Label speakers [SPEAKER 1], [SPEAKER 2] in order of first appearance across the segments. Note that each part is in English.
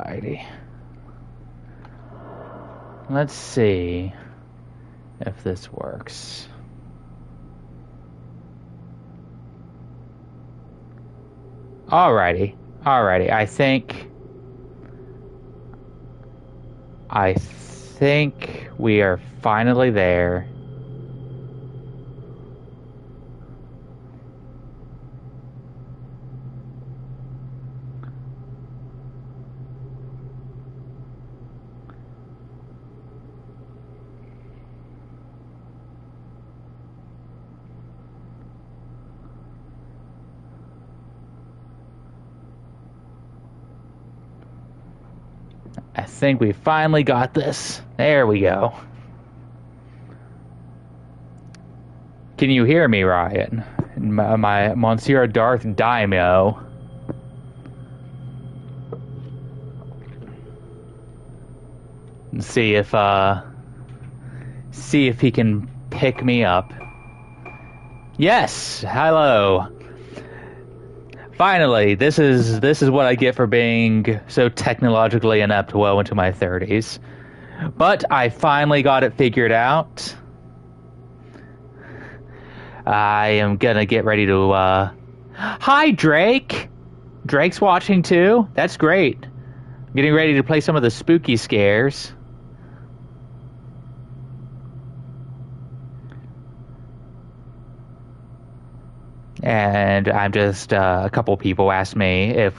[SPEAKER 1] Alrighty. Let's see if this works. Alrighty. I think we are finally there. I think we finally got this. There we go. Can you hear me, Ryan? My Monsieur Darth Daimyo. See if he can pick me up. Yes, hello. Finally, this is what I get for being so technologically inept well into my 30s. But I finally got it figured out. I am gonna get ready to Hi, Drake! Drake's watching too? That's great. I'm getting ready to play some of the spooky scares. And I'm just, a couple people asked me if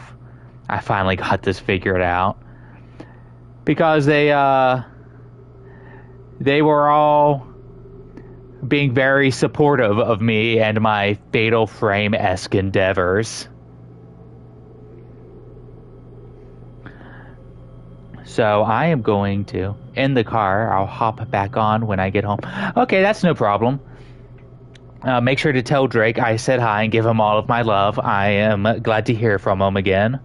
[SPEAKER 1] I finally got this figured out. Because they were all being very supportive of me and my Fatal Frame-esque endeavors. So I am going to, in the car, I'll hop back on when I get home. Okay, that's no problem. Make sure to tell Drake I said hi and give him all of my love. I am glad to hear from him again.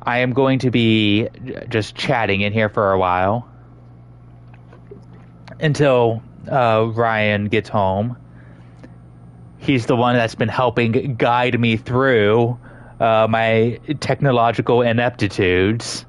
[SPEAKER 1] I am going to be just chatting in here for a while until Ryan gets home. He's the one that's been helping guide me through my technological ineptitudes.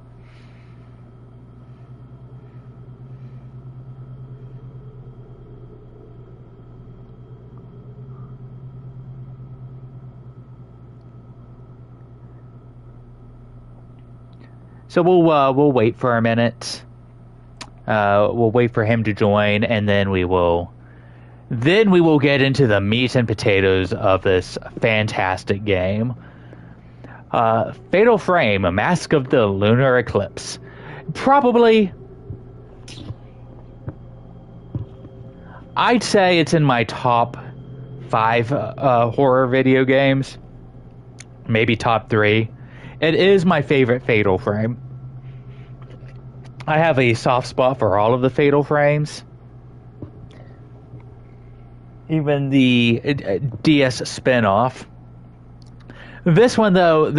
[SPEAKER 1] So we'll wait for a minute. We'll wait for him to join, and then we will get into the meat and potatoes of this fantastic game. Fatal Frame: A Mask of the Lunar Eclipse. Probably, I'd say it's in my top 5 horror video games. Maybe top 3. It is my favorite Fatal Frame. I have a soft spot for all of the Fatal Frames. Even the DS spin-off. This one, though,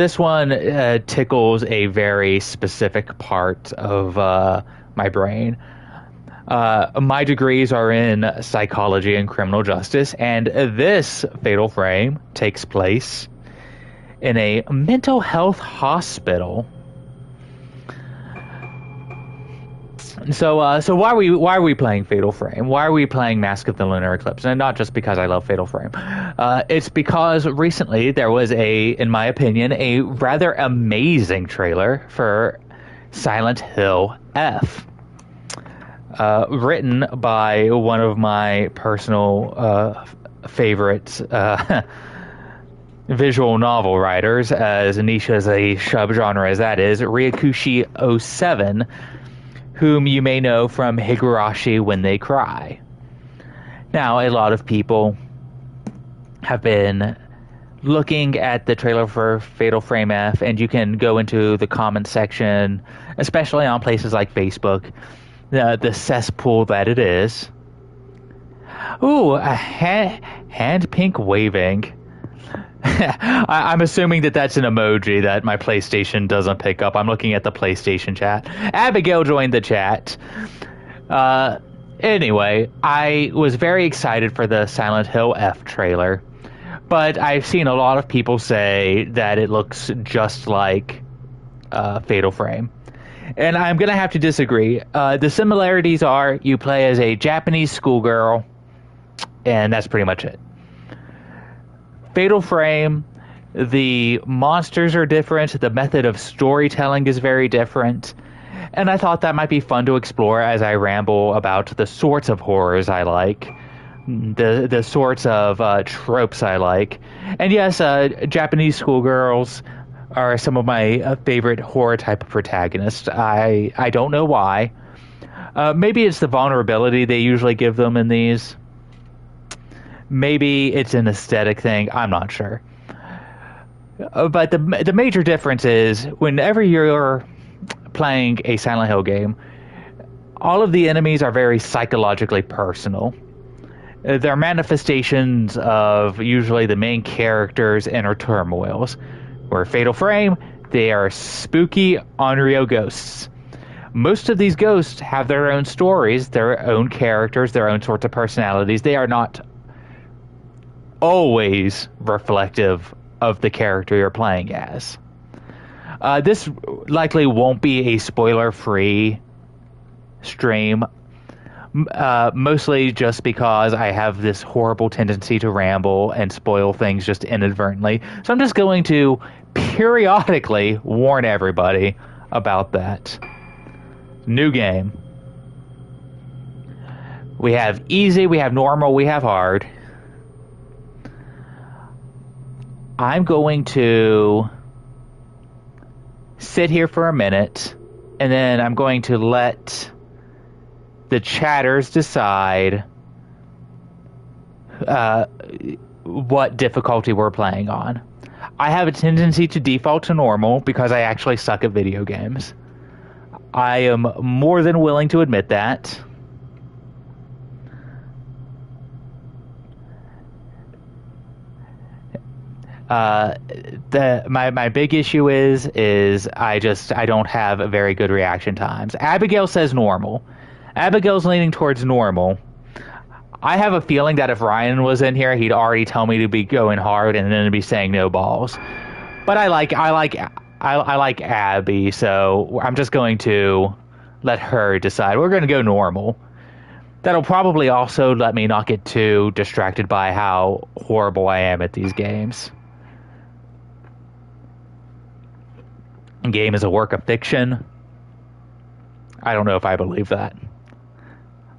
[SPEAKER 1] tickles a very specific part of my brain. My degrees are in psychology and criminal justice, and this Fatal Frame takes place in a mental health hospital. So why are we playing Fatal Frame? Why are we playing Mask of the Lunar Eclipse? And not just because I love Fatal Frame. It's because recently there was in my opinion, a rather amazing trailer for Silent Hill F. Written by one of my personal favorites, visual novel writers, as niche as a subgenre as that is, Ryakushi07, whom you may know from Higurashi When They Cry. Now, a lot of people have been looking at the trailer for Fatal Frame F, and you can go into the comment section, especially on places like Facebook, the cesspool that it is. Ooh, a hand pink waving. I'm assuming that's an emoji that my PlayStation doesn't pick up. I'm looking at the PlayStation chat. Abigail joined the chat. Anyway, I was very excited for the Silent Hill F trailer, but I've seen a lot of people say that it looks just like Fatal Frame. And I'm going to have to disagree. The similarities are you play as a Japanese schoolgirl, and that's pretty much it. Fatal Frame, the monsters are different, the method of storytelling is very different, and I thought that might be fun to explore as I ramble about the sorts of horrors I like, the sorts of tropes I like. And yes, Japanese schoolgirls are some of my favorite horror type of protagonists. I don't know why. Maybe it's the vulnerability they usually give them in these. Maybe it's an aesthetic thing. I'm not sure. But the major difference is whenever you're playing a Silent Hill game, all of the enemies are very psychologically personal. They're manifestations of usually the main character's inner turmoils. Where Fatal Frame, they are spooky, unreal ghosts. Most of these ghosts have their own stories, their own characters, their own sorts of personalities. They are not always reflective of the character you're playing as. This likely won't be a spoiler-free stream, mostly just because I have this horrible tendency to ramble and spoil things just inadvertently. So I'm just going to periodically warn everybody about that. New game. We have easy, we have normal, we have hard. I'm going to sit here for a minute, and then I'm going to let the chatters decide what difficulty we're playing on. I have a tendency to default to normal because I actually suck at video games. I am more than willing to admit that. My big issue is I don't have a very good reaction times. Abigail says normal. Abigail's leaning towards normal. I have a feeling that if Ryan was in here, he'd already tell me to be going hard and then be saying no balls. But I like Abby, so I'm just going to let her decide. We're going to go normal. That'll probably also let me not get too distracted by how horrible I am at these games. Game is a work of fiction. I don't know if I believe that.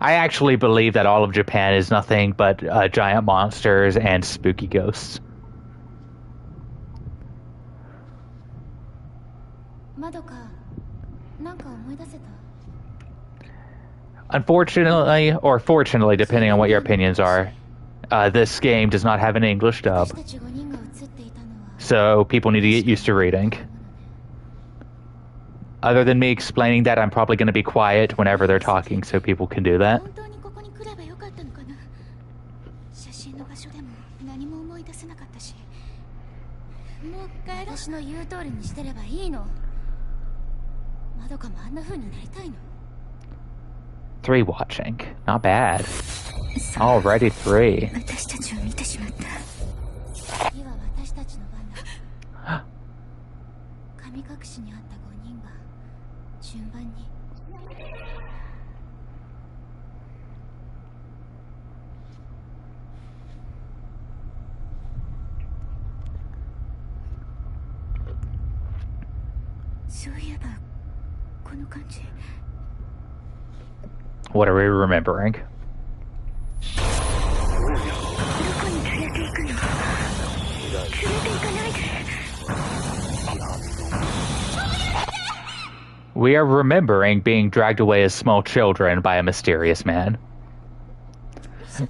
[SPEAKER 1] I actually believe that all of Japan is nothing but giant monsters and spooky ghosts. Unfortunately, or fortunately, depending on what your opinions are, this game does not have an English dub. So people need to get used to reading. Other than me explaining that, I'm probably going to be quiet whenever they're talking so people can do that. Three watching. Not bad. Already 3. What are we remembering? We are remembering being dragged away as small children by a mysterious man.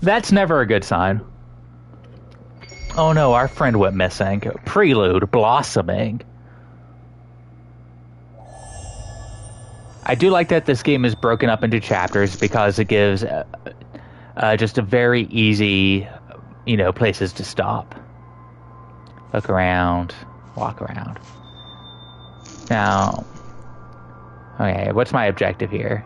[SPEAKER 1] That's never a good sign. Oh no, our friend went missing. Prelude, blossoming. I do like that this game is broken up into chapters because it gives just a very easy, places to stop. Look around, walk around. Now, okay, what's my objective here?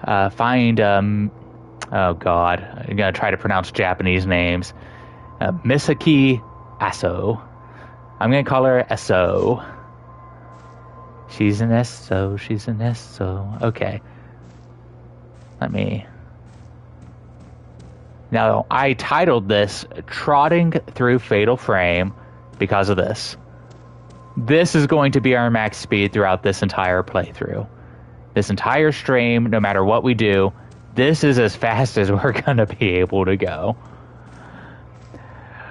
[SPEAKER 1] Find, oh god, I'm gonna try to pronounce Japanese names. Misaki Aso. I'm gonna call her Aso. She's an Esso. She's an Esso. Okay. Let me... Now, I titled this Trotting Through Fatal Frame because of this. This is going to be our max speed throughout this entire playthrough. This entire stream, no matter what we do, this is as fast as we're going to be able to go.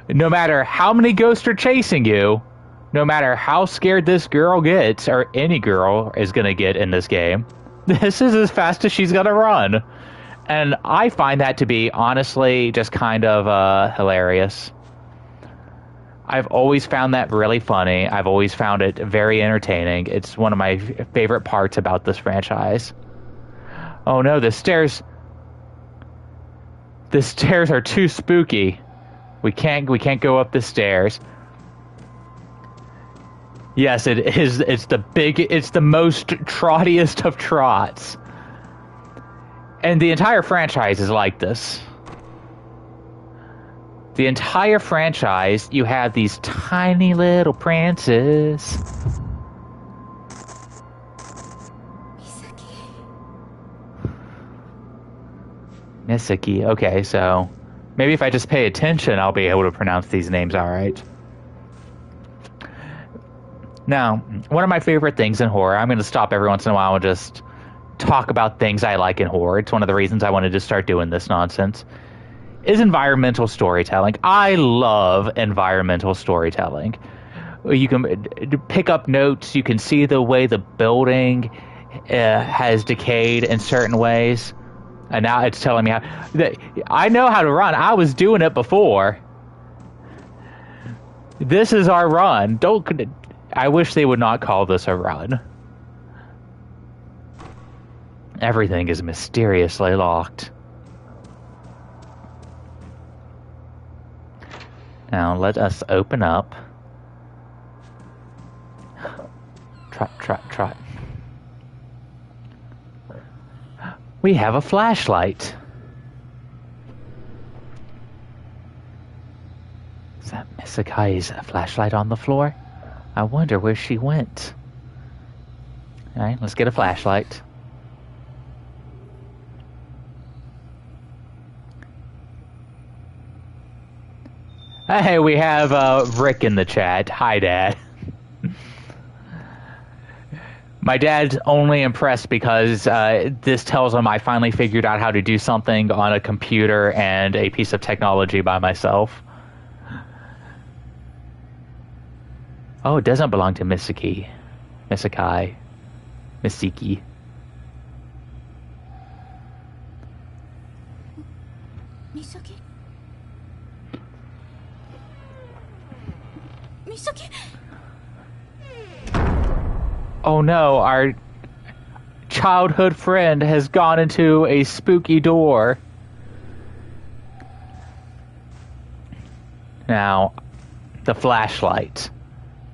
[SPEAKER 1] No matter how many ghosts are chasing you, no matter how scared this girl gets, or any girl is going to get in this game, this is as fast as she's going to run. And I find that to be, honestly, just kind of hilarious. I've always found that really funny. I've always found it very entertaining. It's one of my favorite parts about this franchise. Oh no, the stairs... The stairs are too spooky. We can't go up the stairs. Yes, it is. It's the most trottiest of trots. And the entire franchise is like this. The entire franchise, you have these tiny little prances. Misaki. Okay, so maybe if I just pay attention, I'll be able to pronounce these names all right. Now, one of my favorite things in horror, I'm going to stop every once in a while and just talk about things I like in horror. It's one of the reasons I wanted to start doing this nonsense. Is environmental storytelling. I love environmental storytelling. You can pick up notes. You can see the way the building has decayed in certain ways. And now it's telling me how... I know how to run. I was doing it before. This is our run. I wish they would not call this a run. Everything is mysteriously locked. Now let us open up. Trot, trot, trot. We have a flashlight. Is that Misakai's flashlight on the floor? I wonder where she went. Alright, let's get a flashlight. Hey, we have Rick in the chat. Hi, Dad. My dad's only impressed because this tells him I finally figured out how to do something on a computer and a piece of technology by myself. Oh, it doesn't belong to Misaki. Misaki. Misiki.
[SPEAKER 2] Misaki? Misaki?
[SPEAKER 1] Oh no, our childhood friend has gone into a spooky door. Now, the flashlight.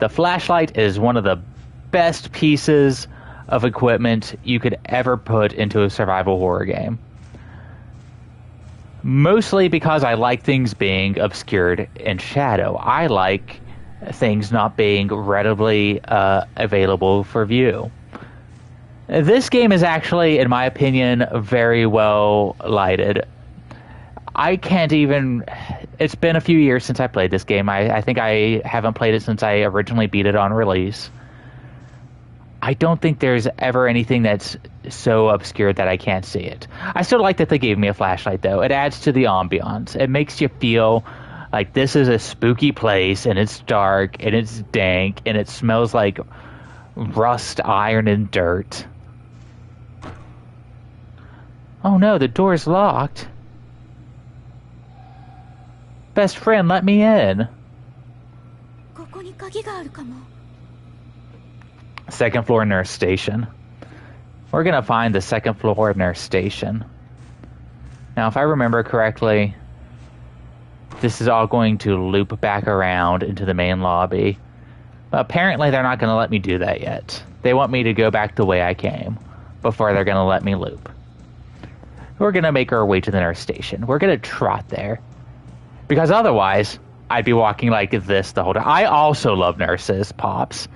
[SPEAKER 1] The flashlight is one of the best pieces of equipment you could ever put into a survival horror game. Mostly because I like things being obscured in shadow. I like things not being readily available for view. This game is actually, in my opinion, very well lighted. I can't even... It's been a few years since I played this game. I think I haven't played it since I originally beat it on release. I don't think there's ever anything that's so obscured that I can't see it. I still like that they gave me a flashlight, though. It adds to the ambiance. It makes you feel like this is a spooky place, and it's dark, and it's dank, and it smells like rust, iron, and dirt. Oh no, the door's locked. Best friend, let me in. Second floor nurse station. We're gonna find the second floor nurse station. Now, if I remember correctly, this is all going to loop back around into the main lobby. Apparently, they're not gonna let me do that yet. They want me to go back the way I came before they're gonna let me loop. We're gonna make our way to the nurse station. We're gonna trot there. Because otherwise, I'd be walking like this the whole time. I also love nurses, Pops.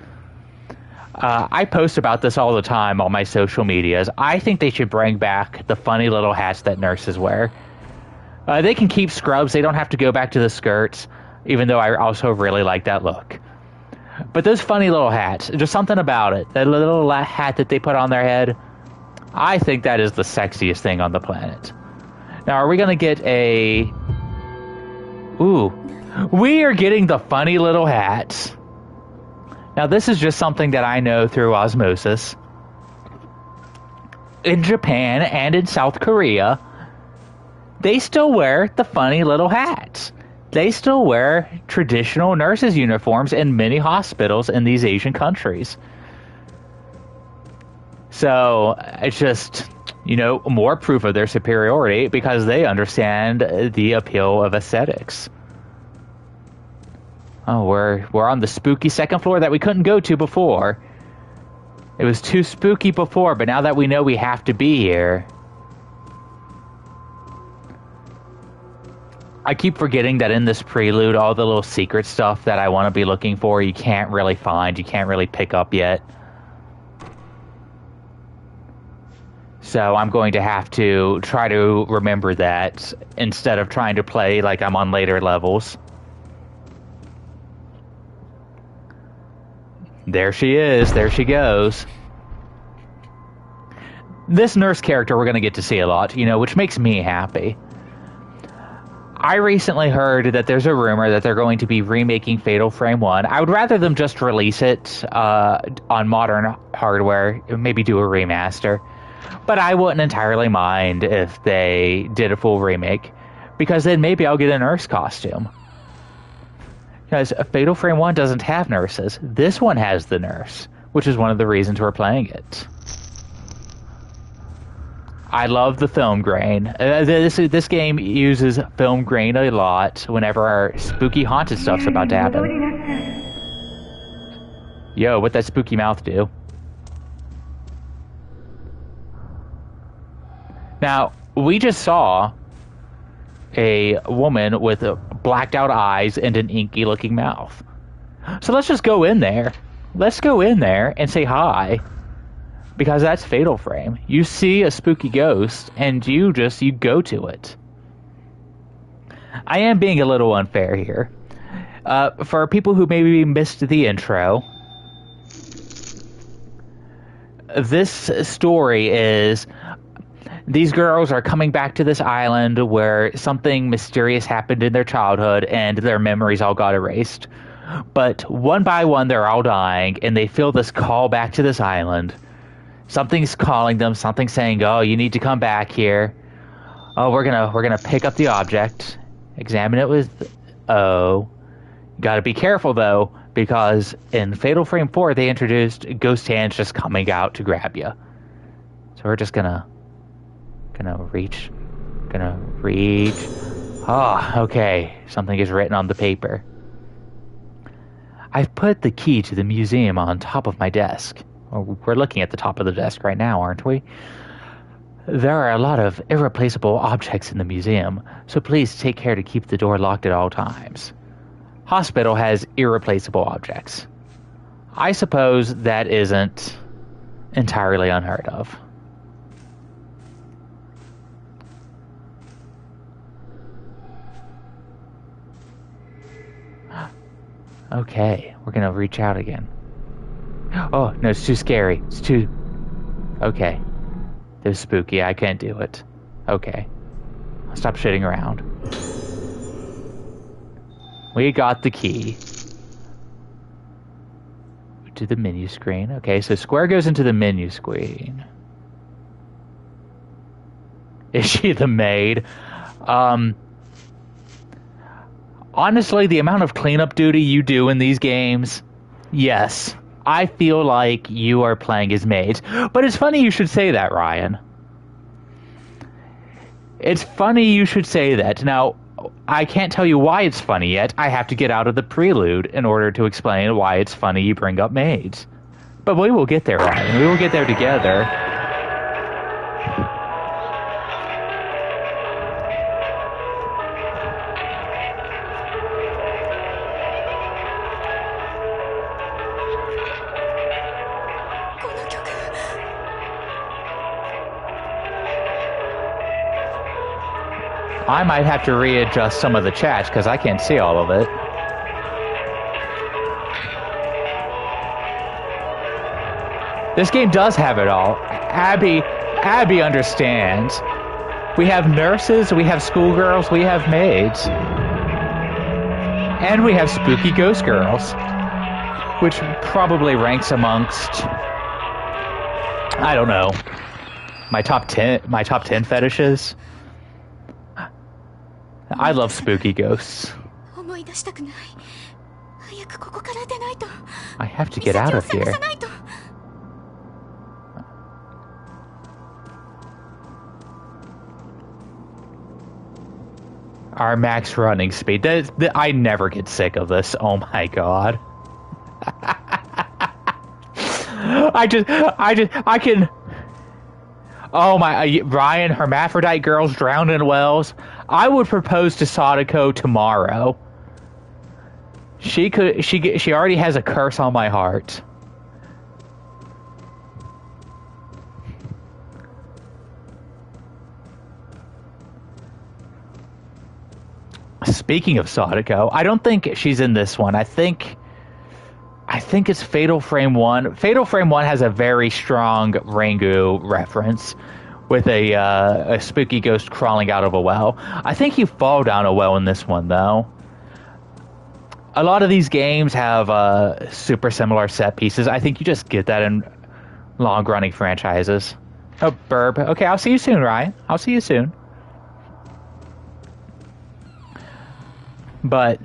[SPEAKER 1] I post about this all the time on my social medias. I think they should bring back the funny little hats that nurses wear. They can keep scrubs. They don't have to go back to the skirts, even though I also really like that look. But those funny little hats, just something about it. That little hat that they put on their head, I think that is the sexiest thing on the planet. Now, are we going to get a... Ooh. We are getting the funny little hats. Now, this is just something that I know through osmosis. In Japan and in South Korea, they still wear the funny little hats. They still wear traditional nurses' uniforms in many hospitals in these Asian countries. So, it's just, more proof of their superiority because they understand the appeal of aesthetics. Oh, we're on the spooky second floor that we couldn't go to before. It was too spooky before, but now that we know we have to be here... I keep forgetting that in this prelude, all the little secret stuff that I want to be looking for, you can't really find, you can't really pick up yet. So I'm going to have to try to remember that instead of trying to play like I'm on later levels. There she is. There she goes. This nurse character we're going to get to see a lot, which makes me happy. I recently heard that there's a rumor that they're going to be remaking Fatal Frame 1. I would rather them just release it on modern hardware, maybe do a remaster. But I wouldn't entirely mind if they did a full remake, because then maybe I'll get a nurse costume. Because Fatal Frame 1 doesn't have nurses. This one has the nurse, which is one of the reasons we're playing it. I love the film grain. This game uses film grain a lot whenever our spooky haunted stuff's about to happen. Yo, what'd that spooky mouth do? Now, we just saw a woman with blacked out eyes and an inky looking mouth. So let's just go in there. Let's go in there and say hi. Because that's Fatal Frame. You see a spooky ghost, and you go to it. I am being a little unfair here. For people who maybe missed the intro, this story is... These girls are coming back to this island where something mysterious happened in their childhood, and their memories all got erased. But one by one, they're all dying, and they feel this call back to this island. Something's calling them, something's saying, oh, you need to come back here. Oh, we're gonna pick up the object, examine it with O. Gotta be careful, though, because in Fatal Frame 4, they introduced ghost hands just coming out to grab you. So we're just gonna reach. Oh, okay. Something is written on the paper. I've put the key to the museum on top of my desk. We're looking at the top of the desk right now, aren't we? There are a lot of irreplaceable objects in the museum, so please take care to keep the door locked at all times. Hospital has irreplaceable objects. I suppose that isn't entirely unheard of. Okay, we're gonna reach out again. Oh, no, it's too scary. It's too... Okay. It was spooky. I can't do it. Okay. I'll stop shitting around. We got the key. To the menu screen. Okay, so square goes into the menu screen. Is she the maid? Honestly, the amount of cleanup duty you do in these games, yes. I feel like you are playing as maids. But it's funny you should say that, Ryan. It's funny you should say that. Now, I can't tell you why it's funny yet. I have to get out of the prelude in order to explain why it's funny you bring up maids. But we will get there, Ryan. We will get there together. I might have to readjust some of the chat because I can't see all of it. This game does have it all. Abby understands. We have nurses, we have schoolgirls, we have maids. And we have spooky ghost girls. Which probably ranks amongst, I don't know, my top 10 fetishes. I love spooky ghosts. I have to get out of here. Our max running speed. I never get sick of this. Oh my god. I can. Oh my, Ryan, hermaphrodite girls drowned in wells. I would propose to Sadako tomorrow. She already has a curse on my heart. Speaking of Sadako, I don't think she's in this one. I think it's Fatal Frame 1. Fatal Frame 1 has a very strong Rangu reference with a spooky ghost crawling out of a well. I think you fall down a well in this one, though. A lot of these games have super similar set pieces. I think you just get that in long-running franchises. Oh, burp. Okay, I'll see you soon, Ryan. I'll see you soon. But,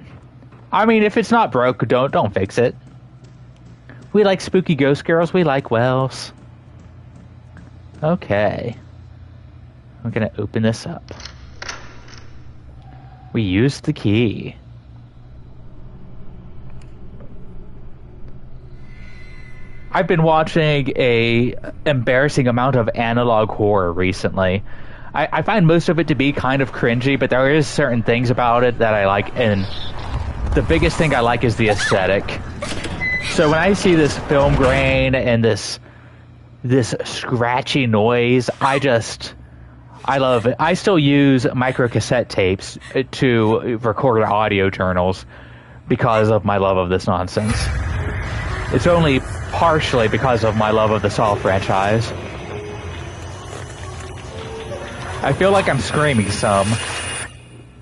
[SPEAKER 1] I mean, if it's not broke, don't fix it. We like spooky ghost girls. We like wells. Okay. I'm gonna open this up. We used the key. I've been watching a embarrassing amount of analog horror recently. I find most of it to be kind of cringy, but there is certain things about it that I like, and the biggest thing I like is the aesthetic. So when I see this film grain and this scratchy noise, I love it. I still use micro cassette tapes to record audio journals because of my love of this nonsense. It's only partially because of my love of the Saw franchise. I feel like I'm screaming some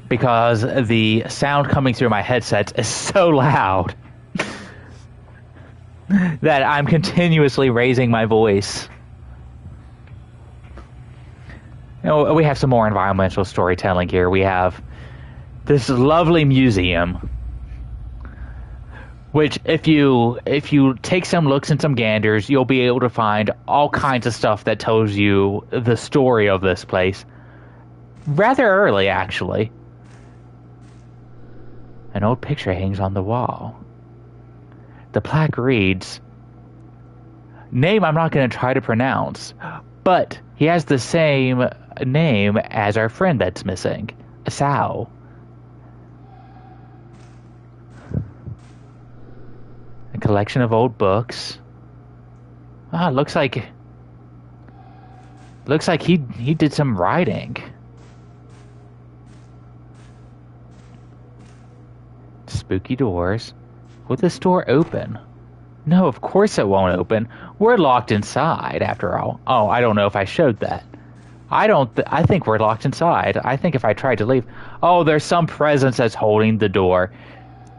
[SPEAKER 1] because the sound coming through my headset is so loud that I'm continuously raising my voice. You know, we have some more environmental storytelling here. We have this lovely museum, which if you take some looks and some ganders, you'll be able to find all kinds of stuff that tells you the story of this place. Rather early, actually. An old picture hangs on the wall. The plaque reads, name I'm not going to try to pronounce, but he has the same name as our friend that's missing, Sao. A collection of old books. Ah, looks like he did some writing. Spooky doors. Will this door open? No, of course it won't open. We're locked inside, after all. Oh, I don't know if I showed that. I think we're locked inside. I think if I tried to leave... Oh, there's some presence that's holding the door.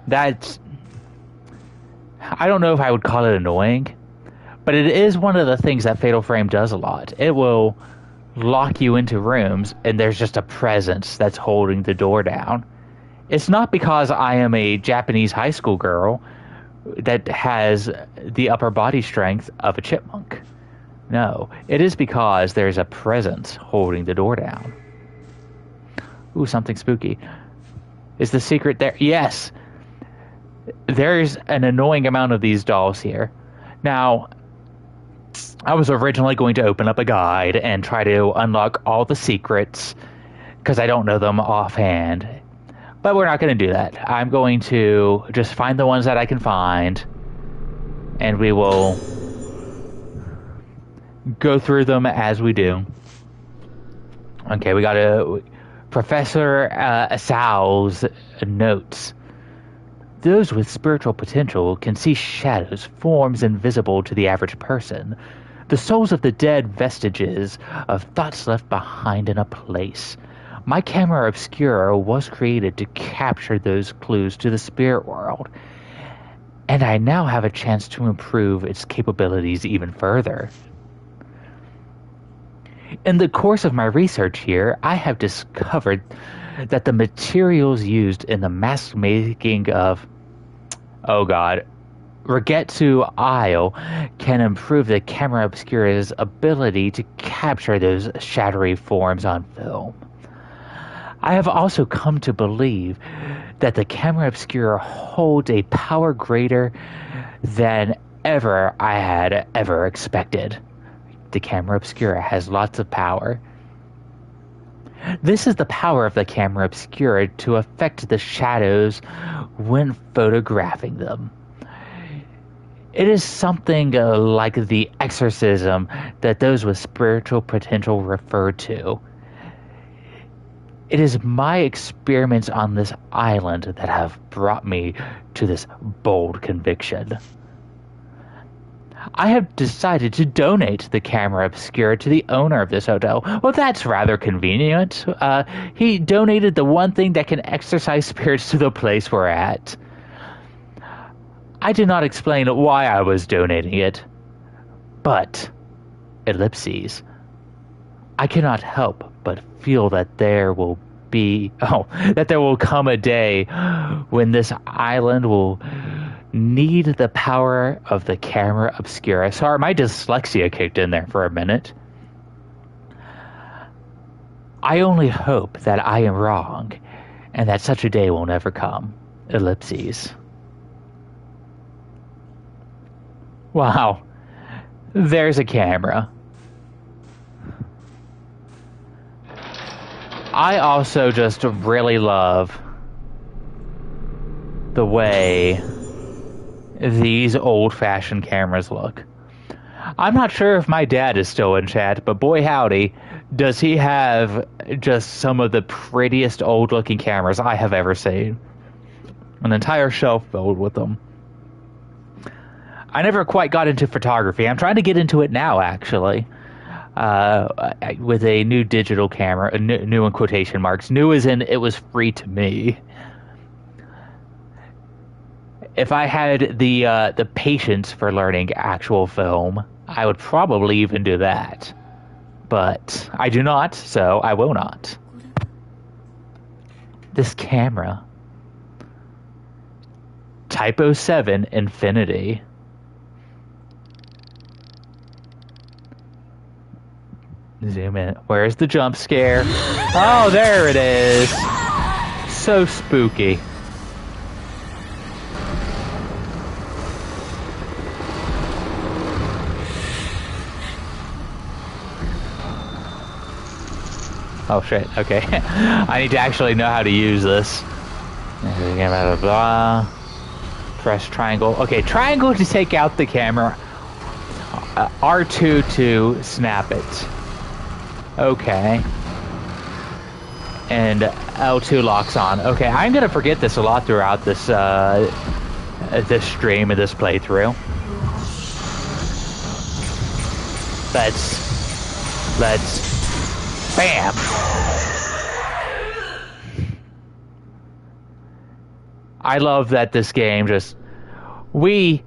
[SPEAKER 1] That's... I don't know if I would call it annoying, but it is one of the things that Fatal Frame does a lot. It will lock you into rooms, and there's just a presence that's holding the door down. It's not because I am a Japanese high school girl that has the upper body strength of a chipmunk. No, it is because there's a presence holding the door down. Ooh, something spooky. Is the secret there? Yes! There's an annoying amount of these dolls here. Now, I was originally going to open up a guide and try to unlock all the secrets, because I don't know them offhand. But we're not going to do that. I'm going to just find the ones that I can find, and we will go through them as we do. Okay, we gotta... Professor Asau's notes. Those with spiritual potential can see shadows, forms invisible to the average person. The souls of the dead, vestiges of thoughts left behind in a place. My camera obscura was created to capture those clues to the spirit world, and I now have a chance to improve its capabilities even further. In the course of my research here, I have discovered that the materials used in the mask making of, Rigetsu Isle can improve the camera obscura's ability to capture those shadowy forms on film. I have also come to believe that the camera obscura holds a power greater than ever I had ever expected. The camera obscura has lots of power. This is the power of the camera obscura to affect the shadows when photographing them. It is something like the exorcism that those with spiritual potential refer to. It is my experiments on this island that have brought me to this bold conviction. I have decided to donate the camera obscura to the owner of this hotel. Well, that's rather convenient. He donated the one thing that can exorcise spirits to the place we're at. I did not explain why I was donating it, but, ellipses, I cannot help but feel that there will come a day when this island will need the power of the camera obscura. Sorry, my dyslexia kicked in there for a minute. I only hope that I am wrong, and that such a day will never come. Ellipses. Wow. There's a camera. I also just really love the way these old-fashioned cameras look. I'm not sure if my dad is still in chat, but boy howdy, does he have just some of the prettiest old-looking cameras I have ever seen. An entire shelf filled with them. I never quite got into photography. I'm trying to get into it now, actually. With a new digital camera, new in quotation marks. New as in it was free to me. If I had the patience for learning actual film, I would probably even do that. But I do not, so I will not. This camera. Typo 7 Infinity. Zoom in. Where's the jump scare? Oh, there it is. So spooky. Oh shit, okay. I need to actually know how to use this. Blah, blah, blah. Press triangle. Okay, triangle to take out the camera. R2 to snap it. Okay. And L2 locks on. Okay, I'm gonna forget this a lot throughout this this stream and this playthrough. Let's bam. I love that this game just we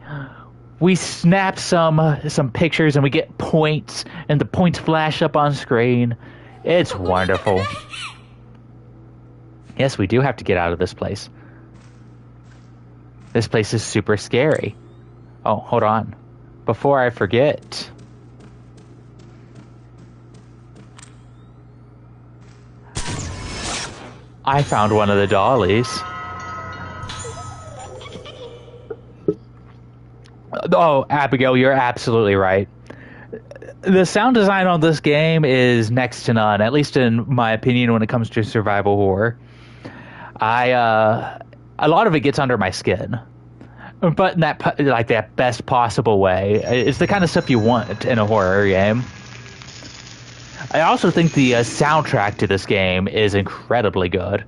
[SPEAKER 1] snap some pictures and we get points and the points flash up on screen. It's wonderful. Yes, we do have to get out of this place. This place is super scary. Oh, hold on. Before I forget. I found one of the dollies. Oh, Abigail, you're absolutely right. The sound design on this game is next to none, at least in my opinion when it comes to survival horror. A lot of it gets under my skin, but in that best possible way. It's the kind of stuff you want in a horror game. I also think the soundtrack to this game is incredibly good.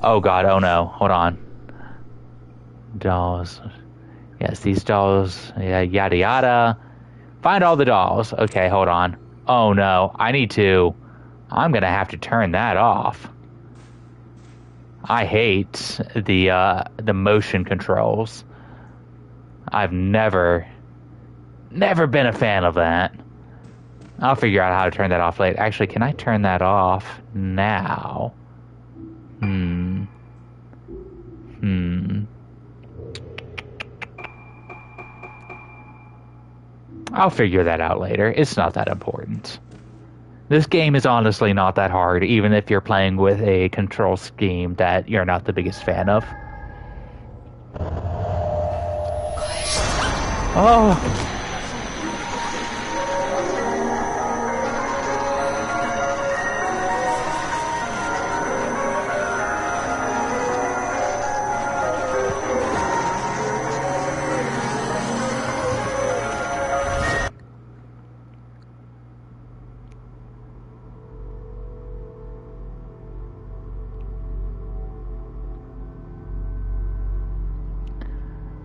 [SPEAKER 1] Oh god, oh no, hold on. Dolls. Yes, these dolls, yeah, yada yada. Find all the dolls. Okay, hold on. Oh no, I'm gonna have to turn that off. I hate the motion controls. I've never been a fan of that. I'll figure out how to turn that off later. Actually, can I turn that off now? I'll figure that out later. It's not that important. This game is honestly not that hard, even if you're playing with a control scheme that you're not the biggest fan of. Oh!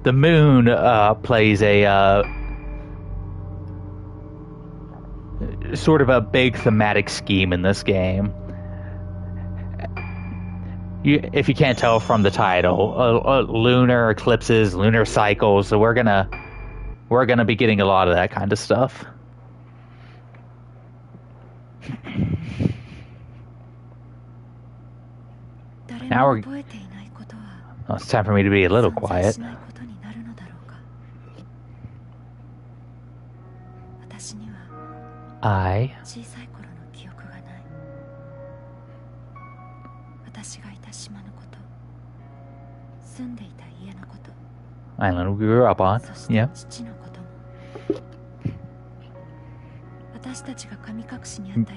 [SPEAKER 1] The moon plays a sort of a big thematic scheme in this game. If you can't tell from the title, lunar eclipses, lunar cycles. So we're gonna be getting a lot of that kind of stuff. Now it's time for me to be a little quiet. I island we grew up on. Yeah.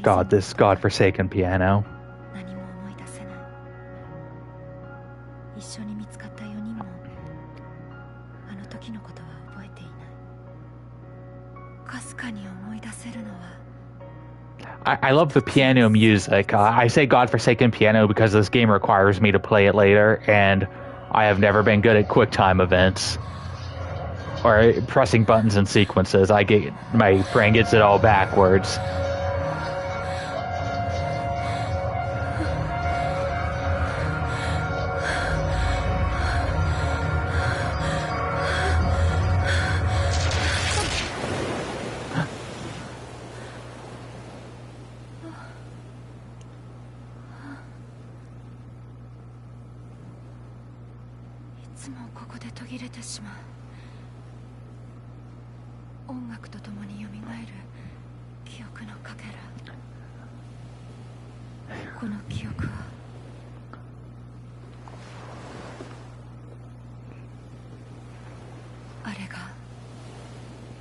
[SPEAKER 1] God, this godforsaken piano. I love the piano music. I say godforsaken piano because this game requires me to play it later, and I have never been good at QuickTime events or pressing buttons in sequences. My brain gets it all backwards.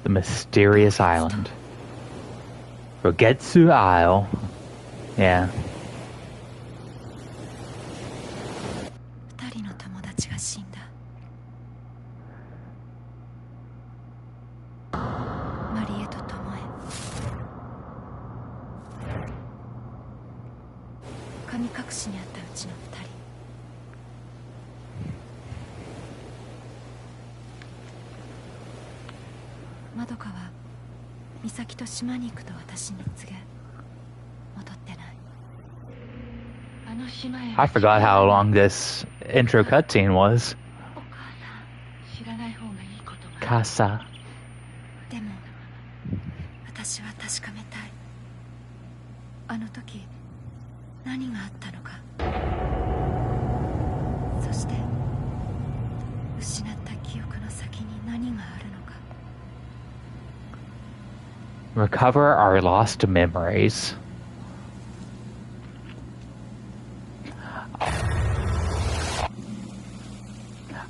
[SPEAKER 1] The mysterious island. Rogetsu Isle. Yeah. I forgot how long this intro cutscene was. Casa. Recover our lost memories.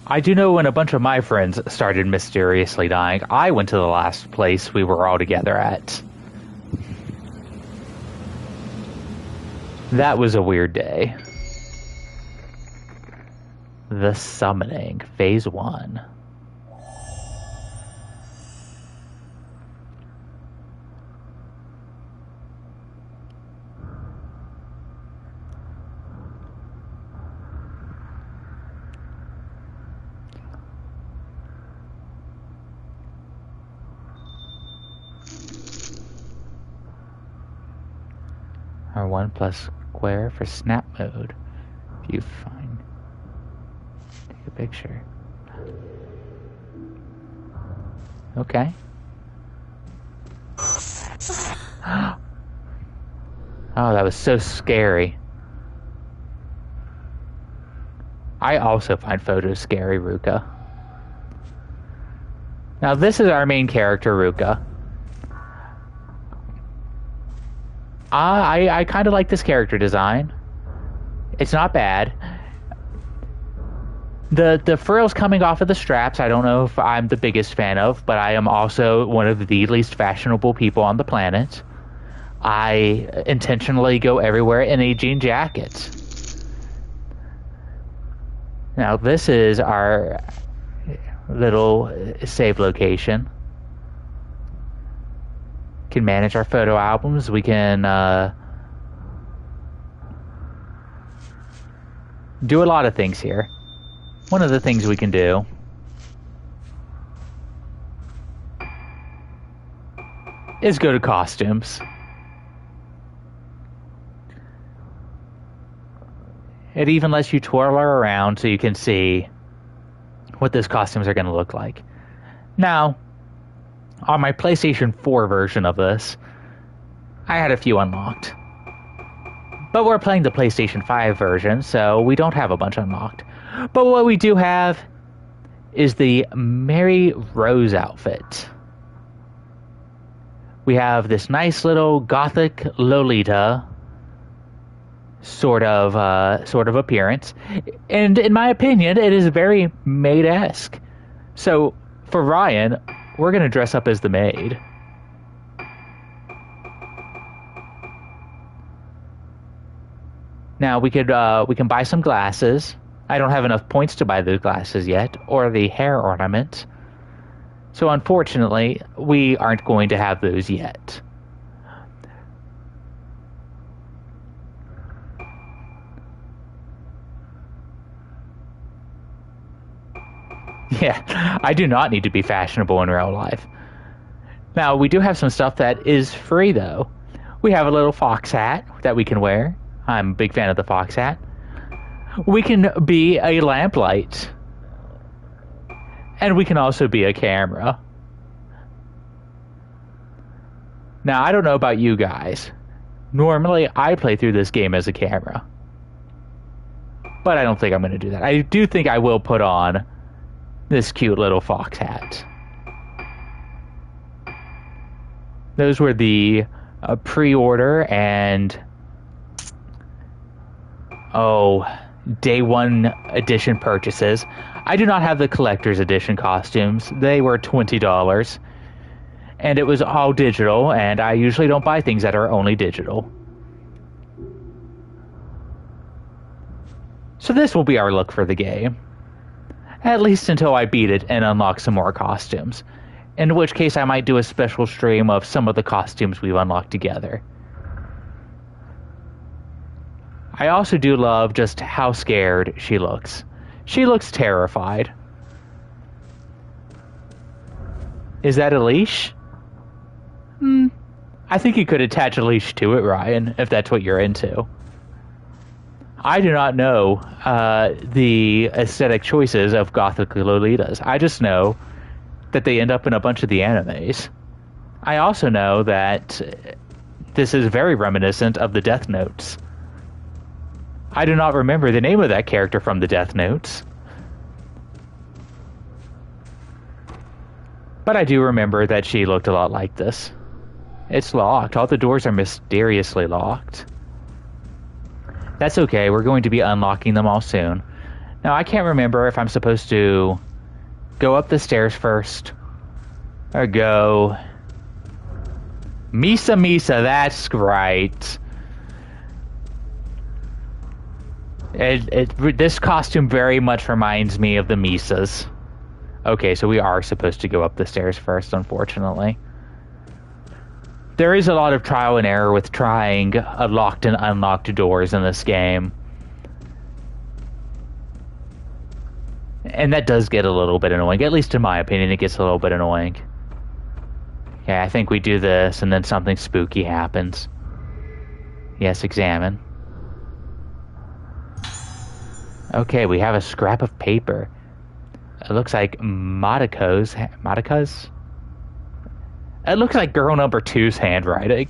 [SPEAKER 1] I do know when a bunch of my friends started mysteriously dying, I went to the last place we were all together at. That was a weird day. The Summoning, Phase 1. R1 plus square for snap mode. View fine. Take a picture. Okay. Oh, that was so scary. I also find photos scary, Ruka. Now, this is our main character, Ruka. I kind of like this character design. It's not bad. The frills coming off of the straps, I don't know if I'm the biggest fan of, but I am also one of the least fashionable people on the planet. I intentionally go everywhere in a jean jacket. Now, this is our little save location. Can manage our photo albums. We can do a lot of things here. One of the things we can do is go to costumes. It even lets you twirl her around so you can see what those costumes are going to look like. Now, on my PlayStation 4 version of this, I had a few unlocked. But we're playing the PlayStation 5 version, so we don't have a bunch unlocked. But what we do have is the Mary Rose outfit. We have this nice little gothic Lolita sort of appearance, and in my opinion, it is very maid-esque. So for Ryan, we're gonna dress up as the maid. Now we can buy some glasses. I don't have enough points to buy those glasses yet, or the hair ornament. So unfortunately, we aren't going to have those yet. Yeah, I do not need to be fashionable in real life. Now, we do have some stuff that is free, though. We have a little fox hat that we can wear. I'm a big fan of the fox hat. We can be a lamplight. And we can also be a camera. Now, I don't know about you guys. Normally, I play through this game as a camera. But I don't think I'm going to do that. I do think I will put on this cute little fox hat. Those were the pre-order and day one edition purchases. I do not have the collector's edition costumes. They were $20. And it was all digital, and I usually don't buy things that are only digital. So this will be our look for the game. At least until I beat it and unlock some more costumes. In which case I might do a special stream of some of the costumes we've unlocked together. I also do love just how scared she looks. She looks terrified. Is that a leash? I think you could attach a leash to it, Ryan, if that's what you're into. I do not know the aesthetic choices of Gothic Lolitas. I just know that they end up in a bunch of the animes. I also know that this is very reminiscent of the Death Notes. I do not remember the name of that character from the Death Notes. But I do remember that she looked a lot like this. It's locked. All the doors are mysteriously locked. That's okay. We're going to be unlocking them all soon. Now, I can't remember if I'm supposed to go up the stairs first or go Misa Misa. That's right. This costume very much reminds me of the Misas. Okay, so we are supposed to go up the stairs first, unfortunately. There is a lot of trial and error with trying locked and unlocked doors in this game. And that does get a little bit annoying. At least in my opinion, it gets a little bit annoying. Okay, I think we do this and then something spooky happens. Yes, examine. Okay, we have a scrap of paper. It looks like Motika's. It looks like girl number 2's handwriting.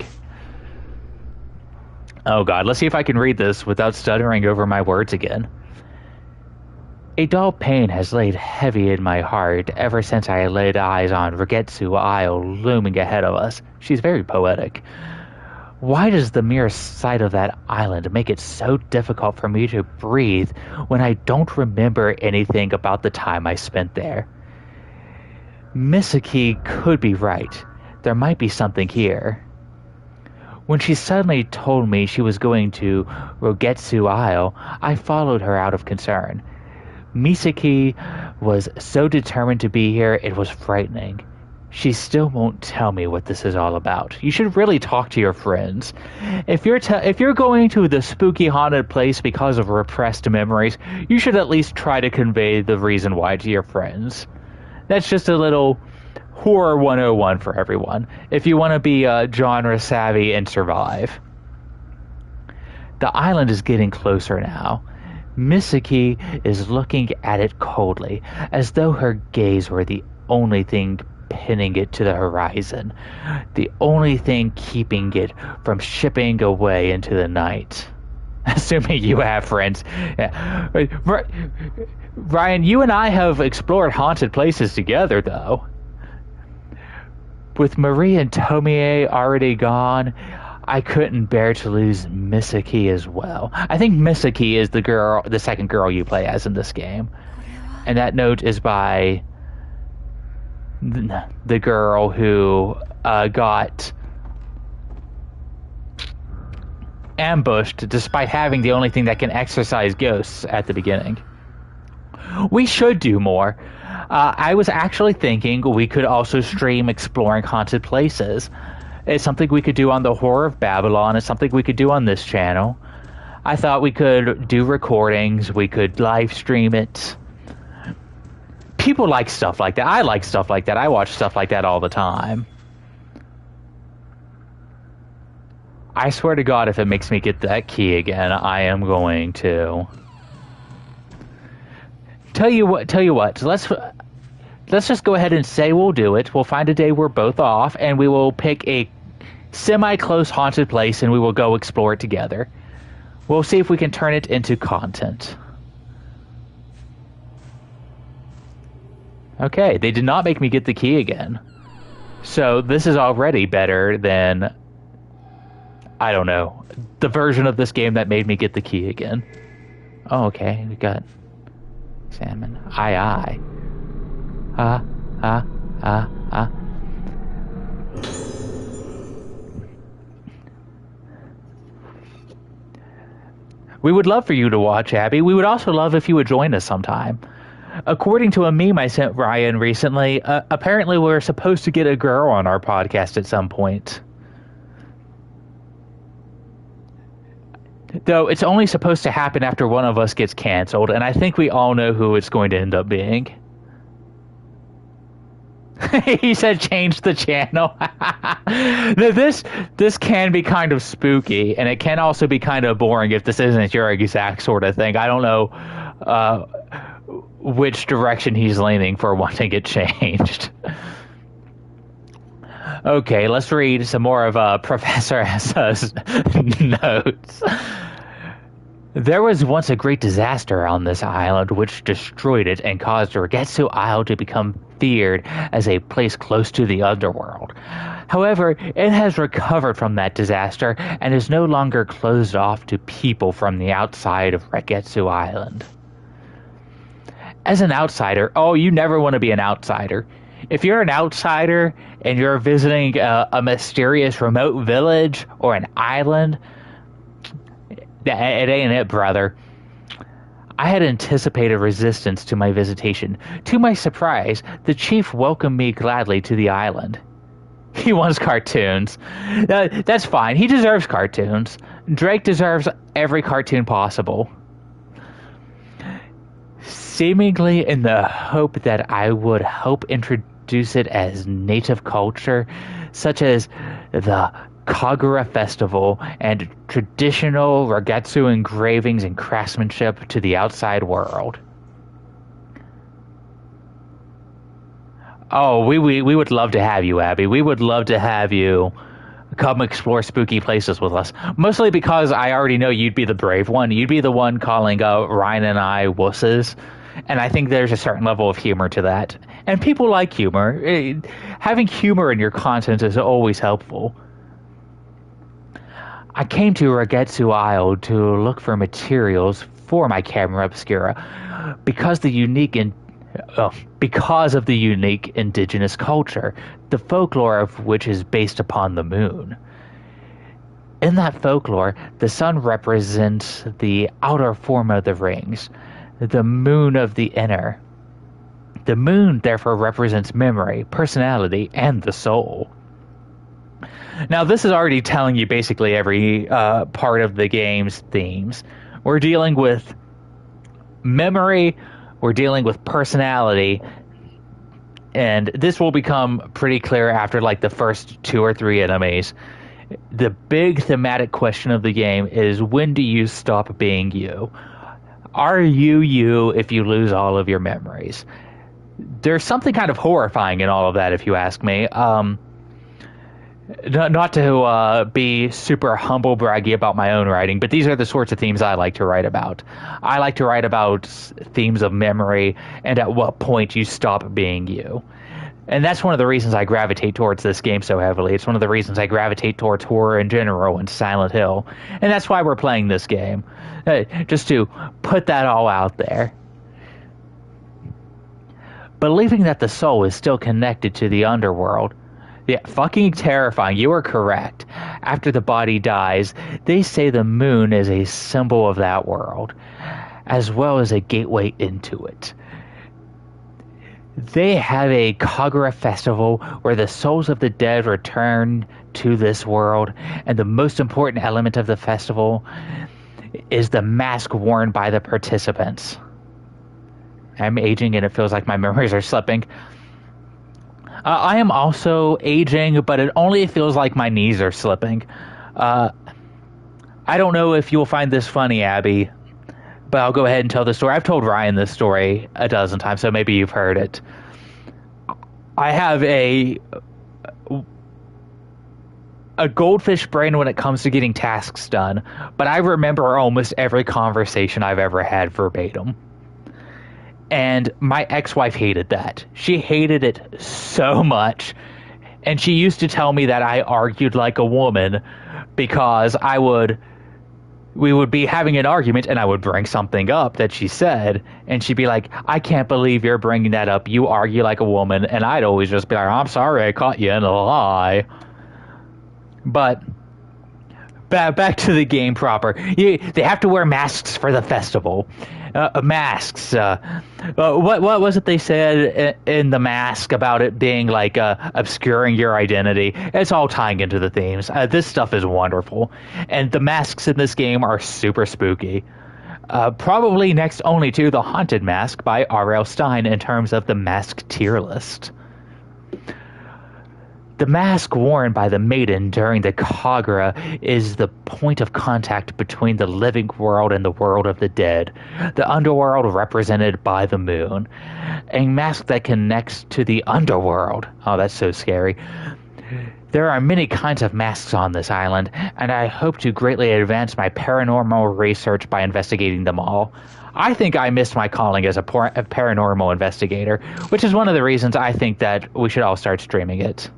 [SPEAKER 1] Oh god, let's see if I can read this without stuttering over my words again. A dull pain has laid heavy in my heart ever since I laid eyes on Regetsu Isle looming ahead of us. She's very poetic. Why does the mere sight of that island make it so difficult for me to breathe when I don't remember anything about the time I spent there? Misaki could be right. There might be something here. When she suddenly told me she was going to Rogetsu Isle, I followed her out of concern. Misaki was so determined to be here, it was frightening. She still won't tell me what this is all about. You should really talk to your friends. If you're going to the spooky haunted place because of repressed memories, you should at least try to convey the reason why to your friends. That's just a little horror 101 for everyone, if you want to be genre savvy and survive. The island is getting closer now. Misaki is looking at it coldly, as though her gaze were the only thing pinning it to the horizon, the only thing keeping it from shipping away into the night. Assuming you have friends. Yeah. Ryan, you and I have explored haunted places together, though. With Marie and Tomie already gone, I couldn't bear to lose Misaki as well. I think Misaki is the second girl you play as in this game. And that note is by the girl who got ambushed despite having the only thing that can exorcise ghosts at the beginning. We should do more. I was actually thinking we could also stream exploring haunted places. It's something we could do on the Horror of Babylon. It's something we could do on this channel. I thought we could do recordings. We could live stream it. People like stuff like that. I like stuff like that. I watch stuff like that all the time. I swear to God, if it makes me get that key again, I am going to. Tell you what. Let's just go ahead and say we'll do it. We'll find a day we're both off, and we will pick a semi-close haunted place, and we will go explore it together. We'll see if we can turn it into content. Okay, they did not make me get the key again. So this is already better than, I don't know, the version of this game that made me get the key again. Oh, okay, we got salmon. Aye. We would love for you to watch, Abby. We would also love if you would join us sometime. According to a meme I sent Ryan recently, apparently we're supposed to get a girl on our podcast at some point. Though it's only supposed to happen after one of us gets canceled, and I think we all know who it's going to end up being. He said change the channel. This can be kind of spooky, and it can also be kind of boring if this isn't your exact sort of thing. I don't know which direction he's leaning for wanting it changed. Okay, let's read some more of Professor Esa's notes. There was once a great disaster on this island which destroyed it and caused Regetsu Isle to become feared as a place close to the underworld. However, it has recovered from that disaster and is no longer closed off to people from the outside of Regetsu Island. As an outsider, you never want to be an outsider. If you're an outsider and you're visiting a mysterious remote village or an island, it ain't it, brother. I had anticipated resistance to my visitation. To my surprise, the chief welcomed me gladly to the island. He wants cartoons. That's fine. He deserves cartoons. Drake deserves every cartoon possible. Seemingly in the hope that I would help introduce it as native culture, such as the Kagura Festival and traditional Ragetsu engravings and craftsmanship to the outside world. Oh, we would love to have you, Abby. We would love to have you come explore spooky places with us. Mostly because I already know you'd be the brave one. You'd be the one calling Ryan and I wusses. And I think there's a certain level of humor to that. And people like humor. Having humor in your content is always helpful. I came to Ragetsu Isle to look for materials for my camera obscura because of the unique indigenous culture, the folklore of which is based upon the moon. In that folklore, the sun represents the outer form of the rings, the moon of the inner. The moon therefore represents memory, personality, and the soul. Now, this is already telling you basically every part of the game's themes. We're dealing with memory, we're dealing with personality, and this will become pretty clear after like the first 2 or 3 enemies. The big thematic question of the game is, when do you stop being you? Are you you if you lose all of your memories? There's something kind of horrifying in all of that, if you ask me. Not to be super humble braggy about my own writing, but these are the sorts of themes I like to write about. I like to write about themes of memory and at what point you stop being you. And that's one of the reasons I gravitate towards this game so heavily. It's one of the reasons I gravitate towards horror in general and Silent Hill. And that's why we're playing this game. Just to put that all out there. Believing that the soul is still connected to the underworld. Yeah, fucking terrifying. You are correct. After the body dies, they say the moon is a symbol of that world, as well as a gateway into it. They have a Kagura festival where the souls of the dead return to this world, and the most important element of the festival is the mask worn by the participants. I'm aging and it feels like my memories are slipping. I am also aging, but it only feels like my knees are slipping. I don't know if you'll find this funny, Abby, but I'll go ahead and tell the story. I've told Ryan this story a dozen times, so maybe you've heard it. I have a goldfish brain when it comes to getting tasks done, but I remember almost every conversation I've ever had verbatim. And my ex-wife hated that. She hated it so much. And she used to tell me that I argued like a woman because we would be having an argument and I would bring something up that she said. And she'd be like, I can't believe you're bringing that up. You argue like a woman. And I'd always just be like, I'm sorry, I caught you in a lie. But back to the game proper. They have to wear masks for the festival. Masks. What was it they said in the mask about it being like obscuring your identity? It's all tying into the themes. This stuff is wonderful. And the masks in this game are super spooky. Probably next only to The Haunted Mask by R.L. Stine in terms of the mask tier list. The mask worn by the maiden during the Kagura is the point of contact between the living world and the world of the dead, the underworld represented by the moon. A mask that connects to the underworld. Oh, that's so scary. There are many kinds of masks on this island, and I hope to greatly advance my paranormal research by investigating them all. I think I missed my calling as a paranormal investigator, which is one of the reasons I think that we should all start streaming it.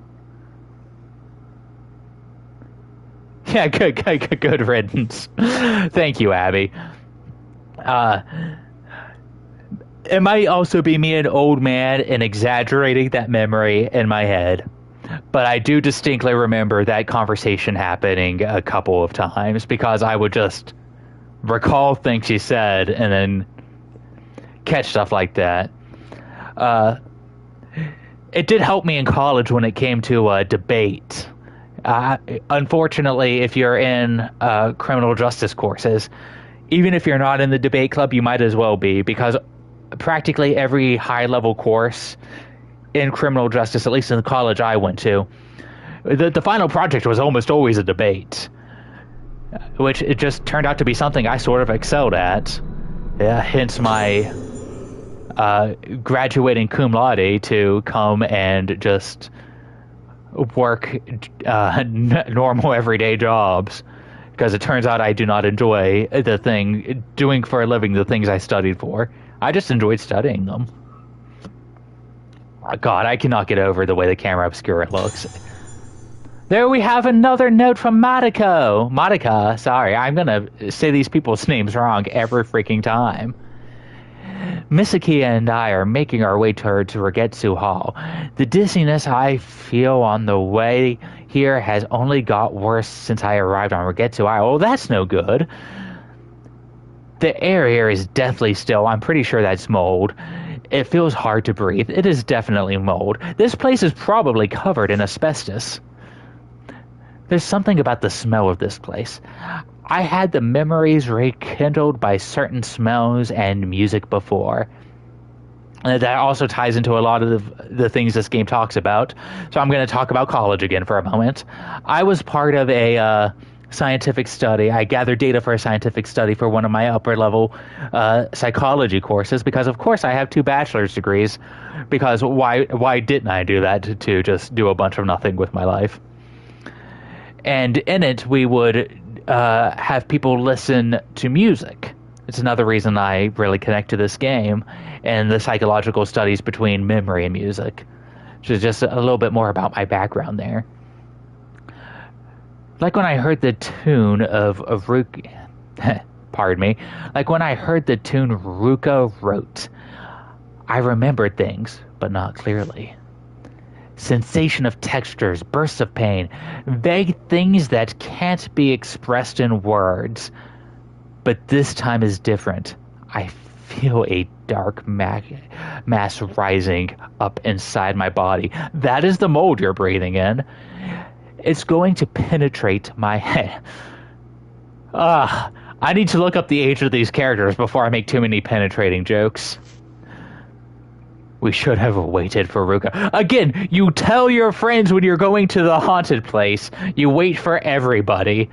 [SPEAKER 1] Yeah, good riddance. Thank you, Abby. It might also be me, an old man, and exaggerating that memory in my head. But I do distinctly remember that conversation happening a couple of times because I would just recall things she said and then catch stuff like that. It did help me in college when it came to debate. Unfortunately, if you're in criminal justice courses, even if you're not in the debate club, you might as well be, because practically every high-level course in criminal justice, at least in the college I went to, The final project was almost always a debate, which it just turned out to be something I sort of excelled at. Yeah, hence my graduating cum laude to come and just work normal everyday jobs, because it turns out I do not enjoy doing for a living the things I studied for. I just enjoyed studying them. Oh, God, I cannot get over the way the camera obscura looks. There we have another note from Mariko. Marika, sorry, I'm gonna say these people's names wrong every freaking time. Misaki and I are making our way towards Regetsu Hall. The dizziness I feel on the way here has only got worse since I arrived on Regetsu Isle. Well, that's no good. The air here is deathly still. I'm pretty sure that's mold. It feels hard to breathe. It is definitely mold. This place is probably covered in asbestos. There's something about the smell of this place. I had the memories rekindled by certain smells and music before. And that also ties into a lot of the things this game talks about. So I'm going to talk about college again for a moment. I was part of a scientific study. I gathered data for a scientific study for one of my upper level psychology courses, because of course I have 2 bachelor's degrees, because why didn't I do that to just do a bunch of nothing with my life? And in it, we would have people listen to music. It's another reason I really connect to this game and the psychological studies between memory and music. Which is just a little bit more about my background there. Like when I heard the tune of Ruka... pardon me. Like when I heard the tune Ruka wrote, I remembered things, but not clearly. Sensation of textures, bursts of pain, vague things that can't be expressed in words. But this time is different. I feel a dark mass rising up inside my body. That is the mold you're breathing in. It's going to penetrate my head. I need to look up the age of these characters before I make too many penetrating jokes. We should have waited for Ruka. Again, you tell your friends when you're going to the haunted place. You wait for everybody.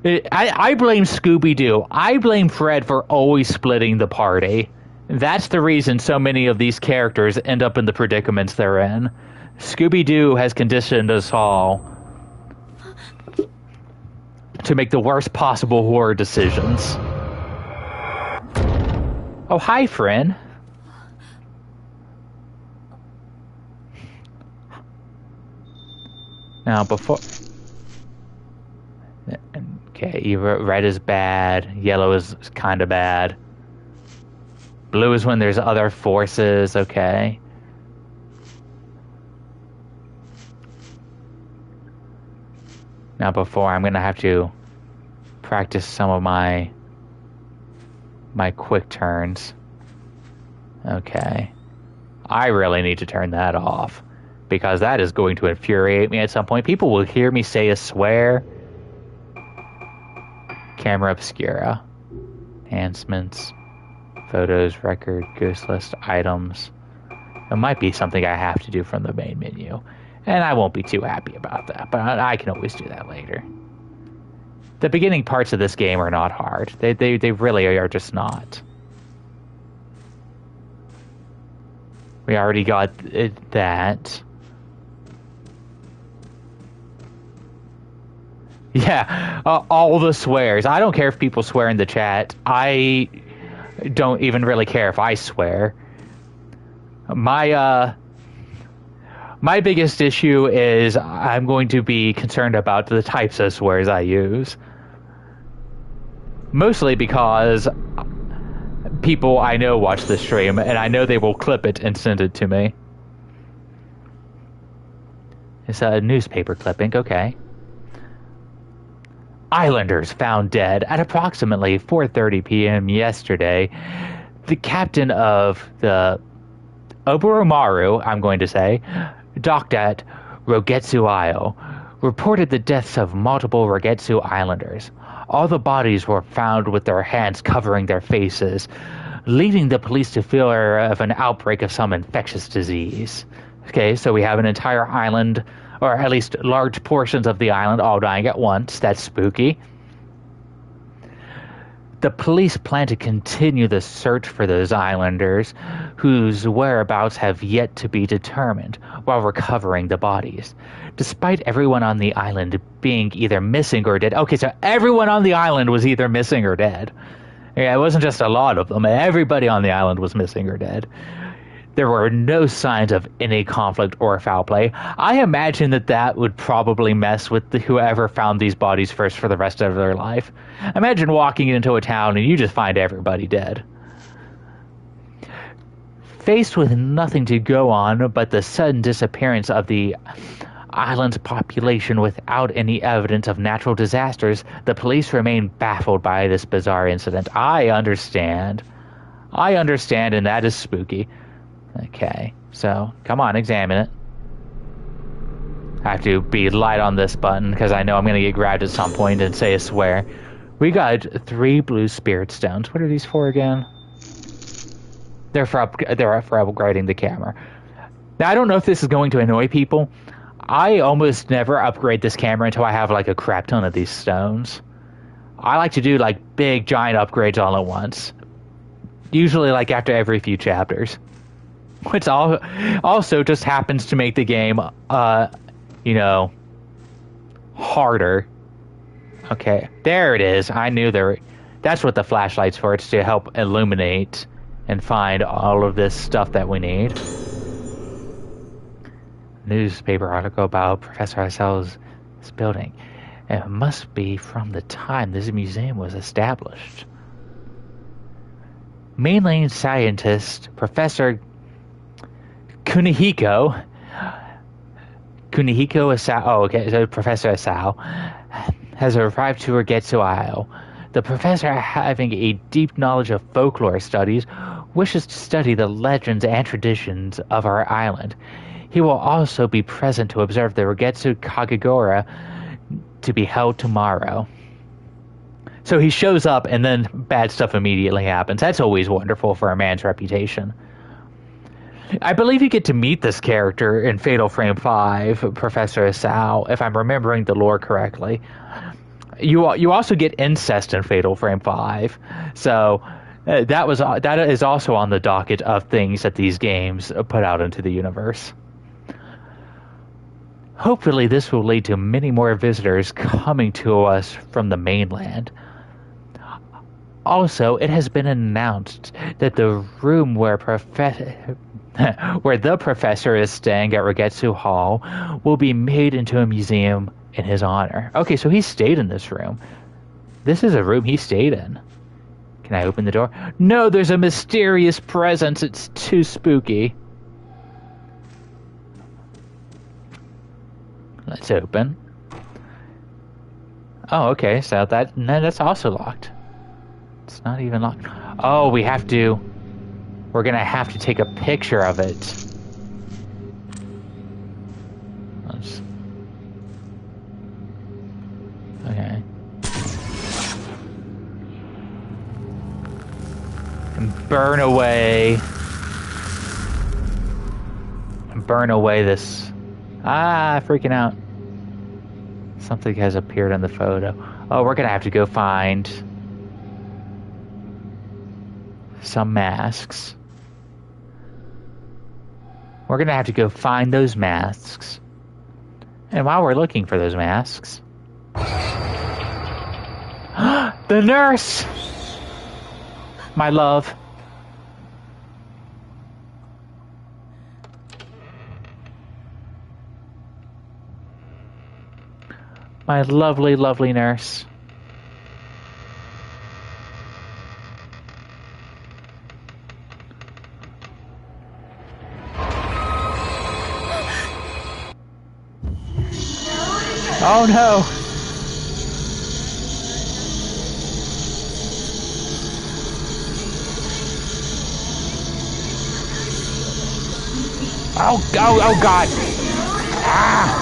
[SPEAKER 1] I blame Scooby-Doo. I blame Fred for always splitting the party. That's the reason so many of these characters end up in the predicaments they're in. Scooby-Doo has conditioned us all to make the worst possible horror decisions. Oh, hi, friend. Now, before... Okay, red is bad. Yellow is kind of bad. Blue is when there's other forces, okay. Now, before, I'm going to have to practice some of my quick turns. Okay. I really need to turn that off, because that is going to infuriate me at some point. People will hear me say a swear. Camera obscura. Enhancements. Photos, record, ghost list, items. It might be something I have to do from the main menu. And I won't be too happy about that, but I can always do that later. The beginning parts of this game are not hard. They really are just not. We already got that. Yeah, all the swears. I don't care if people swear in the chat. I don't even really care if I swear. My biggest issue is I'm going to be concerned about the types of swears I use. Mostly because people I know watch the stream, and I know they will clip it and send it to me. It's a newspaper clipping, okay. Islanders found dead at approximately 4:30 p.m. yesterday. The captain of the Oburumaru, I'm going to say, docked at Rogetsu Isle, reported the deaths of multiple Rogetsu Islanders. All the bodies were found with their hands covering their faces, leading the police to fear of an outbreak of some infectious disease. Okay, so we have an entire island or at least large portions of the island, all dying at once. That's spooky. The police plan to continue the search for those islanders whose whereabouts have yet to be determined while recovering the bodies. Despite everyone on the island being either missing or dead. Okay, so everyone on the island was either missing or dead. Yeah, it wasn't just a lot of them. Everybody on the island was missing or dead. There were no signs of any conflict or foul play. I imagine that would probably mess with whoever found these bodies first for the rest of their life. Imagine walking into a town and you just find everybody dead. Faced with nothing to go on but the sudden disappearance of the island's population without any evidence of natural disasters, the police remain baffled by this bizarre incident. I understand, and that is spooky. Okay, so come on, examine it. I have to be light on this button because I know I'm going to get grabbed at some point and say a swear. We got 3 blue spirit stones. What are these for again? They're for upgrading the camera. Now, I don't know if this is going to annoy people. I almost never upgrade this camera until I have like a crap ton of these stones. I like to do like big giant upgrades all at once. Usually like after every few chapters. Which also just happens to make the game, harder. Okay, there it is. I knew that's what the flashlight's for. It's to help illuminate and find all of this stuff that we need. Newspaper article about Professor Hassel's building. It must be from the time this museum was established. Mainland scientist Professor Kunihiko Asao, so Professor Asao has arrived to Ugetsu Isle. The professor, having a deep knowledge of folklore studies, wishes to study the legends and traditions of our island. He will also be present to observe the Ugetsu Kagegora to be held tomorrow. So he shows up and then bad stuff immediately happens. That's always wonderful for a man's reputation. I believe you get to meet this character in Fatal Frame 5, Professor Asao, if I'm remembering the lore correctly. You also get incest in Fatal Frame 5, so that is also on the docket of things that these games put out into the universe. Hopefully this will lead to many more visitors coming to us from the mainland. Also, it has been announced that the room where the professor is staying at Ugetsu Hall will be made into a museum in his honor. Okay, so he stayed in this room. This is a room he stayed in. Can I open the door? No, there's a mysterious presence. It's too spooky. Let's open. Oh, okay, so that's also locked. It's not even locked. Oh, we're gonna have to take a picture of it. Okay. And burn away this. Freaking out. Something has appeared in the photo. Oh, we're gonna have to go find some masks. We're gonna have to go find those masks. And while we're looking for those masks... The nurse! My love. My lovely, lovely nurse. Oh no! Oh God! Ah!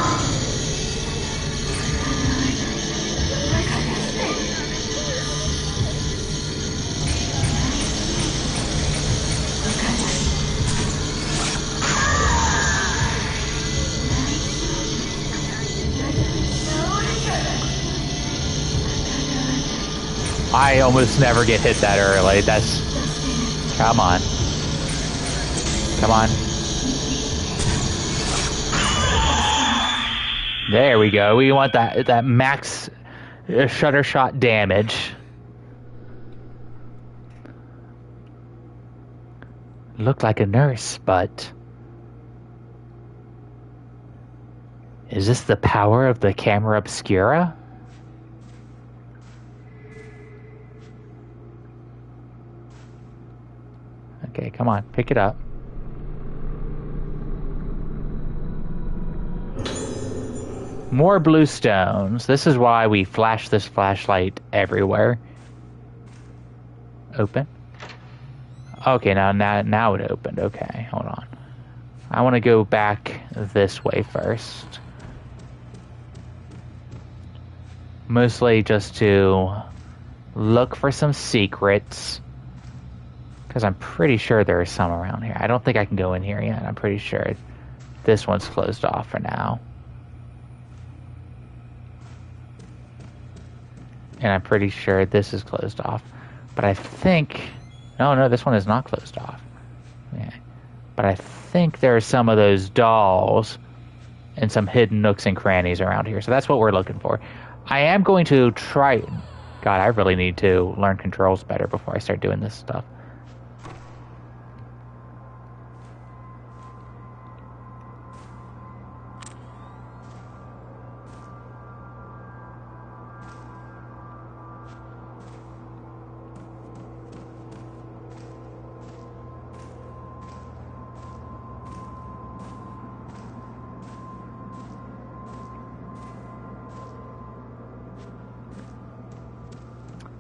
[SPEAKER 1] I almost never get hit that early. That's... Come on. Come on. There we go. We want that max shutter shot damage. Looked like a nurse, but... Is this the power of the camera obscura? Okay, come on, pick it up. More blue stones. This is why we flash this flashlight everywhere. Open. Okay, now it opened. Okay, hold on. I want to go back this way first. Mostly just to look for some secrets. Because I'm pretty sure there are some around here. I don't think I can go in here yet. I'm pretty sure this one's closed off for now. And I'm pretty sure this is closed off. But I think... No, this one is not closed off. Yeah. But I think there are some of those dolls and some hidden nooks and crannies around here. So that's what we're looking for. I am going to try... God, I really need to learn controls better before I start doing this stuff.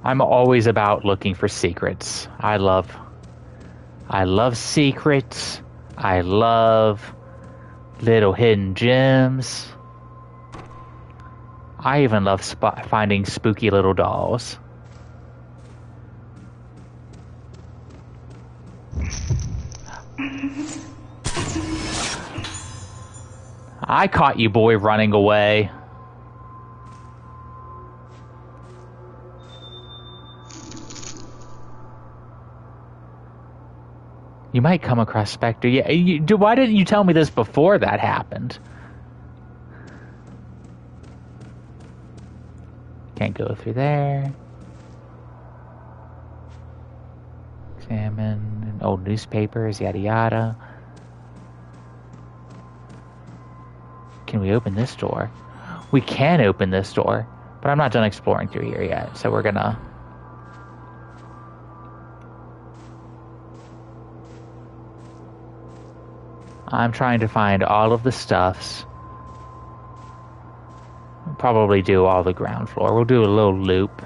[SPEAKER 1] I'm always about looking for secrets. I love secrets. I love little hidden gems. I even love finding spooky little dolls. I caught you, boy, running away. You might come across Spectre. Yeah, why didn't you tell me this before that happened? Can't go through there. Examine old newspapers, yada yada. Can we open this door? We can open this door, but I'm not done exploring through here yet, so we're gonna... I'm trying to find all of the stuffs. We'll probably do all the ground floor. We'll do a little loop.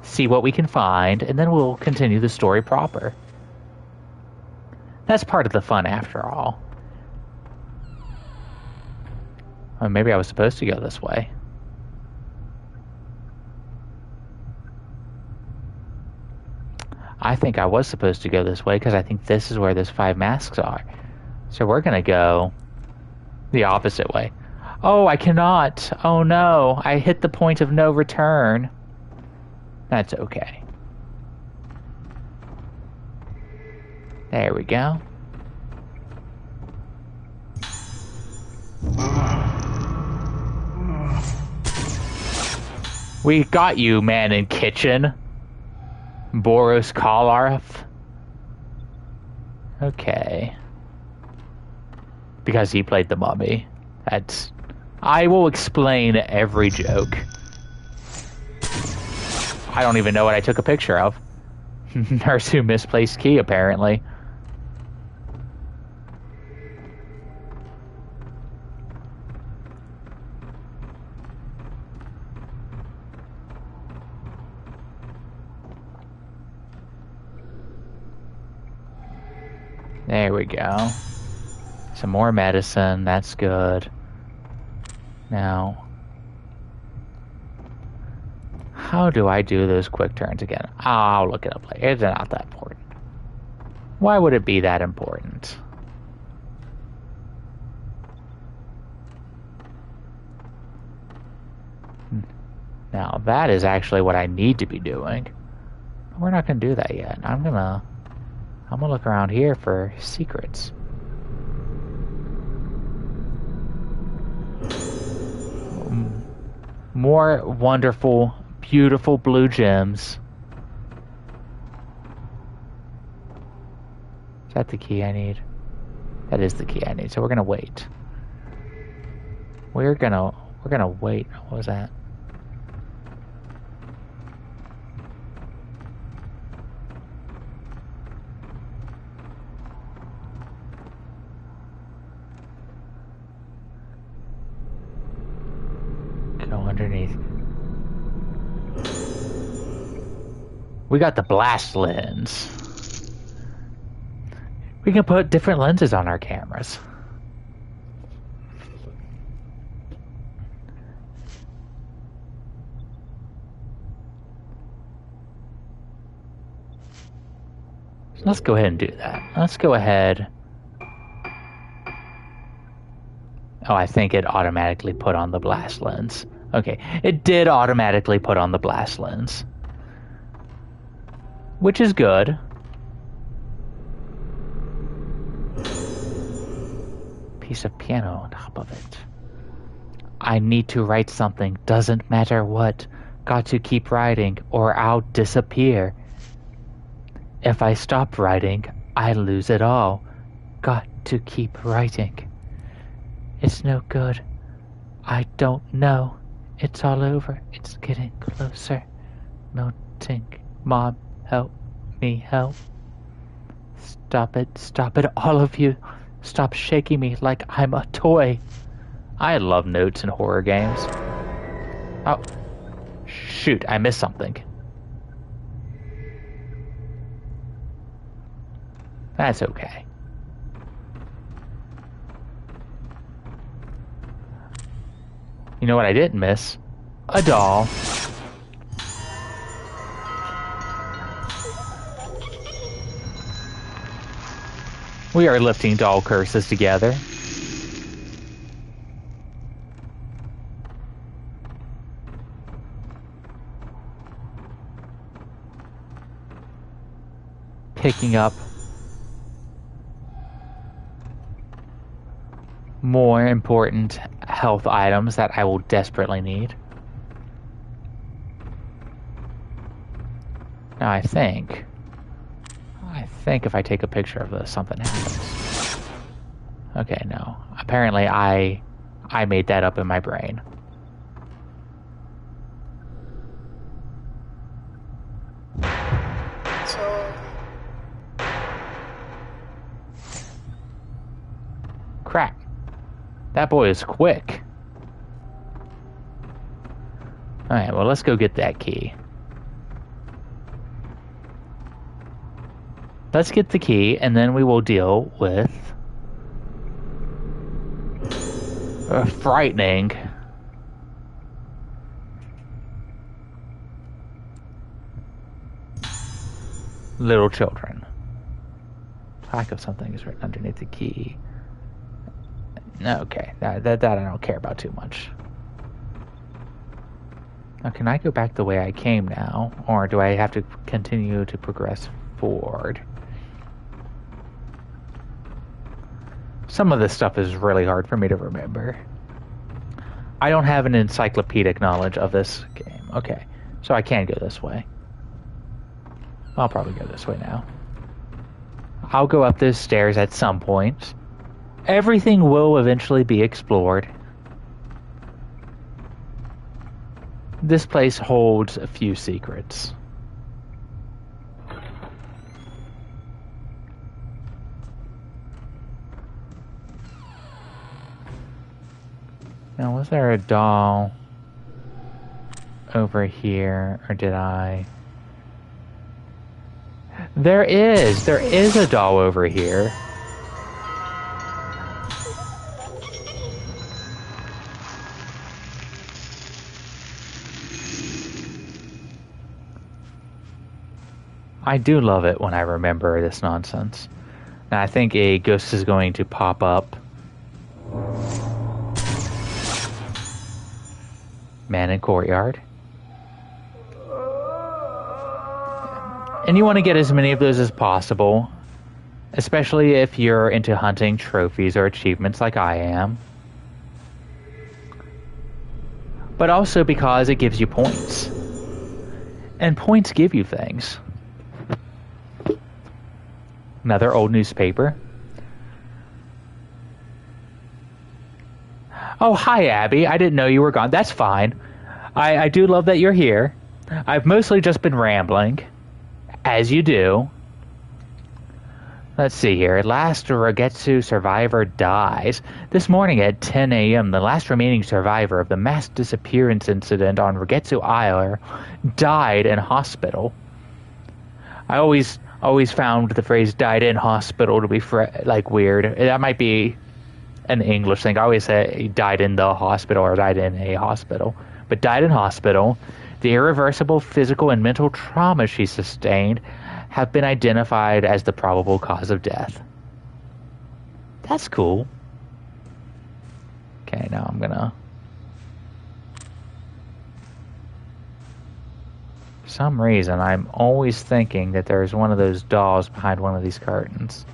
[SPEAKER 1] See what we can find, and then we'll continue the story proper. That's part of the fun after all. Or maybe I was supposed to go this way. I think I was supposed to go this way because I think this is where those 5 masks are. So we're going to go the opposite way. Oh, I cannot. Oh no, I hit the point of no return. That's okay. There we go. We got you, man in kitchen. Boris Karloff. Okay. Because he played the mummy. That's... I will explain every joke. I don't even know what I took a picture of. Nurse who misplaced key, apparently. There we go. Some more medicine, that's good. Now, how do I do those quick turns again? I'll look it up later. It's not that important. Why would it be that important? Now, that is actually what I need to be doing. We're not going to do that yet. I'm gonna look around here for secrets. More wonderful, beautiful blue gems. Is that the key I need? That is the key I need. So we're gonna wait. We're gonna wait. What was that? Go underneath. We got the blast lens. We can put different lenses on our cameras. So let's go ahead and do that. Let's go ahead. Oh, I think it automatically put on the blast lens. Okay, it did automatically put on the blast lens. Which is good. Piece of piano on top of it. I need to write something, doesn't matter what. Got to keep writing or I'll disappear. If I stop writing, I lose it all. Got to keep writing. It's no good. I don't know. It's all over. It's getting closer. Melting. Mom, help me help. Stop it, all of you. Stop shaking me like I'm a toy. I love notes in horror games. Oh, shoot, I missed something. That's okay. You know what I didn't miss? A doll. We are lifting doll curses together. Picking up more important health items that I will desperately need. Now I think if I take a picture of this, something happens. Okay, no. Apparently I made that up in my brain. Crap. That boy is quick. Alright, well, let's go get that key. Let's get the key, and then we will deal with frightening little children. Lack of something is right underneath the key. Okay, that I don't care about too much. Now, can I go back the way I came now, or do I have to continue to progress forward? Some of this stuff is really hard for me to remember. I don't have an encyclopedic knowledge of this game. Okay, so I can go this way. I'll probably go this way now. I'll go up those stairs at some point. Everything will eventually be explored. This place holds a few secrets. Now, was there a doll over here, or did I? There is a doll over here. I do love it when I remember this nonsense. And I think a ghost is going to pop up. Man in courtyard. And you want to get as many of those as possible, especially if you're into hunting trophies or achievements like I am. But also because it gives you points. And points give you things. Another old newspaper. Oh, hi, Abby. I didn't know you were gone. That's fine. I do love that you're here. I've mostly just been rambling, as you do. Let's see here. Last Rogetsu survivor dies. This morning at 10 a.m., the last remaining survivor of the mass disappearance incident on Rogetsu Isle died in hospital. I always found the phrase "died in hospital" to be weird. That might be an English thing. I always say he died in the hospital or died in a hospital. But died in hospital. The irreversible physical and mental trauma she sustained have been identified as the probable cause of death. That's cool. Okay, now I'm gonna... For some reason, I'm always thinking that there's one of those dolls behind one of these curtains.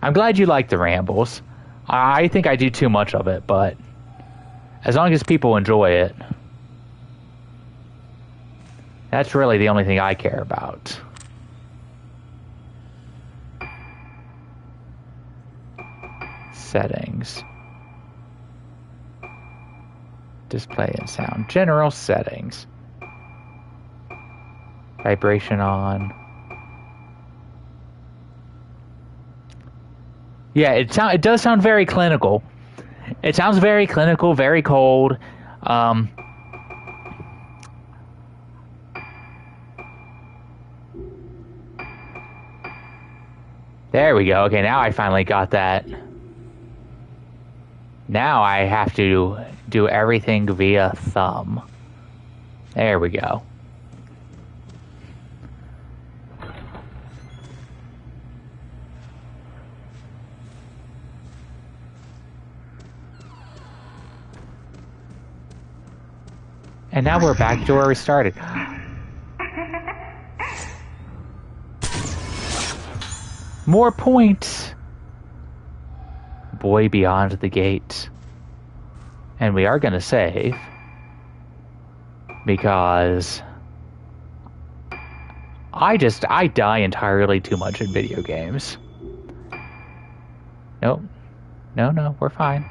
[SPEAKER 1] I'm glad you like the rambles. I think I do too much of it, but as long as people enjoy it, that's really the only thing I care about. Settings. Display and sound. General settings. Vibration on. Yeah, it does sound very clinical. It sounds very clinical, very cold. There we go. Okay, now I finally got that. Now I have to do everything via thumb. There we go. And now we're back to where we started. More points! Boy beyond the gate. And we are going to save. Because... I die entirely too much in video games. Nope. No, we're fine.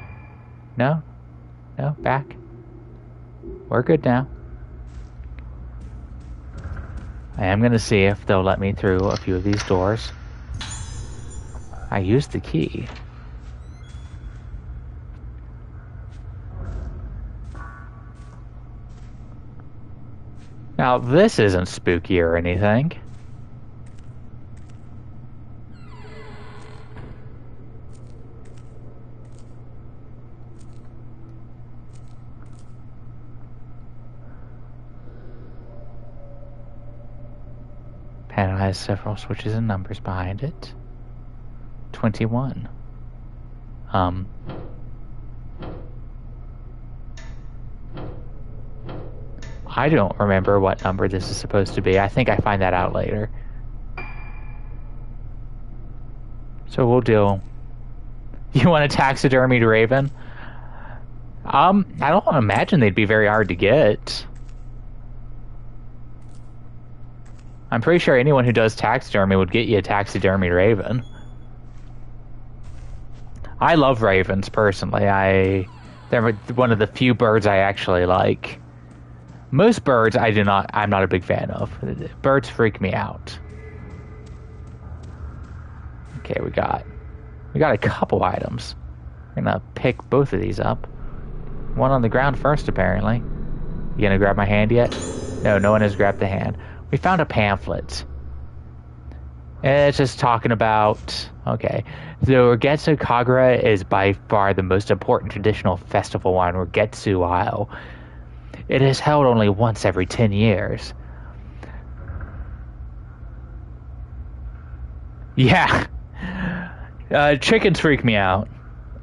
[SPEAKER 1] No, back. We're good now. I am going to see if they'll let me through a few of these doors. I used the key. Now, this isn't spooky or anything. Panel has several switches and numbers behind it. 21. I don't remember what number this is supposed to be. I think I find that out later. So we'll do... You want a taxidermied raven? I don't imagine they'd be very hard to get. I'm pretty sure anyone who does taxidermy would get you a taxidermied raven. I love ravens, personally. They're one of the few birds I actually like. Most birds I'm not a big fan of. Birds freak me out. Okay, we got a couple items. We're gonna pick both of these up. One on the ground first, apparently. You gonna grab my hand yet? No one has grabbed the hand. We found a pamphlet. And it's just talking about... Okay. The Rogetsu Kagura is by far the most important traditional festival on Rogetsu Isle. It is held only once every 10 years. Yeah. Chickens freak me out.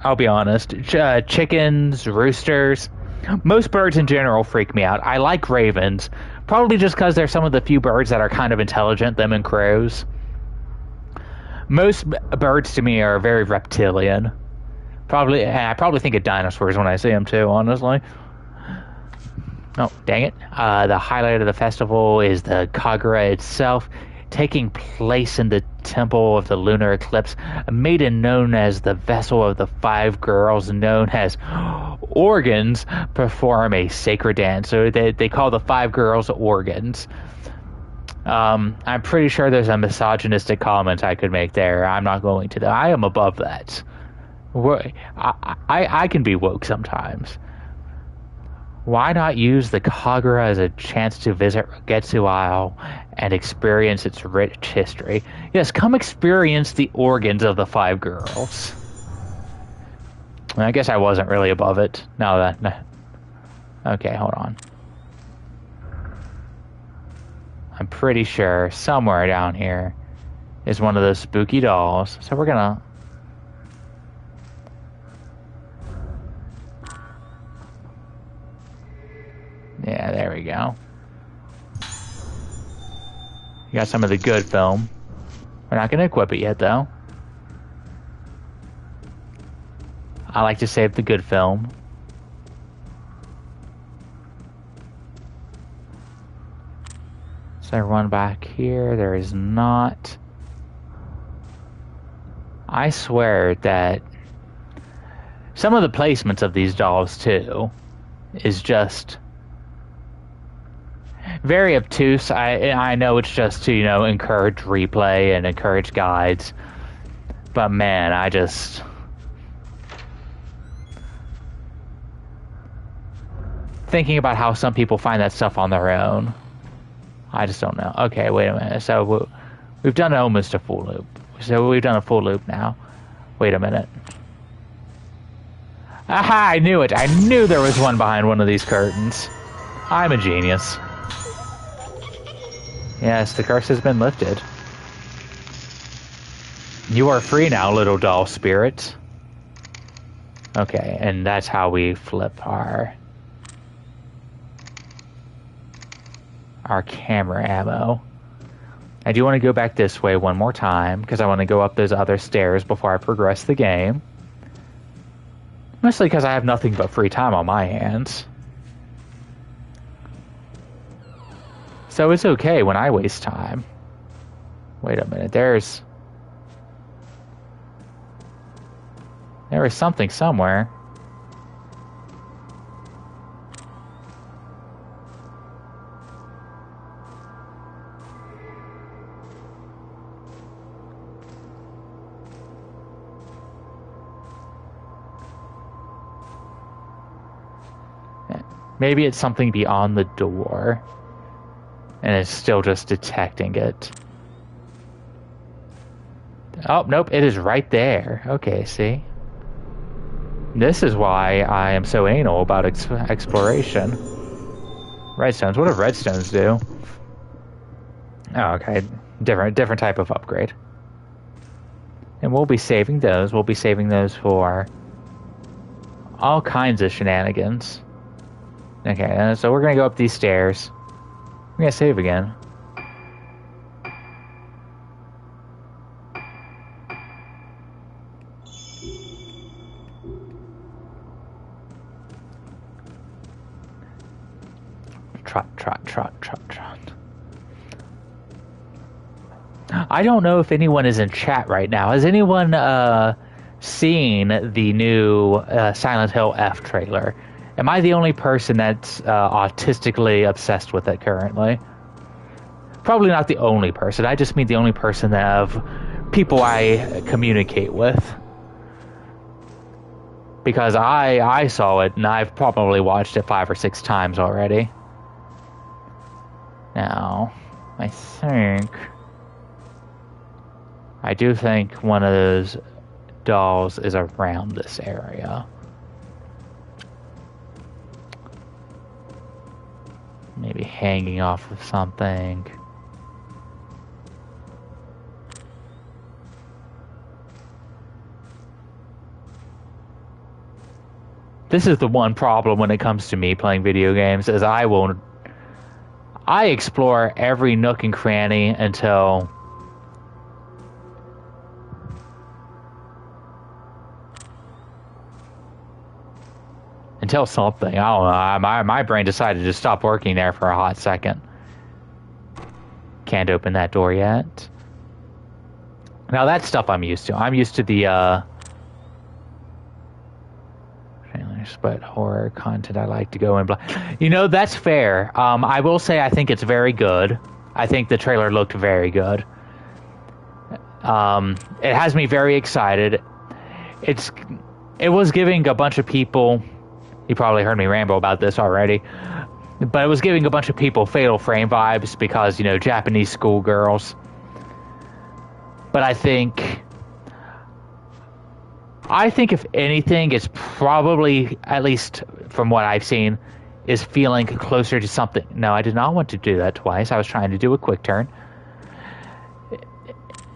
[SPEAKER 1] I'll be honest. Chickens, roosters, most birds in general freak me out. I like ravens, probably just because they're some of the few birds that are kind of intelligent, them and crows. Most birds to me are very reptilian. I probably think of dinosaurs when I see them too, honestly. Oh, dang it. The highlight of the festival is the Kagura itself, taking place in the Temple of the Lunar Eclipse. A maiden known as the Vessel of the Five Girls, known as Organs, perform a sacred dance. So they call the Five Girls Organs. I'm pretty sure there's a misogynistic comment I could make there. I'm not going to, though. I am above that. I can be woke sometimes. Why not use the Kagura as a chance to visit Getsu Isle and experience its rich history? Yes, come experience the organs of the Five Girls. I guess I wasn't really above it. No. Okay, hold on. I'm pretty sure somewhere down here is one of those spooky dolls. So we're gonna... Yeah, there we go. You got some of the good film. We're not going to equip it yet, though. I like to save the good film. So I run back here. There is not. I swear that some of the placements of these dolls, too, is just... very obtuse. I know it's just to, encourage replay and encourage guides. But man, I just... thinking about how some people find that stuff on their own. I just don't know. Okay, wait a minute. So we've done almost a full loop. So we've done a full loop now. Wait a minute. Aha! I knew it! I knew there was one behind one of these curtains. I'm a genius. Yes, the curse has been lifted. You are free now, little doll spirit. Okay, and that's how we flip our camera ammo. I do want to go back this way one more time, because I want to go up those other stairs before I progress the game. Mostly because I have nothing but free time on my hands. So it's okay when I waste time. Wait a minute, there is something somewhere. Maybe it's something beyond the door. And it's still just detecting it. Oh, nope, it is right there. Okay, see? This is why I am so anal about exploration. Redstones. What do redstones do? Oh, okay. Different type of upgrade. And we'll be saving those. We'll be saving those for all kinds of shenanigans. Okay, so we're going to go up these stairs. I'm going to save again. Trot, trot, trot, trot, trot. I don't know if anyone is in chat right now. Has anyone seen the new Silent Hill F trailer? Am I the only person that's autistically obsessed with it currently? Probably not the only person. I just mean the only person of people I communicate with. Because I saw it, and I've probably watched it 5 or 6 times already. Now, I do think one of those dolls is around this area. Maybe hanging off of something. This is the one problem when it comes to me playing video games, is I explore every nook and cranny until something. I don't know. My brain decided to stop working there for a hot second. Can't open that door yet. Now that stuff I'm used to. I'm used to the trailers, but horror content I like to go in blind. You know, that's fair. I will say I think it's very good. I think the trailer looked very good. It has me very excited. It was giving a bunch of people. You probably heard me ramble about this already, but it was giving a bunch of people Fatal Frame vibes because, you know, Japanese schoolgirls. But I think if anything, it's probably, at least from what I've seen, is feeling closer to something. No, I did not want to do that twice. I was trying to do a quick turn.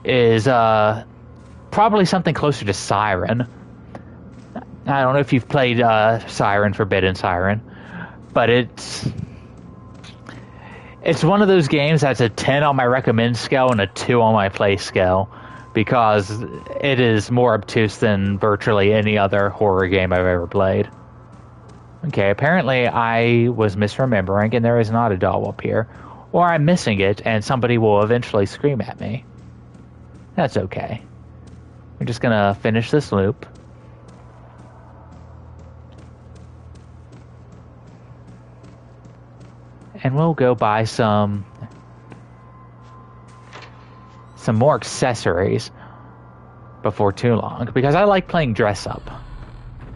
[SPEAKER 1] Is probably something closer to Siren. I don't know if you've played Siren, Forbidden Siren, but it's one of those games that's a 10 on my recommend scale and a 2 on my play scale, because it is more obtuse than virtually any other horror game I've ever played. Okay, apparently I was misremembering and there is not a doll up here, or I'm missing it and somebody will eventually scream at me. That's okay. We're just gonna finish this loop. And we'll go buy some more accessories before too long, because I like playing dress up.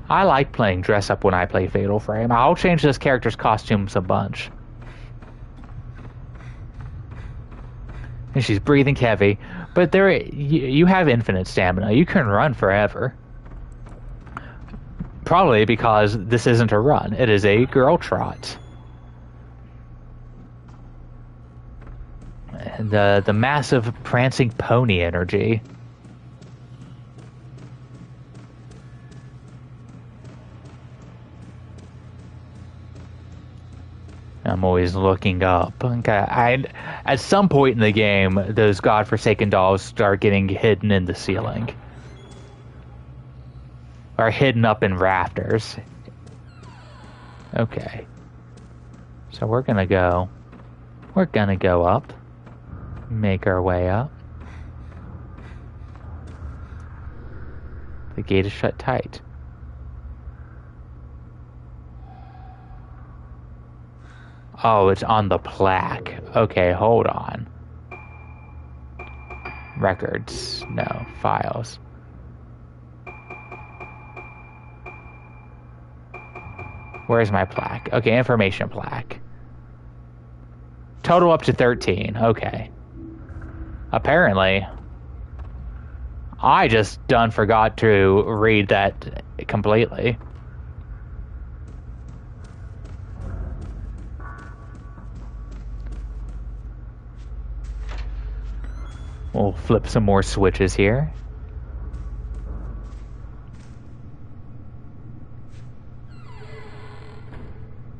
[SPEAKER 1] I like playing dress up when I play Fatal Frame. I'll change this character's costumes a bunch. And she's breathing heavy, but you have infinite stamina. You can run forever. Probably because this isn't a run. It is a girl trot. The massive prancing pony energy. I'm always looking up. Okay, at some point in the game, those godforsaken dolls start getting hidden in the ceiling. Or hidden up in rafters. Okay. So we're gonna go up. Make our way up. The gate is shut tight. Oh, it's on the plaque. Okay, hold on. Records. No. Files. Where's my plaque? Okay, information plaque. Total up to 13. Okay. Apparently, I just forgot to read that completely. We'll flip some more switches here.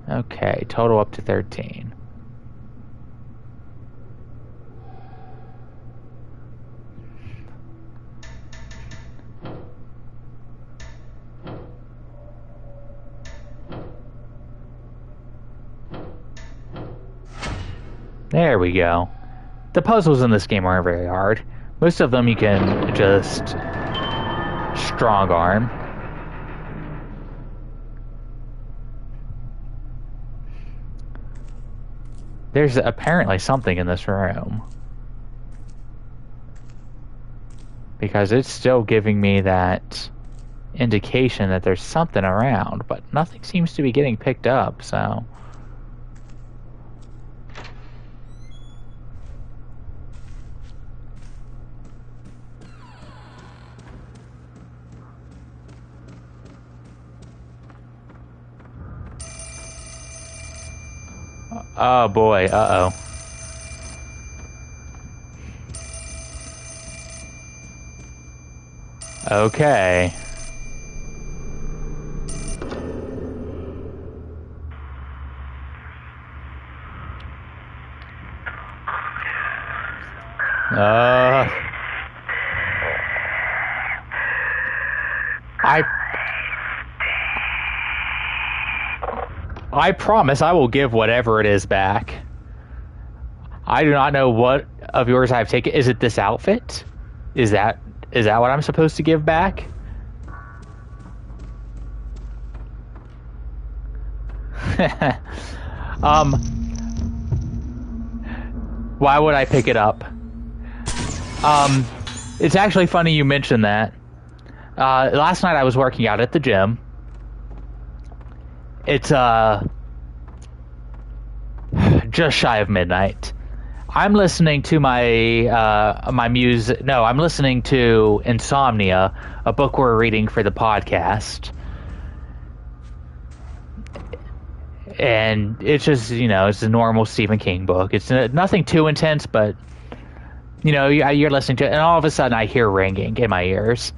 [SPEAKER 1] Okay, total up to 13. There we go. The puzzles in this game aren't very hard. Most of them you can just strong arm. There's apparently something in this room, because it's still giving me that indication that there's something around, but nothing seems to be getting picked up, so... Oh boy, uh-oh. Okay. I promise I will give whatever it is back. I do not know what of yours I've taken. Is it this outfit? Is that what I'm supposed to give back? Why would I pick it up? It's actually funny you mentioned that. Last night I was working out at the gym. It's just shy of midnight. I'm listening to my music. No, I'm listening to Insomnia, a book we're reading for the podcast. And it's just, it's a normal Stephen King book. It's nothing too intense, but, you're listening to it, and all of a sudden I hear ringing in my ears.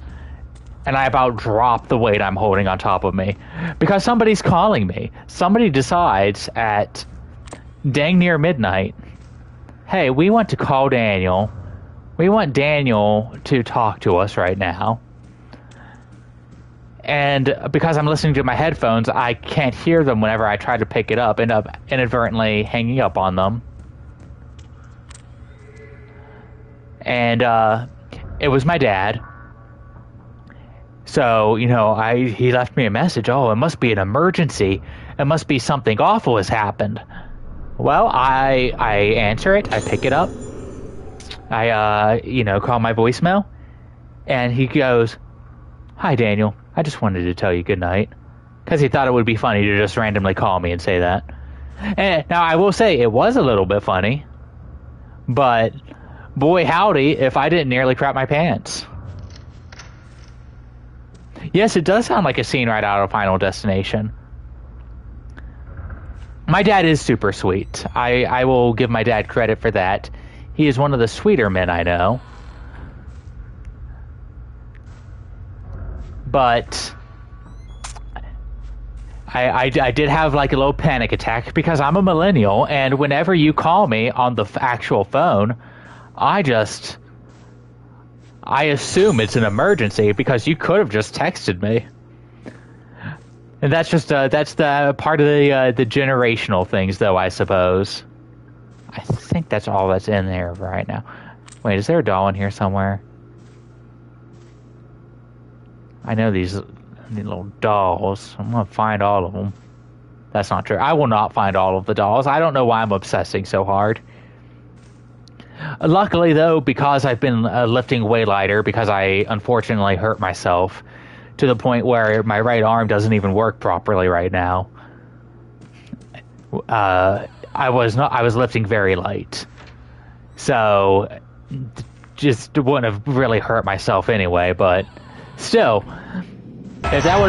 [SPEAKER 1] And I about drop the weight I'm holding on top of me. Because somebody's calling me. Somebody decides at dang near midnight, hey, we want to call Daniel. We want Daniel to talk to us right now. And because I'm listening to my headphones, I can't hear them whenever I try to pick it up, end up inadvertently hanging up on them. And it was my dad. So, he left me a message. Oh, it must be an emergency. It must be something awful has happened. Well, I answer it. I pick it up. I, call my voicemail. And he goes, "Hi, Daniel. I just wanted to tell you good night." Because he thought it would be funny to just randomly call me and say that. And now, I will say, it was a little bit funny. But, boy howdy, if I didn't nearly crap my pants. Yes, it does sound like a scene right out of Final Destination. My dad is super sweet. I will give my dad credit for that. He is one of the sweeter men I know. But I did have like a little panic attack because I'm a millennial, and whenever you call me on the actual phone, I assume it's an emergency because you could have just texted me. And that's just that's the part of the generational things, though, I suppose. I think that's all that's in there right now. Wait, is there a doll in here somewhere? I know these little dolls. I'm gonna find all of them. That's not true. I will not find all of the dolls. I don't know why I'm obsessing so hard. Luckily, though, because I've been lifting way lighter, because I unfortunately hurt myself to the point where my right arm doesn't even work properly right now. I was lifting very light, so just wouldn't have really hurt myself anyway. But still, if that would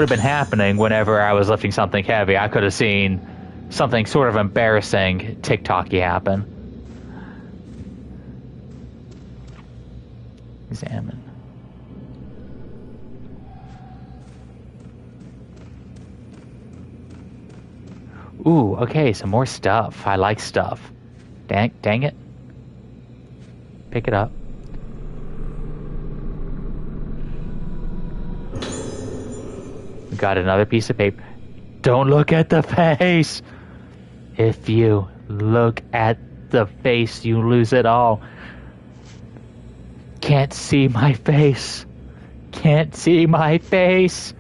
[SPEAKER 1] have been happening whenever I was lifting something heavy, I could have seen something sort of embarrassing TikTok-y happen. Examine. Ooh, okay, some more stuff. I like stuff. Dang it. Pick it up. We got another piece of paper. Don't look at the face! If you look at the face, you lose it all. Can't see my face. Can't see my face.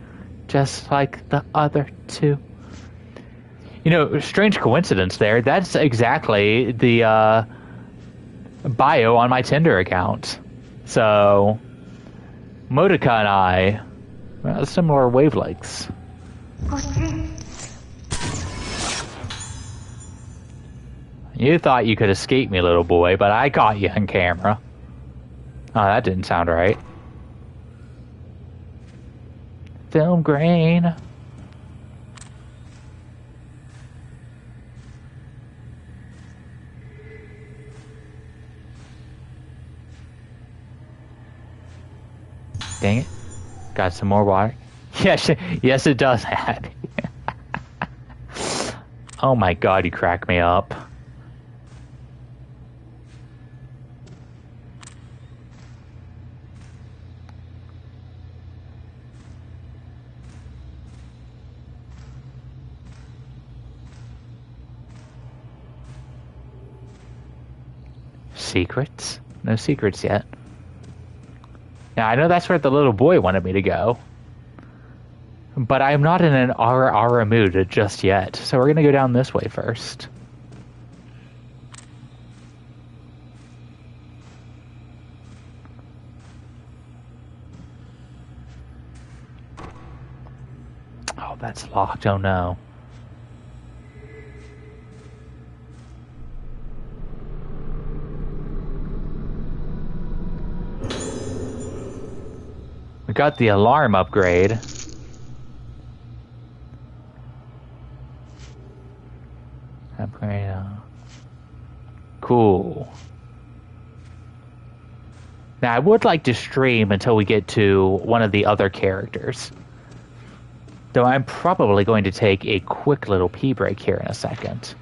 [SPEAKER 1] Just like the other two. Strange coincidence there. That's exactly the bio on my Tinder account. So, Motica and I, similar wavelengths. You thought you could escape me, little boy, but I caught you on camera. Oh, that didn't sound right. Film grain. Dang it. Got some more water. Yes, it does, Abby. Oh my god, you crack me up. secrets. No secrets yet. Now, I know that's where the little boy wanted me to go. But I'm not in an ara mood just yet. So we're going to go down this way first. Oh, that's locked. Oh, no. We got the alarm upgrade. Upgrade. Cool. Now, I would like to stream until we get to one of the other characters. Though I'm probably going to take a quick little pee break here in a second.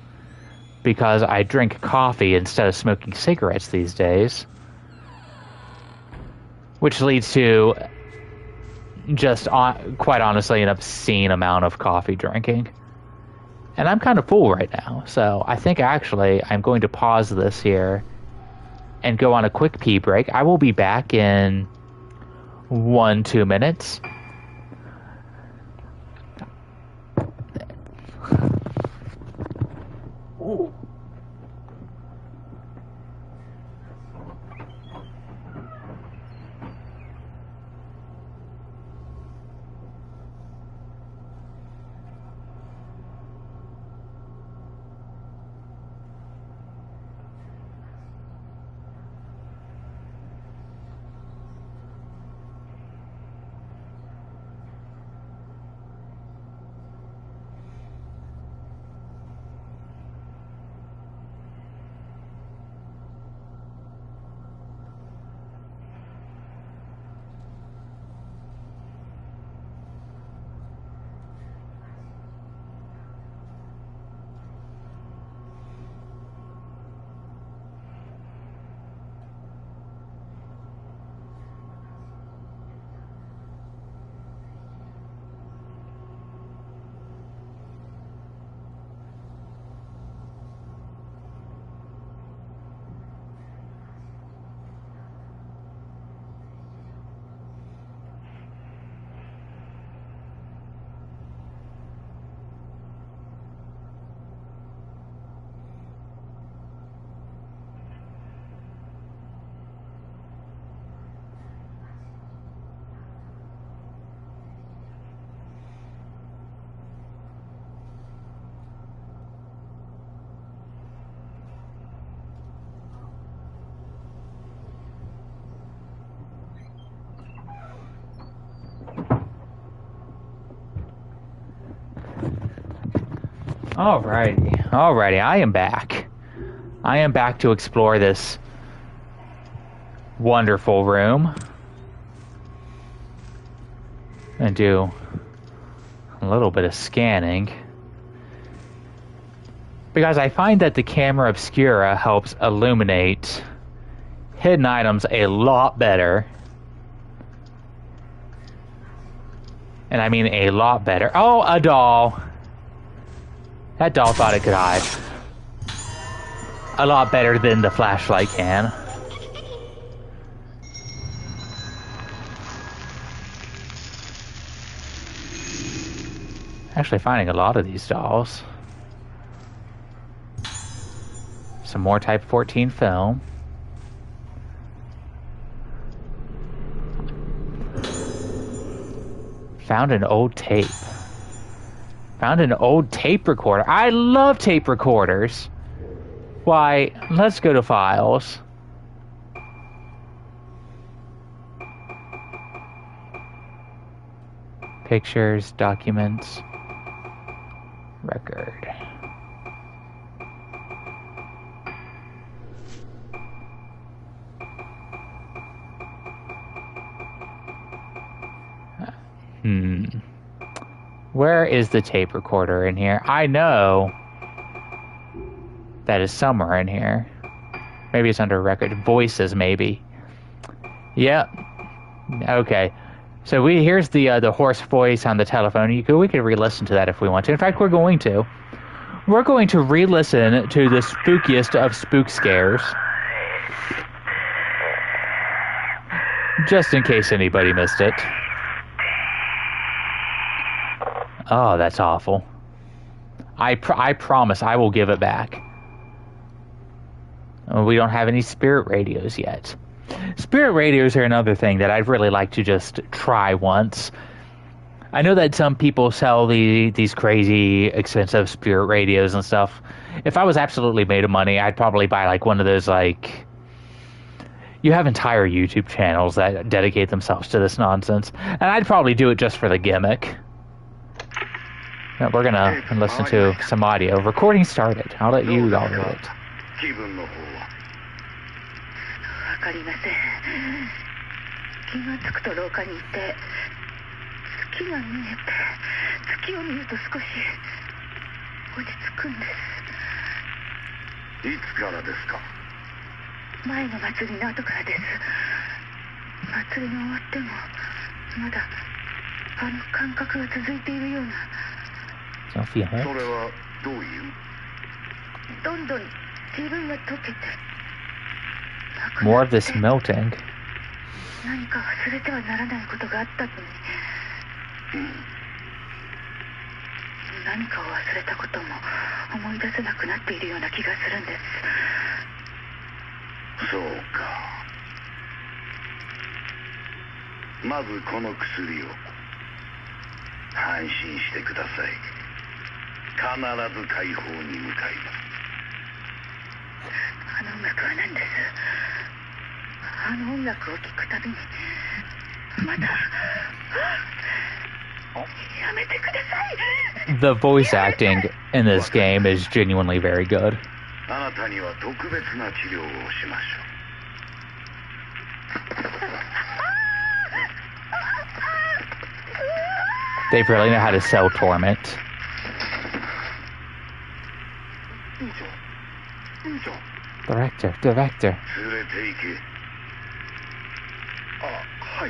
[SPEAKER 1] Because I drink coffee instead of smoking cigarettes these days. Which leads to just, quite honestly, an obscene amount of coffee drinking. And I'm kind of full right now. So I think actually I'm going to pause this here and go on a quick pee break. I will be back in 1-2 minutes. Ooh. Alrighty, I am back. I am back to explore this wonderful room. And do a little bit of scanning. Because I find that the camera obscura helps illuminate hidden items a lot better. And I mean a lot better. Oh, a doll. That doll thought it could hide. A lot better than the flashlight can. Actually finding a lot of these dolls. Some more Type 14 film. Found an old tape. Found an old tape recorder. I love tape recorders. Why, let's go to files. Pictures, documents, record. Where is the tape recorder in here? I know that is somewhere in here. Maybe it's under record. Voices, maybe. Yep. Okay. So here's the hoarse voice on the telephone. We could re-listen to that if we want to. In fact, we're going to. We're going to re-listen to the spookiest of spook scares. Just in case anybody missed it. Oh, that's awful. I promise I will give it back. We don't have any spirit radios yet. Spirit radios are another thing that I'd really like to just try once. I know that some people sell these crazy expensive spirit radios and stuff. If I was absolutely made of money, I'd probably buy like one of those, like... You have entire YouTube channels that dedicate themselves to this nonsense. And I'd probably do it just for the gimmick. Now we're gonna listen to some audio. Recording started. I'll let you all read it.
[SPEAKER 3] わかりません。気がつくと廊下にいて、月が見えて、月を見ると少し落ち着くんです。いつからですか？前の祭りの後からです。祭りが終わってもまだあの感覚が続いているような。
[SPEAKER 1] それは
[SPEAKER 3] どういう？どんどん自分が溶けて。
[SPEAKER 1] More of this melting.
[SPEAKER 3] 何か忘れてはならないことがあったのに、何かを忘れたことも思い出せなくなっているような気がするんです。そうか。まずこの薬を安心してください。必ず解放に向かいます。あの音楽は何です？あの音楽を聴くたびにまたやめてください。
[SPEAKER 1] The voice acting in this game is genuinely very good.
[SPEAKER 3] あなたには特別な治療をしましょう。
[SPEAKER 1] They really know how to sell torment. Director.
[SPEAKER 3] 連れて行け。あ、はい。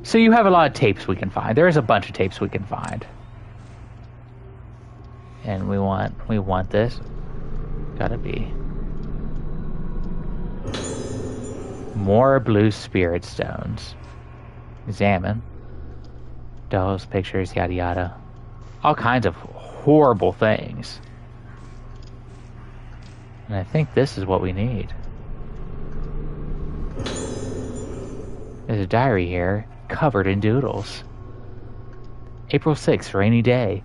[SPEAKER 1] So you have a lot of tapes we can find. There is a bunch of tapes we can find. And we want this. Gotta be. More blue spirit stones. Examine. Dolls, pictures, yada yada. All kinds of horrible things. And I think this is what we need. There's a diary here, covered in doodles. April 6th, rainy day.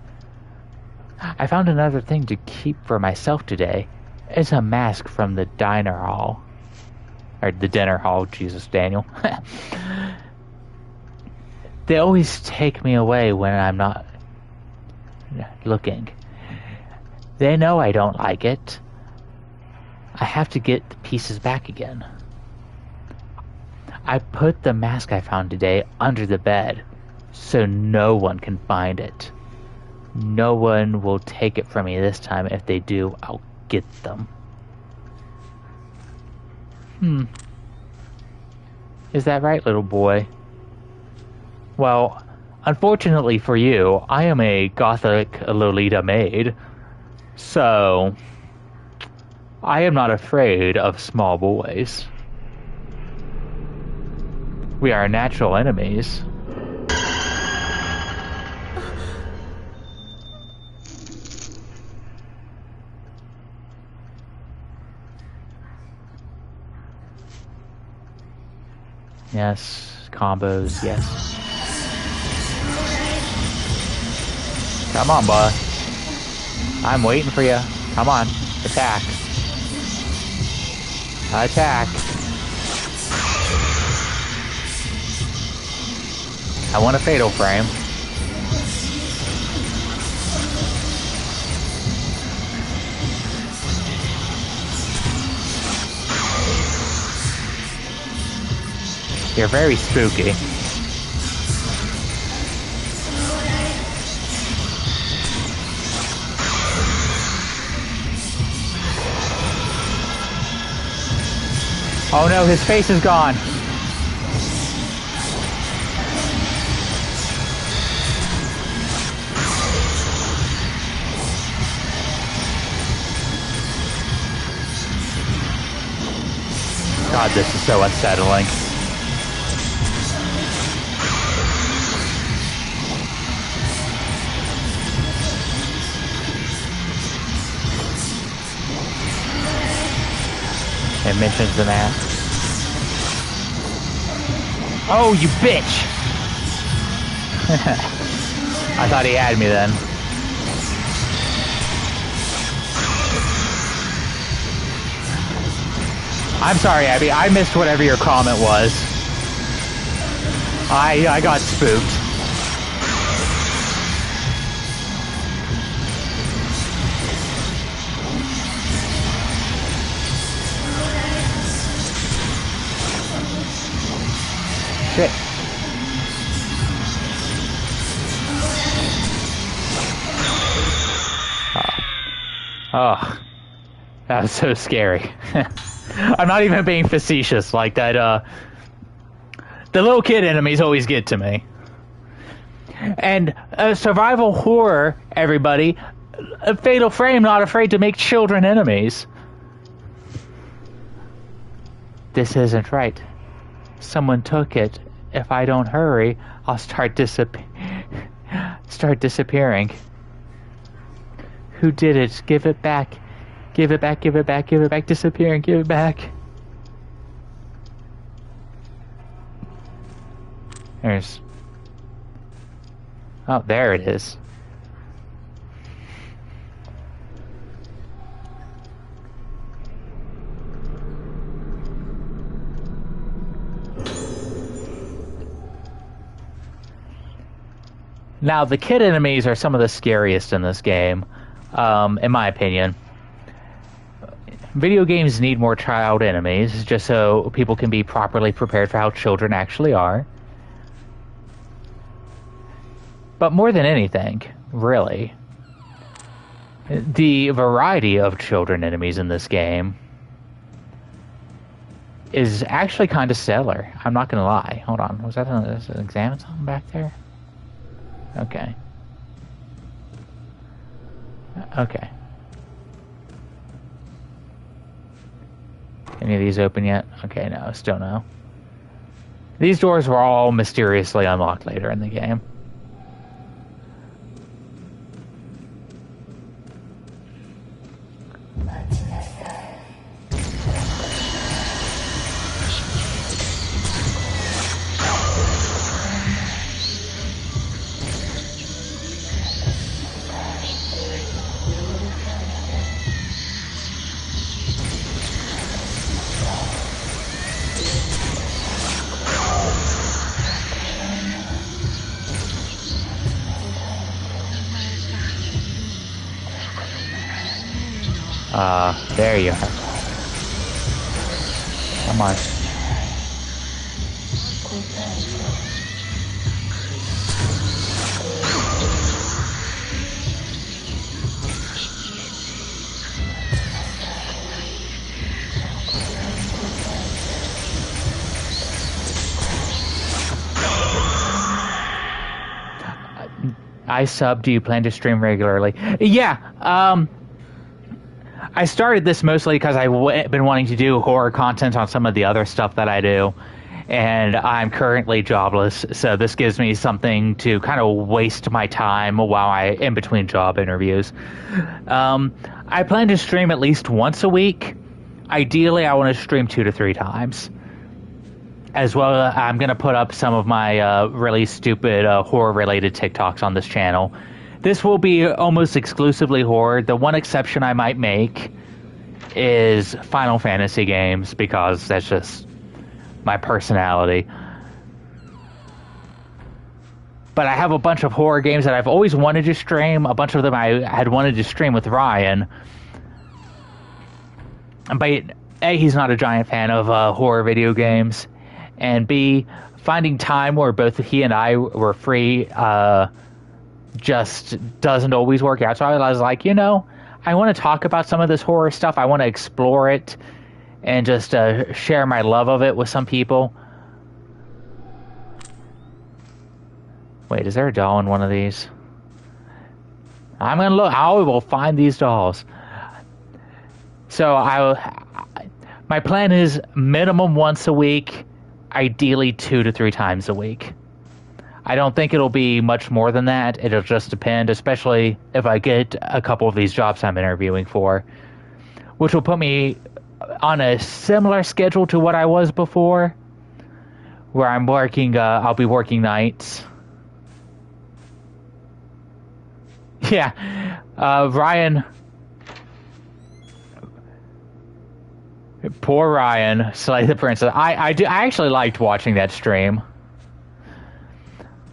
[SPEAKER 1] I found another thing to keep for myself today. It's a mask from the diner hall. Or the dinner hall, Jesus, Daniel. They always take me away when I'm not looking. They know I don't like it. I have to get the pieces back again. I put the mask I found today under the bed, so no one can find it. No one will take it from me this time. If they do, I'll get them. Is that right, little boy? Well, unfortunately for you, I am a gothic Lolita maid, so I am not afraid of small boys. We are natural enemies. Yes, combos, yes. Come on, bud. I'm waiting for you. Come on, attack. Attack. I want a fatal frame. You're very spooky. Oh no, his face is gone. God, this is so unsettling. It mentions an ass. Oh, you bitch! I thought he had me then. I'm sorry, Abby. I missed whatever your comment was. I got spooked. Shit. Oh, that was so scary. I'm not even being facetious like that. The little kid enemies always get to me. And survival horror, everybody. A Fatal Frame not afraid to make children enemies. This isn't right. Someone took it. If I don't hurry, I'll start disappearing. Who did it? Give it back. Give it back, give it back, give it back, disappearing, give it back. There's... Oh, there it is. Now, the kid enemies are some of the scariest in this game, in my opinion. Video games need more child enemies, just so people can be properly prepared for how children actually are. But more than anything, really, the variety of children enemies in this game is actually kind of stellar. I'm not gonna lie. Hold on, was that an examine something back there? Okay. Okay. Any of these open yet? Okay, no, still no. These doors were all mysteriously unlocked later in the game. There you are. Come on. I sub. Do you plan to stream regularly? Yeah. I started this mostly because I've been wanting to do horror content on some of the other stuff that I do, and I'm currently jobless, so this gives me something to kind of waste my time while in between job interviews. I plan to stream at least once a week. Ideally, I want to stream 2 to 3 times. As well, I'm going to put up some of my really stupid horror-related TikToks on this channel. This will be almost exclusively horror. The one exception I might make is Final Fantasy games, because that's just my personality. But I have a bunch of horror games that I've always wanted to stream. A bunch of them I had wanted to stream with Ryan. But A, he's not a giant fan of horror video games. And B, finding time where both he and I were free just doesn't always work out. So I was like, you know, I want to talk about some of this horror stuff. I want to explore it and just share my love of it with some people. Wait, is there a doll in one of these? I'm gonna look. I will find these dolls. So My plan is minimum once a week, ideally 2 to 3 times a week. I don't think it'll be much more than that. It'll just depend, especially if I get a couple of these jobs I'm interviewing for, which will put me on a similar schedule to what I was before, where I'm working, I'll be working nights. Yeah, Ryan, poor Ryan, Slay the Princess. I actually liked watching that stream.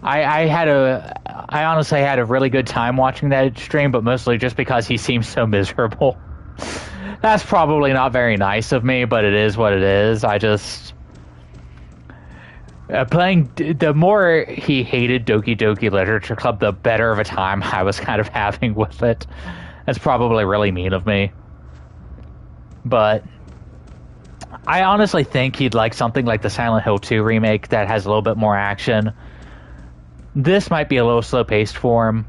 [SPEAKER 1] I honestly had a really good time watching that stream, but mostly just because he seems so miserable. That's probably not very nice of me, but it is what it is. I just... the more he hated Doki Doki Literature Club, the better of a time I was kind of having with it. That's probably really mean of me. But I honestly think he'd like something like the Silent Hill 2 remake that has a little bit more action. This might be a little slow-paced for him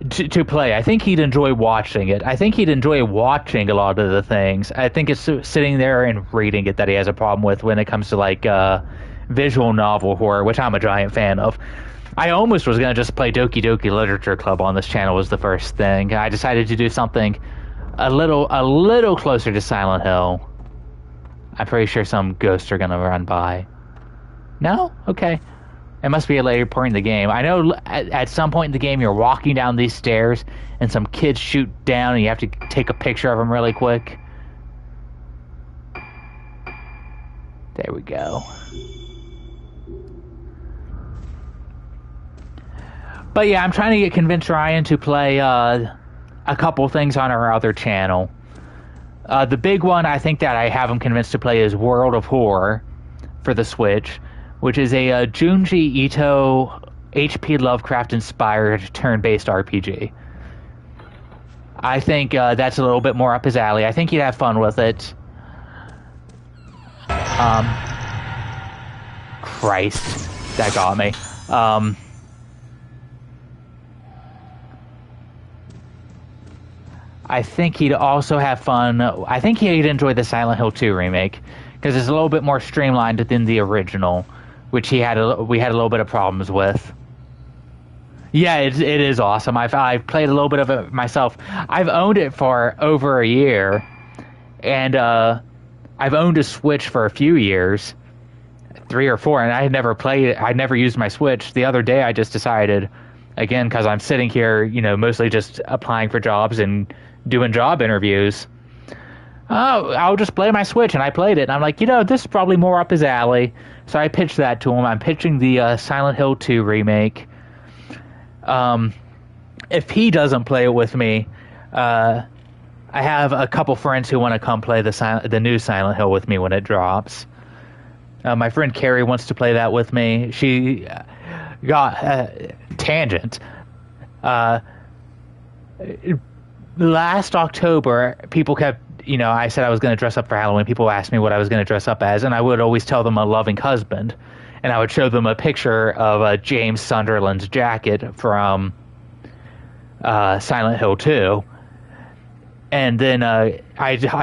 [SPEAKER 1] to play. I think he'd enjoy watching it. I think he'd enjoy watching a lot of the things. I think it's sitting there and reading it that he has a problem with when it comes to, like, visual novel horror, which I'm a giant fan of. I almost was going to just play Doki Doki Literature Club on this channel was the first thing. I decided to do something a little closer to Silent Hill. I'm pretty sure some ghosts are going to run by. No? Okay. It must be a later point in the game. I know at some point in the game you're walking down these stairs and some kids shoot down and you have to take a picture of them really quick. There we go. But yeah, I'm trying to convince Ryan to play a couple things on our other channel. The big one I think that I have him convinced to play is World of Horror for the Switch, which is a Junji Ito H.P. Lovecraft-inspired turn-based RPG. I think that's a little bit more up his alley. I think he'd have fun with it. Christ, that got me. I think he'd also have fun. I think he'd enjoy the Silent Hill 2 remake, because it's a little bit more streamlined than the original, which we had a little bit of problems with. Yeah, it is awesome. I've played a little bit of it myself. I've owned it for over a year, and I've owned a Switch for a few years, 3 or 4, and I had never played it. I never used my Switch. The other day, I just decided, again, because I'm sitting here, mostly just applying for jobs and doing job interviews. Oh, I'll just play my Switch, and I played it. And I'm like, this is probably more up his alley. So I pitched that to him. I'm pitching the Silent Hill 2 remake. If he doesn't play it with me, I have a couple friends who want to come play the new Silent Hill with me when it drops. My friend Carrie wants to play that with me. She got tangent. Last October, people kept, I said I was going to dress up for Halloween. People asked me what I was going to dress up as, and I would always tell them a loving husband. And I would show them a picture of James Sunderland's jacket from Silent Hill 2. And then I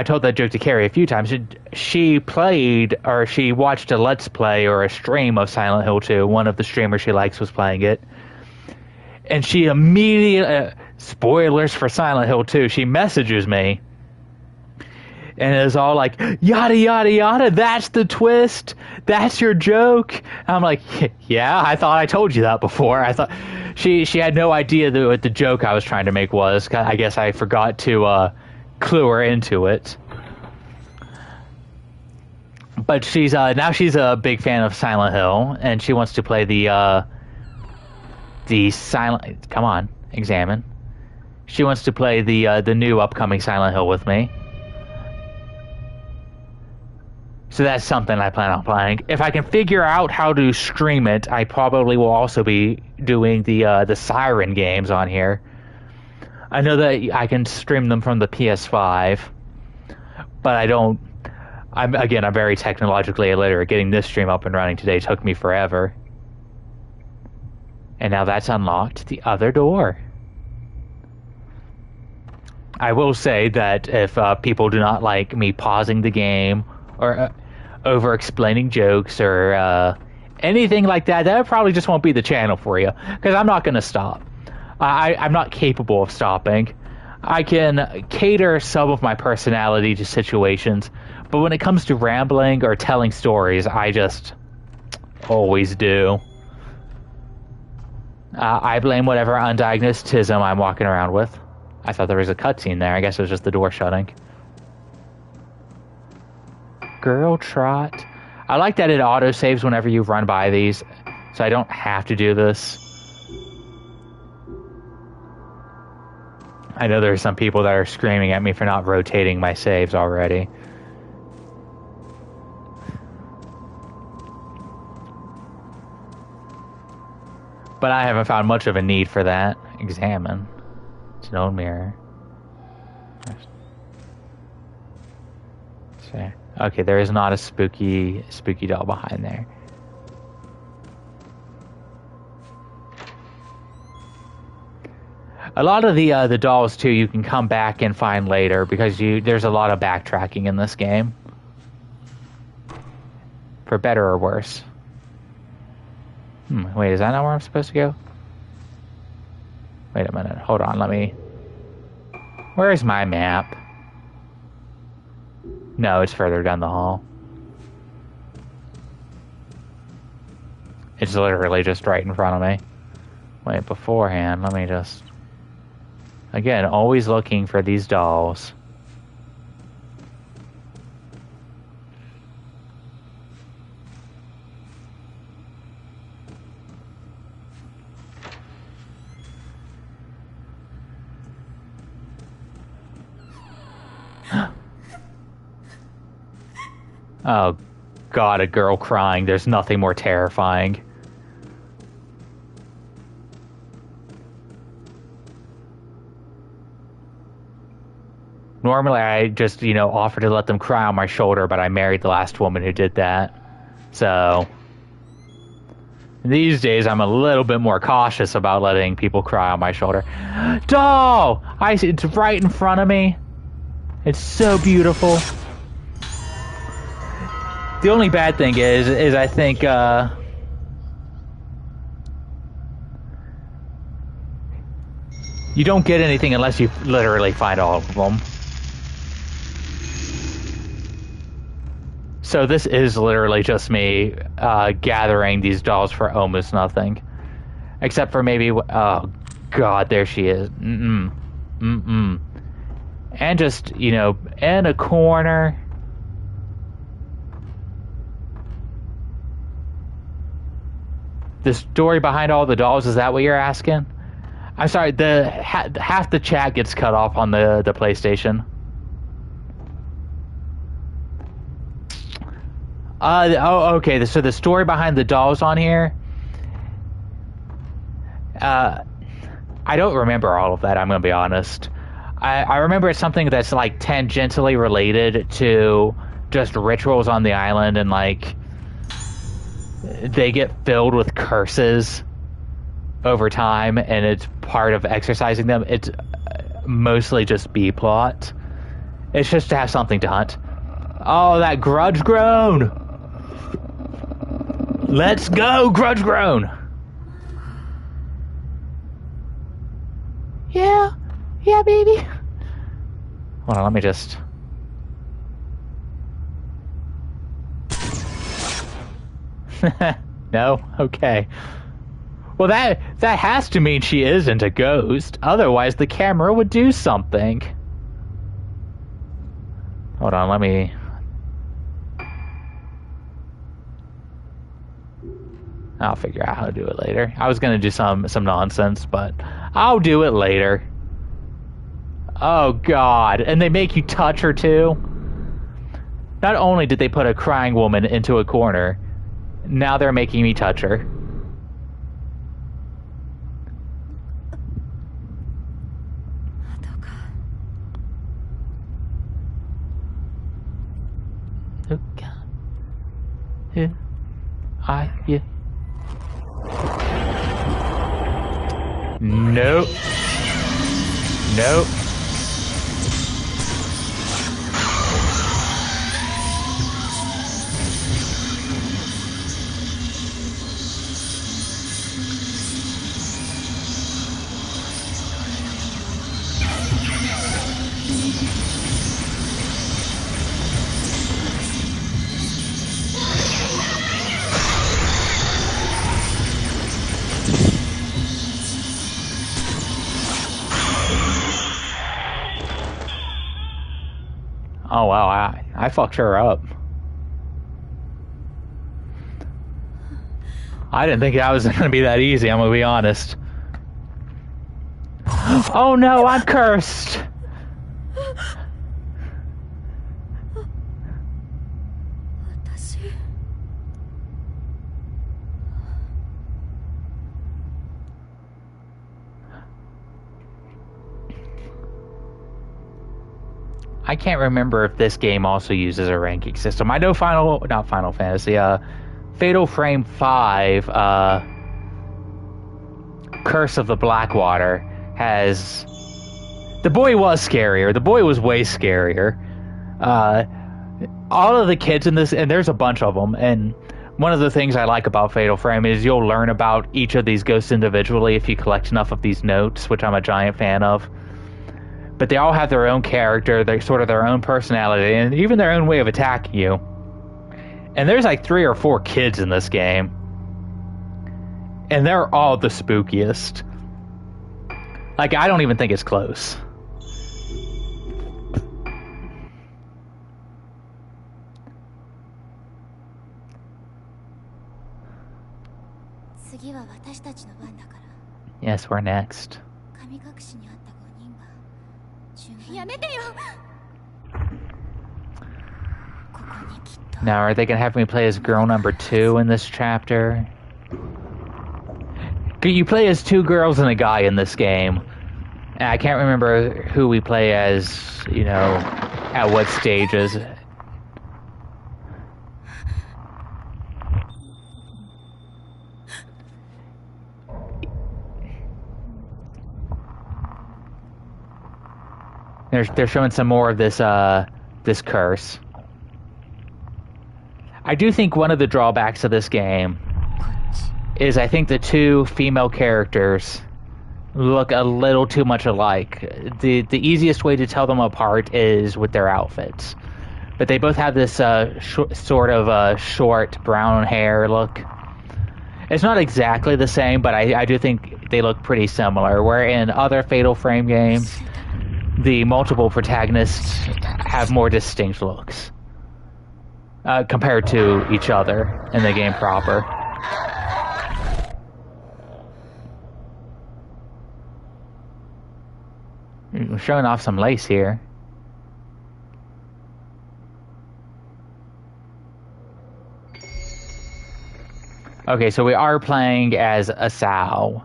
[SPEAKER 1] told that joke to Carrie a few times. She watched a Let's Play or a stream of Silent Hill 2. One of the streamers she likes was playing it. And she immediately, spoilers for Silent Hill 2, she messages me. And it was all like, yada, yada, yada, that's the twist. That's your joke. And I'm like, yeah, I thought I told you that before. I thought she had no idea what the joke I was trying to make was. I guess I forgot to clue her into it. But now she's a big fan of Silent Hill, and she wants to play the Silent... Come on, examine. She wants to play the new upcoming Silent Hill with me. So that's something I plan on playing. If I can figure out how to stream it, I probably will also be doing the Siren games on here. I know that I can stream them from the PS5, but I don't... I'm very technologically illiterate. Getting this stream up and running today took me forever. And now that's unlocked the other door. I will say that if people do not like me pausing the game or over explaining jokes or anything like that, that probably just won't be the channel for you, because I'm not going to stop. I'm not capable of stopping. I can cater some of my personality to situations, but when it comes to rambling or telling stories, I just always do. I blame whatever undiagnosed tism I'm walking around with. I thought there was a cutscene there. I guess it was just the door shutting. Girl Trot. I like that it auto-saves whenever you run by these, so I don't have to do this. I know there's some people that are screaming at me for not rotating my saves already. But I haven't found much of a need for that. Examine. It's an old mirror. Okay, there is not a spooky doll behind there. A lot of the dolls too you can come back and find later, because there's a lot of backtracking in this game. For better or worse. Wait, is that not where I'm supposed to go? Wait a minute, hold on, let me... Where's my map? No, it's further down the hall. It's literally just right in front of me. Wait, beforehand, let me just... Again, always looking for these dolls. Oh, God, a girl crying. There's nothing more terrifying. Normally, I just, offer to let them cry on my shoulder, but I married the last woman who did that. So, these days, I'm a little bit more cautious about letting people cry on my shoulder. Doll! It's right in front of me. It's so beautiful. The only bad thing is I think, you don't get anything unless you literally find all of them. So this is literally just me gathering these dolls for almost nothing. Except for maybe... Oh, God, there she is. And just, in a corner... The story behind all the dolls, is that what you're asking? I'm sorry, half the chat gets cut off on the PlayStation. Okay, so the story behind the dolls on here... I don't remember all of that, I'm gonna be honest. I remember it's something that's, like, tangentially related to just rituals on the island, and, like... They get filled with curses over time, and it's part of exercising them. It's mostly just B-plot. It's just to have something to hunt. Oh, that grudge groan! Let's go, grudge groan! Yeah, baby. Hold on, let me just... No? Okay. Well, that has to mean she isn't a ghost. Otherwise, the camera would do something. Hold on, let me... I'll figure out how to do it later. I was gonna do some nonsense, but I'll do it later. Oh, God. And they make you touch her, too? Not only did they put a crying woman into a corner... Now they're making me touch her. Who are you? Nope. Nope. Oh, wow, I fucked her up. I didn't think that was going to be that easy, I'm going to be honest. Oh no, I'm cursed! I can't remember if this game also uses a ranking system. I know not Final Fantasy, Fatal Frame 5, Curse of the Blackwater has... The boy was scarier. The boy was way scarier. All of the kids in this, and there's a bunch of them, and one of the things I like about Fatal Frame is you'll learn about each of these ghosts individually if you collect enough of these notes, which I'm a giant fan of. But they all have their own character, they're sort of their own personality, and even their own way of attacking you. And there's like 3 or 4 kids in this game. And they're all the spookiest. Like, I don't even think it's close. Yes, we're next. Now, are they gonna have me play as girl number 2 in this chapter? You play as 2 girls and a guy in this game. And I can't remember who we play as, you know, at what stages. They're showing some more of this this curse. I do think one of the drawbacks of this game is I think the 2 female characters look a little too much alike. The easiest way to tell them apart is with their outfits. But they both have this sort of short brown hair look. It's not exactly the same, but I do think they look pretty similar. Where in other Fatal Frame games, the multiple protagonists have more distinct looks compared to each other in the game proper. We're showing off some lace here. Okay, so we are playing as Asao.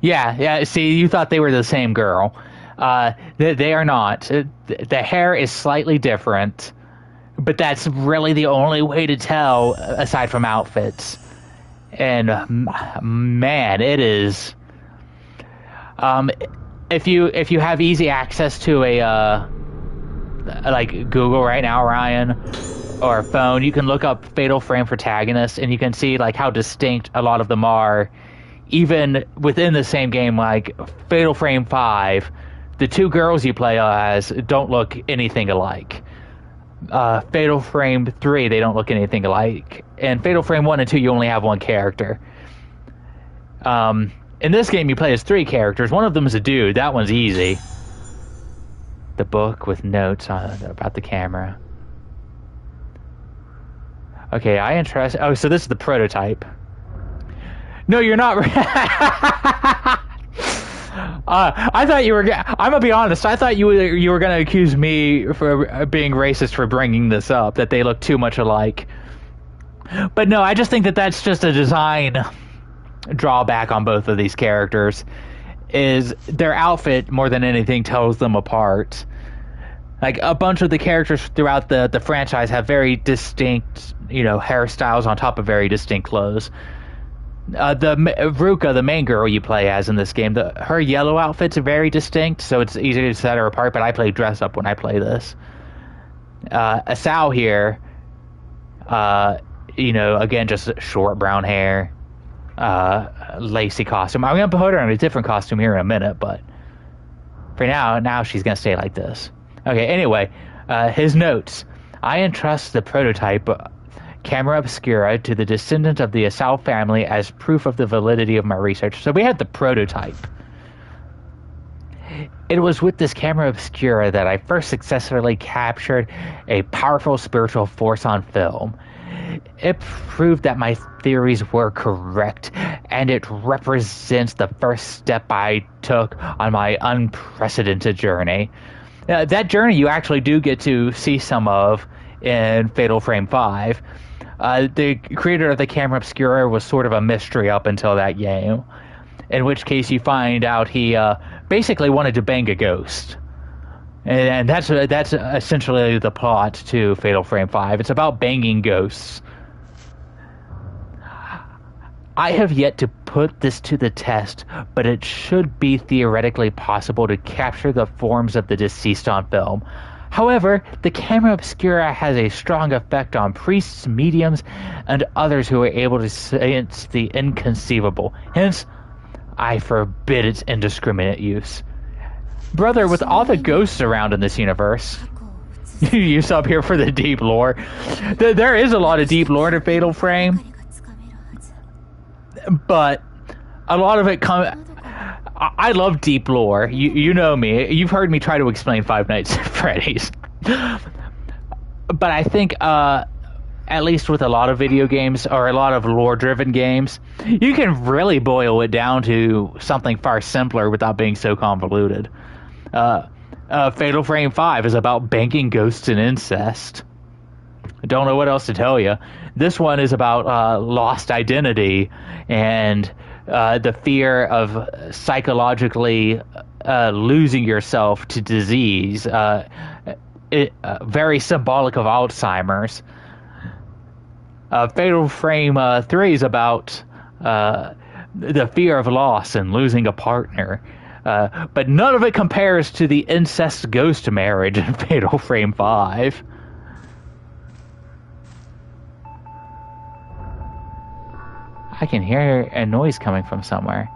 [SPEAKER 1] Yeah, see, you thought they were the same girl. They are not. The hair is slightly different, but that's really the only way to tell, aside from outfits. And man, it is... If you have easy access to a like Google right now, Ryan, or a phone, you can look up Fatal Frame protagonists, and you can see like how distinct a lot of them are, even within the same game. Like Fatal Frame 5, the 2 girls you play as don't look anything alike. Fatal Frame 3, they don't look anything alike, and Fatal Frame 1 and 2, you only have 1 character. In this game, you play as 3 characters. One of them is a dude. That one's easy. The book with notes about the camera. Okay, oh, so this is the prototype. No, you're not. I thought you were... I'm gonna be honest. I thought you were gonna accuse me for being racist for bringing this up, that they look too much alike. But no, I just think that that's just a design drawback on both of these characters, is their outfit more than anything tells them apart. Like a bunch of the characters throughout the franchise have very distinct, you know, hairstyles on top of very distinct clothes. Ruka, the main girl you play as in this game, her yellow outfits are very distinct, so it's easy to set her apart, but I play dress up when I play this. Asao here, you know, again, just short brown hair, lacy costume. I'm gonna put her in a different costume here in a minute, but for now she's gonna stay like this. Okay, anyway, his notes. I entrust the prototype Camera Obscura to the descendant of the Asao family as proof of the validity of my research. So we had the prototype. It was with this camera obscura that I first successfully captured a powerful spiritual force on film. It proved that my theories were correct, and it represents the first step I took on my unprecedented journey. That journey you actually do get to see some of in Fatal Frame 5. The creator of the camera obscura was sort of a mystery up until that game, in which case you find out he basically wanted to bang a ghost. And that's essentially the plot to Fatal Frame 5. It's about banging ghosts. I have yet to put this to the test, but it should be theoretically possible to capture the forms of the deceased on film. However, the camera obscura has a strong effect on priests, mediums, and others who are able to sense the inconceivable. Hence, I forbid its indiscriminate use. Brother, with all the ghosts around in this universe, you sub here for the deep lore. There is a lot of deep lore to Fatal Frame, but a lot of it I love deep lore. You know me. You've heard me try to explain Five Nights at Freddy's. But I think, at least with a lot of video games, or a lot of lore-driven games, you can really boil it down to something far simpler without being so convoluted. Fatal Frame 5 is about banking ghosts and incest. I don't know what else to tell you. This one is about lost identity and the fear of psychologically losing yourself to disease. Very symbolic of Alzheimer's. Fatal Frame 3 is about the fear of loss and losing a partner. But none of it compares to the incest ghost marriage in Fatal Frame 5. I can hear a noise coming from somewhere.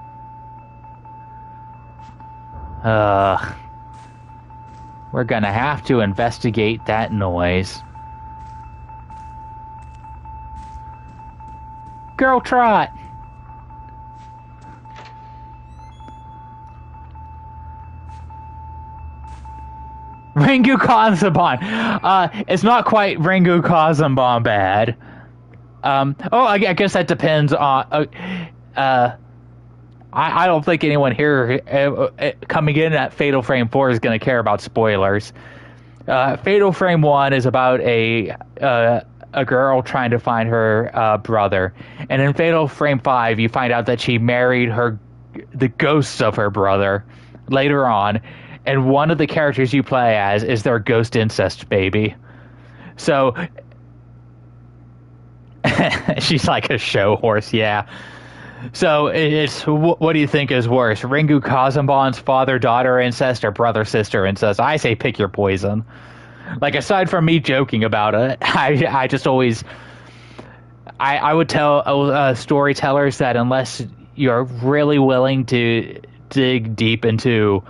[SPEAKER 1] We're gonna have to investigate that noise. Girl, Trot! Ringu Kazumban! It's not quite Ringu Kazumban bad. I guess that depends on... I don't think anyone here coming in at Fatal Frame 4 is going to care about spoilers. Fatal Frame 1 is about a girl trying to find her brother. And in Fatal Frame 5, you find out that she married the ghosts of her brother later on. And one of the characters you play as is their ghost incest baby. So... she's like a show horse, yeah. So it's what do you think is worse, Ringu Kazumban's father-daughter incest or brother-sister incest? I say pick your poison. Like, aside from me joking about it, I just always I would tell storytellers that unless you're really willing to dig deep into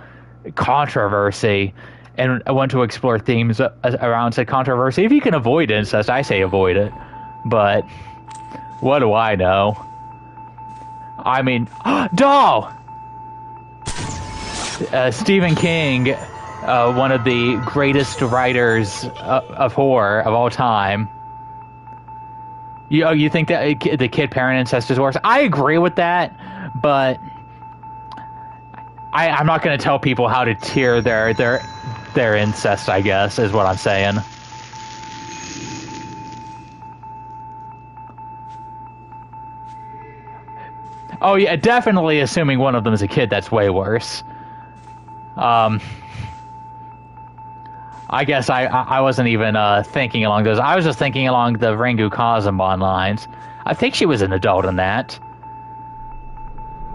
[SPEAKER 1] controversy and want to explore themes around said controversy, if you can avoid incest, I say avoid it. But what do I know? I mean, Doll! Stephen King, one of the greatest writers of horror of all time. You think that the kid-parent incest is worse? I agree with that, but I'm not going to tell people how to tier their incest, I guess, is what I'm saying. Oh yeah, definitely assuming one of them is a kid, that's way worse. I guess I wasn't even thinking along those. I was just thinking along the Ringu Kazumban lines. I think she was an adult in that.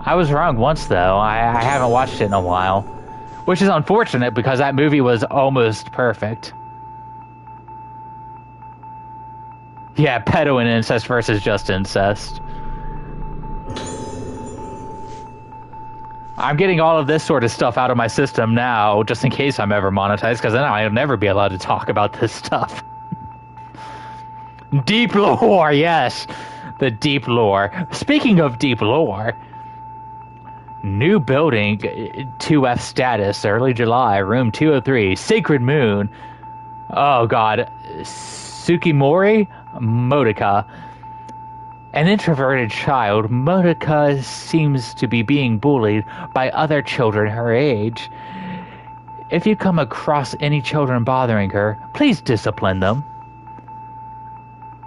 [SPEAKER 1] I was wrong once, though. I haven't watched it in a while. Which is unfortunate, because that movie was almost perfect. Yeah, pedo and incest versus just incest. I'm getting all of this sort of stuff out of my system now, just in case I'm ever monetized, because then I'll never be allowed to talk about this stuff. Deep lore, yes! The deep lore. Speaking of deep lore, New building, 2F status, early July, room 203, Sacred Moon. Oh god. Tsukimori Motika. An introverted child, Motika seems to be being bullied by other children her age. If you come across any children bothering her, please discipline them.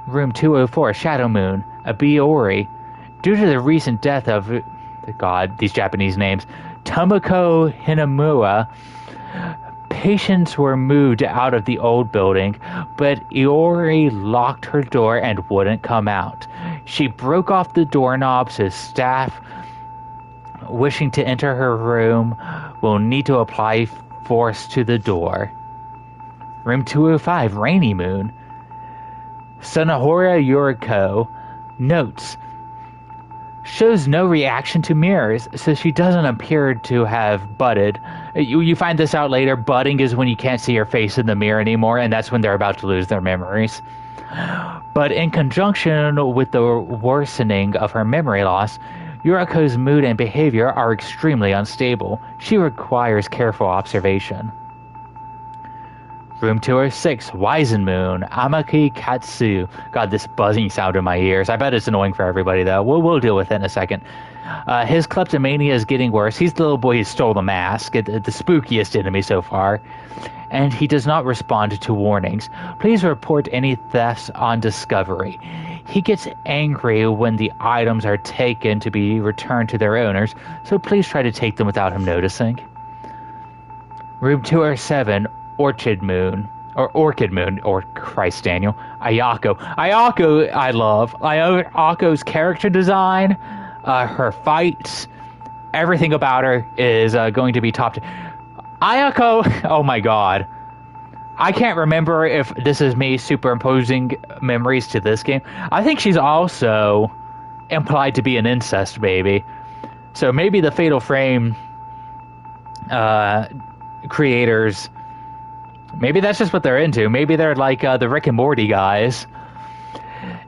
[SPEAKER 1] Room 204, Shadow Moon, Abiori. Due to the recent death of, god, these Japanese names, Tomoko Hinamura, patients were moved out of the old building, but Iori locked her door and wouldn't come out. She broke off the doorknob, so staff wishing to enter her room will need to apply force to the door. Room 205, Rainy Moon. Sonohora Yuriko. Notes. Shows no reaction to mirrors, so she doesn't appear to have budded. You find this out later. Budding is when you can't see your face in the mirror anymore, and that's when they're about to lose their memories. But in conjunction with the worsening of her memory loss, Yuriko's mood and behavior are extremely unstable. She requires careful observation. Room 206, Wizen Moon, Amaki Katsu. God, this buzzing sound in my ears. I bet it's annoying for everybody, though. We'll deal with it in a second. His kleptomania is getting worse. He's the little boy who stole the mask, the spookiest enemy so far. And he does not respond to warnings. Please report any thefts on discovery. He gets angry when the items are taken to be returned to their owners, so please try to take them without him noticing. Room 207, Orchid Moon, or Christ, Daniel, Ayako. Ayako, I love. Ayako's character design, her fights, everything about her is going to be top. Ayako, oh my god. I can't remember if this is me superimposing memories to this game. I think she's also implied to be an incest baby. So maybe the Fatal Frame creators, maybe that's just what they're into. Maybe they're like the Rick and Morty guys.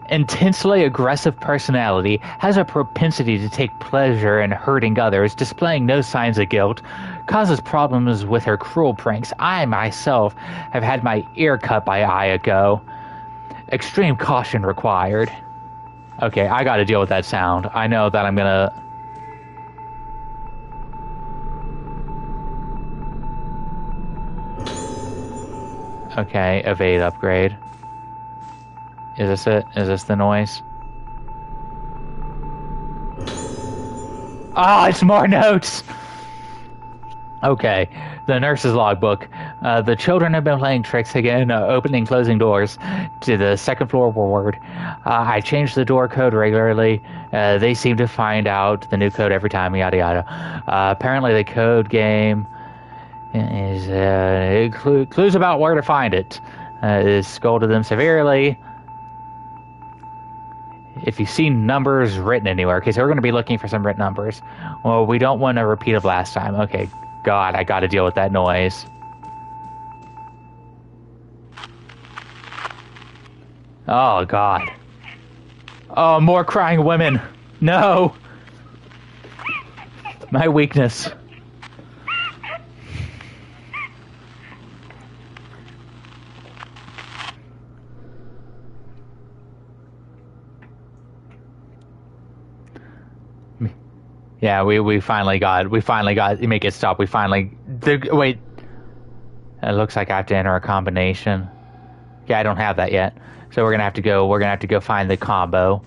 [SPEAKER 1] Intensely aggressive personality, has a propensity to take pleasure in hurting others, displaying no signs of guilt, causes problems with her cruel pranks. I myself have had my ear cut by Ayako. Extreme caution required. Okay, I gotta deal with that sound. I know that I'm gonna... Okay, evade upgrade. Is this it? Is this the noise? Ah, it's more notes! Okay, the nurse's logbook. The children have been playing tricks again, opening and closing doors to the second floor ward. I change the door code regularly. They seem to find out the new code every time, yada yada. Apparently the code game is clues about where to find it. Is scolded them severely. If you see numbers written anywhere, okay, so we're going to be looking for some written numbers. Well, we don't want to repeat of last time. Okay, God, I got to deal with that noise. Oh, God. Oh, more crying women. No. My weakness. Yeah, we finally got, make it stop, wait, it looks like I have to enter a combination. Yeah, I don't have that yet. So we're gonna have to go find the combo.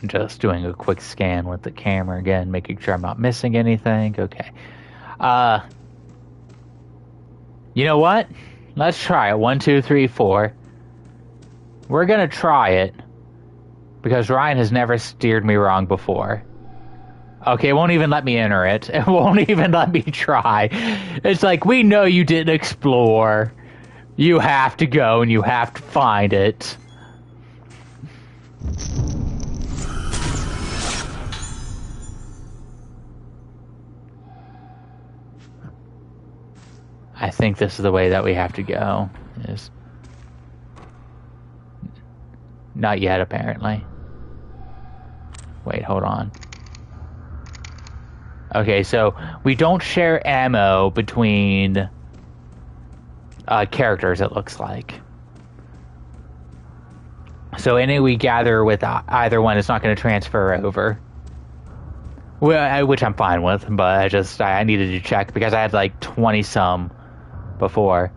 [SPEAKER 1] I'm just doing a quick scan with the camera again, making sure I'm not missing anything. Okay. You know what? Let's try it. 1, 2, 3, 4. We're gonna try it. Because Ryan has never steered me wrong before. Okay, it won't even let me enter it. It won't even let me try. It's like, we know you didn't explore. You have to go and you have to find it. I think this is the way that we have to go. Is not yet, apparently. Wait, hold on. Okay, so we don't share ammo between characters, it looks like. So any we gather with either one is not going to transfer over. Well, which I'm fine with, but I needed to check because I had like 20 some before.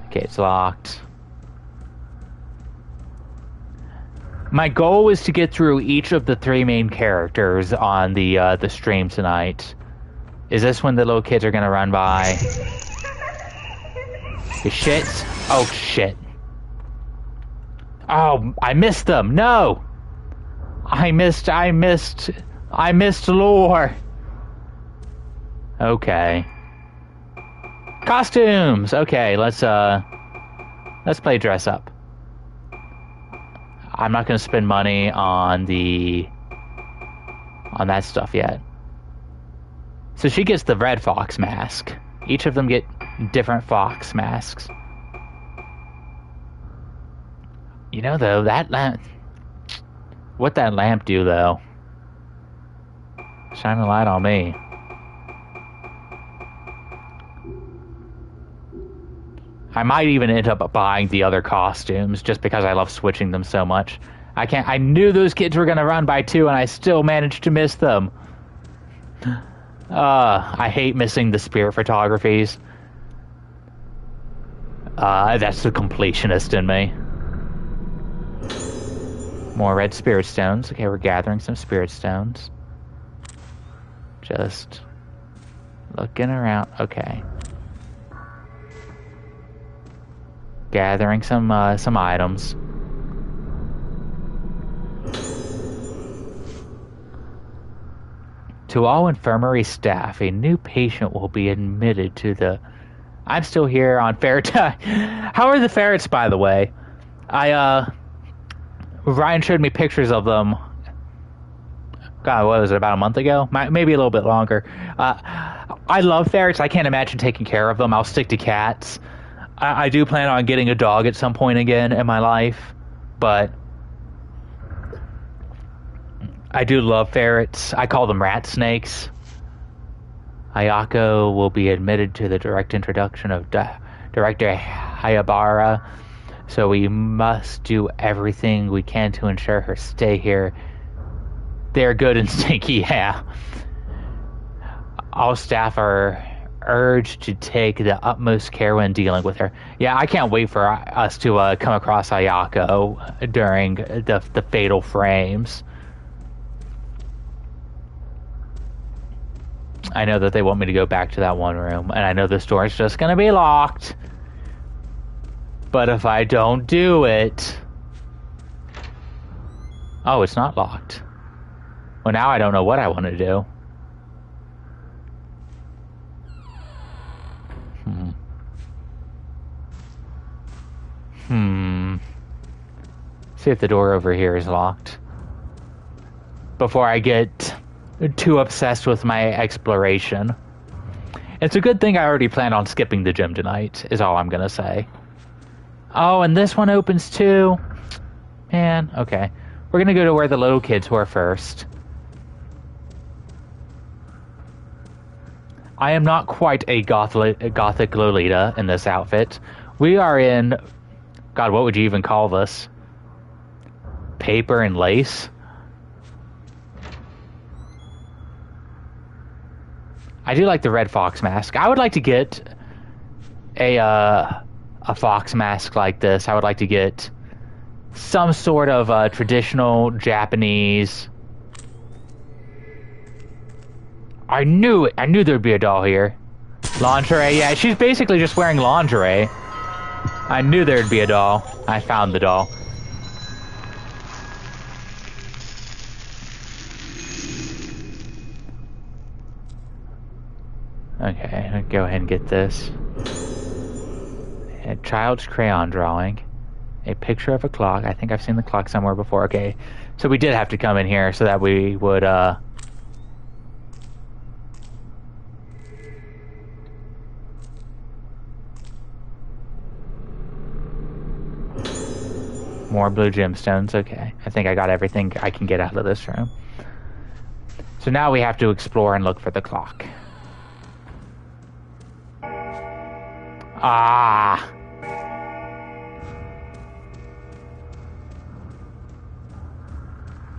[SPEAKER 1] Okay, it's locked. My goal was to get through each of the 3 main characters on the stream tonight. Is this when the little kids are gonna run by? You shit! Oh shit! Oh, I missed them. No, I missed lore. Okay. Costumes. Okay, let's play dress up. I'm not gonna spend money on that stuff yet. So she gets the red fox mask. Each of them get different fox masks. You know, though, that lamp... What that lamp do, though? Shine a light on me. I might even end up buying the other costumes, just because I love switching them so much. I knew those kids were gonna run by too, and I still managed to miss them. I hate missing the spirit photographies. That's the completionist in me. More red spirit stones. Okay, we're gathering some spirit stones. Just looking around. Okay. Gathering some items. To all infirmary staff, a new patient will be admitted to the... I'm still here on ferret. How are the ferrets, by the way? Ryan showed me pictures of them. God, what was it, about a month ago? Maybe a little bit longer. I love ferrets. I can't imagine taking care of them. I'll stick to cats. I do plan on getting a dog at some point again in my life, but I do love ferrets. I call them rat snakes. Ayako will be admitted to the direct introduction of Director Hayabara, so we must do everything we can to ensure her stay here. They're good and stinky, yeah. All staff are urged to take the utmost care when dealing with her. Yeah, I can't wait for us to come across Ayako during the fatal frames. I know that they want me to go back to that one room, and I know this door is just going to be locked. But if I don't do it... Oh, it's not locked. Well, now I don't know what I want to do. See if the door over here is locked. Before I get too obsessed with my exploration. It's a good thing I already planned on skipping the gym tonight, is all I'm gonna say. Oh, and this one opens too? Man, okay. We're gonna go to where the little kids were first. I am not quite a gothic Lolita in this outfit. We are in... God, what would you even call this? Paper and lace? I do like the red fox mask. I would like to get a fox mask like this. I would like to get some sort of traditional Japanese... I knew it. I knew there'd be a doll here. Lingerie. Yeah, she's basically just wearing lingerie. I knew there'd be a doll. I found the doll. Okay, I'll go ahead and get this. A child's crayon drawing. A picture of a clock. I think I've seen the clock somewhere before. Okay, so we did have to come in here so that we would, More blue gemstones. Okay. I think I got everything I can get out of this room. So now we have to explore and look for the clock. Ah!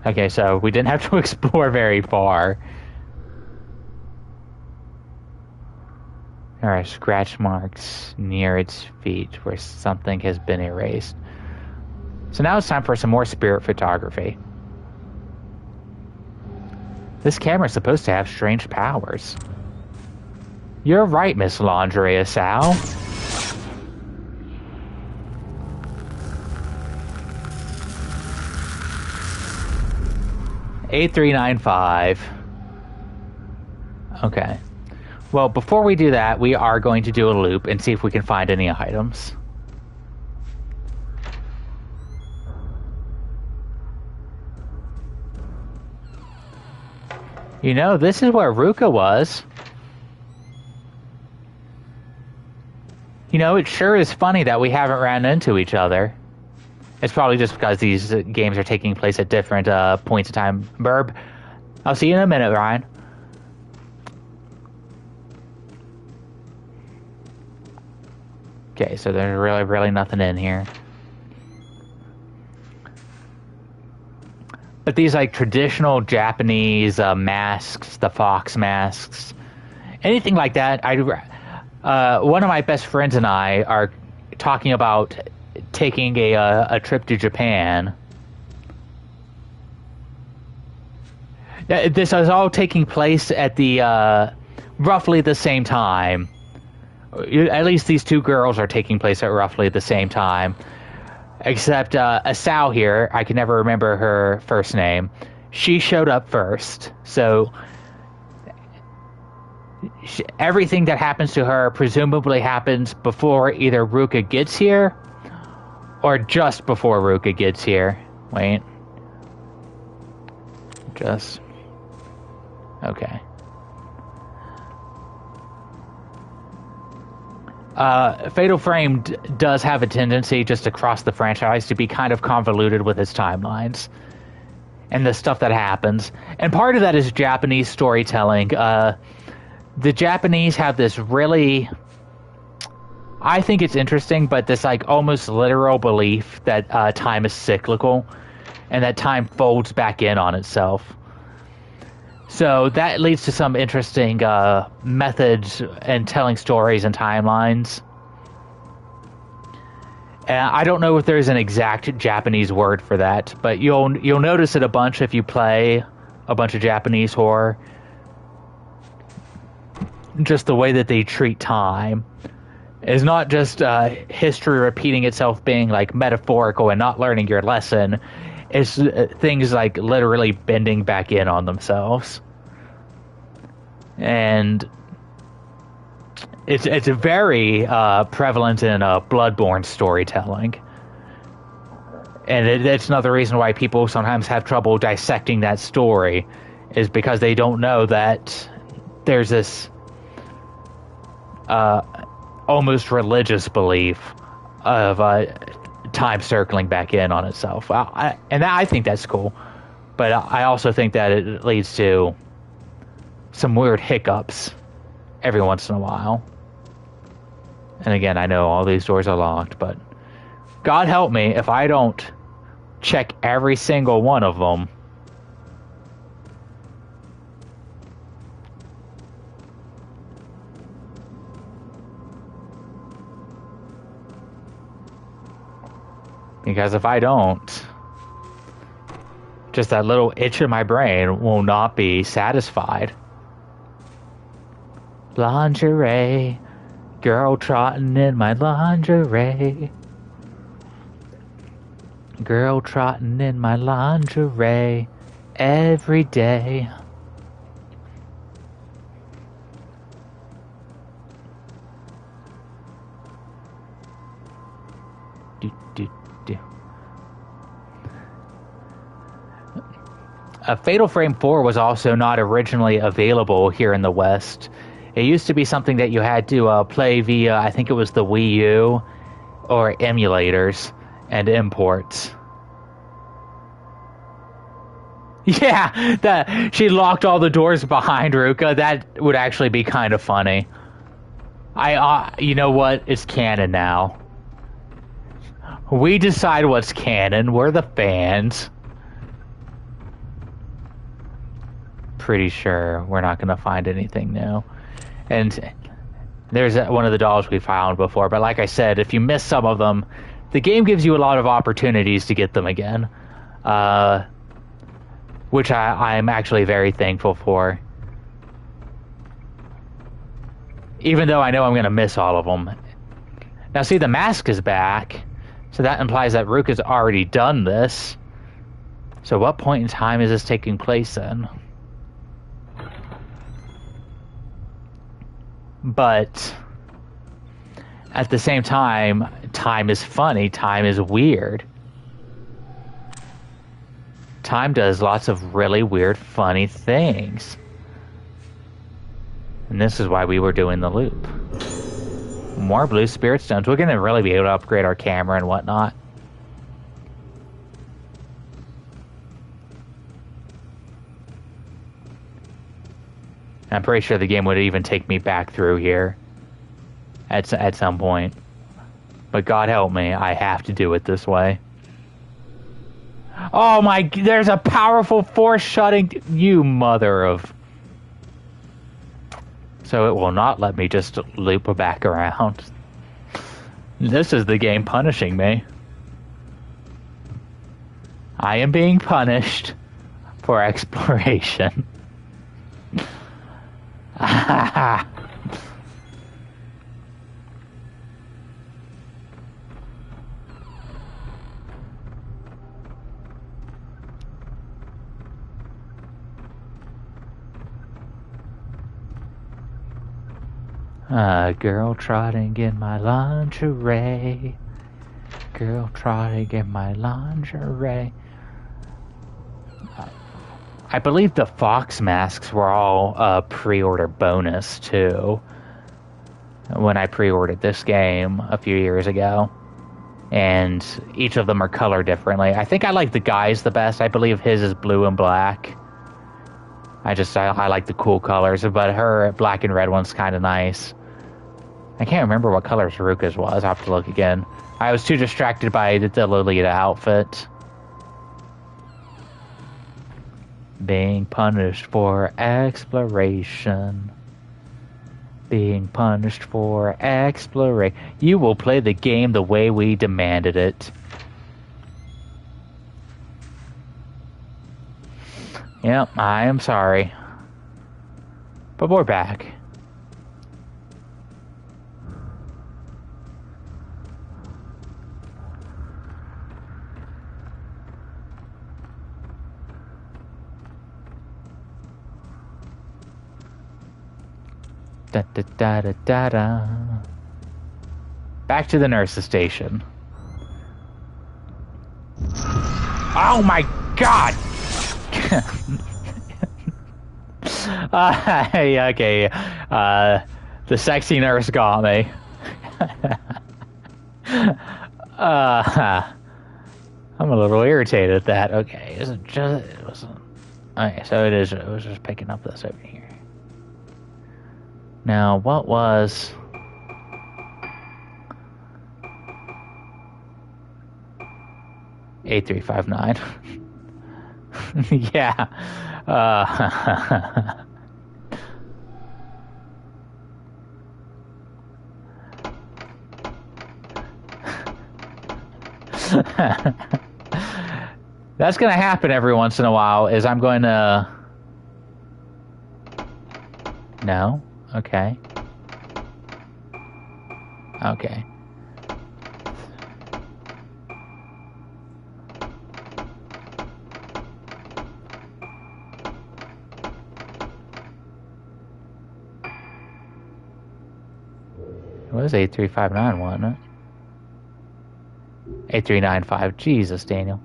[SPEAKER 1] Okay, so we didn't have to explore very far. There are scratch marks near its feet where something has been erased. So now it's time for some more spirit photography. This camera's supposed to have strange powers. You're right, Miss Lingerie Sal. $8395. Okay. Well, before we do that, we are going to do a loop and see if we can find any items. You know, this is where Ruka was. You know, it sure is funny that we haven't ran into each other. It's probably just because these games are taking place at different points in time. Burb, I'll see you in a minute, Ryan. Okay, so there's really nothing in here. But these like traditional Japanese masks, the fox masks, anything like that, one of my best friends and I are talking about taking a trip to Japan. This is all taking place at the roughly the same time. At least these two girls are taking place at roughly the same time. Except Asao here, I can never remember her first name. She showed up first, so everything that happens to her presumably happens before either Ruka gets here or just before Ruka gets here. Wait. Just. Okay. Fatal Frame does have a tendency just across the franchise to be kind of convoluted with its timelines and the stuff that happens. And part of that is Japanese storytelling. The Japanese have this really, I think it's interesting, but this like almost literal belief that time is cyclical and that time folds back in on itself. So that leads to some interesting methods in telling stories and timelines. And I don't know if there's an exact Japanese word for that, but you'll notice it a bunch if you play a bunch of Japanese horror. Just the way that they treat time is not just history repeating itself being like metaphorical and not learning your lesson. It's things like literally bending back in on themselves. And it's very prevalent in Bloodborne storytelling. And it's another reason why people sometimes have trouble dissecting that story, is because they don't know that there's this almost religious belief of time circling back in on itself. I think that's cool, but I also think that it leads to some weird hiccups every once in a while. And again, I know all these doors are locked, but God help me if I don't check every single one of them. Because if I don't, just that little itch in my brain will not be satisfied. Lingerie, girl trotting in my lingerie. Girl trotting in my lingerie every day. Fatal Frame 4 was also not originally available here in the West. It used to be something that you had to play via, I think it was the Wii U, or emulators and imports. Yeah, that she locked all the doors behind Ruka. That would actually be kind of funny. You know what? It's canon now. We decide what's canon. We're the fans. Pretty sure we're not going to find anything new. And there's one of the dolls we found before. But like I said, if you miss some of them, the game gives you a lot of opportunities to get them again. Which I'm actually very thankful for. Even though I know I'm going to miss all of them. Now see, the mask is back. So that implies that Ruka's already done this. So what point in time is this taking place in? But at the same time, time is funny, time is weird. Time does lots of really weird, funny things. And this is why we were doing the loop. More blue spirit stones. We're going to really be able to upgrade our camera and whatnot. I'm pretty sure the game would even take me back through here at some point. But God help me, I have to do it this way. Oh my, there's a powerful force shutting... You mother of... So it will not let me just loop back around. This is the game punishing me. I am being punished for exploration. Girl trotting in my lingerie. Girl trotting in my lingerie. I believe the fox masks were all pre-order bonus too. When I pre-ordered this game a few years ago. And each of them are colored differently. I think I like the guy's the best. I believe his is blue and black. I like the cool colors, but her black and red one's kind of nice. I can't remember what color Saruka's was. I'll have to look again. I was too distracted by the Lolita outfit. Being punished for exploration. Being punished for exploration. You will play the game the way we demanded it. Yep, I am sorry. But we're back. Da, da, da, da, da, da. Back to the nurse's station. Oh my god! Okay. The sexy nurse got me. I'm a little irritated at that. Okay, is it just... It wasn't... Okay, so it is... It was just picking up this over here. Now, what was... A359. Yeah. That's gonna happen every once in a while, is I'm going to... No? Okay. Okay. It was 8359, wasn't it? 8395. Jesus, Daniel.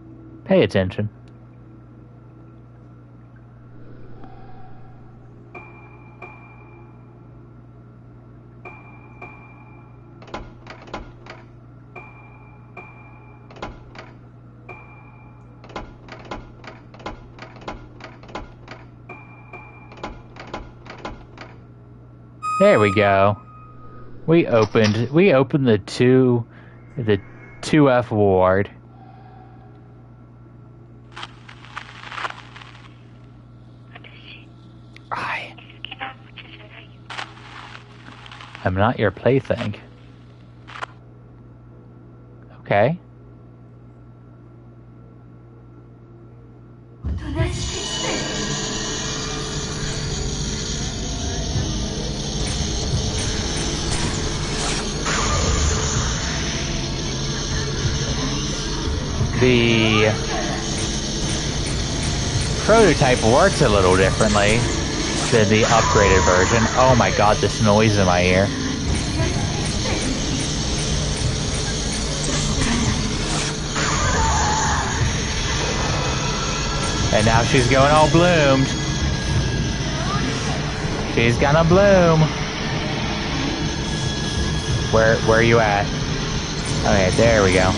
[SPEAKER 1] Pay attention. There we go. We opened the 2F ward. I'm not your plaything. Okay. The prototype works a little differently than the upgraded version. Oh my god, this noise in my ear. And now she's going all bloomed. She's gonna bloom. Where are you at? Okay, there we go.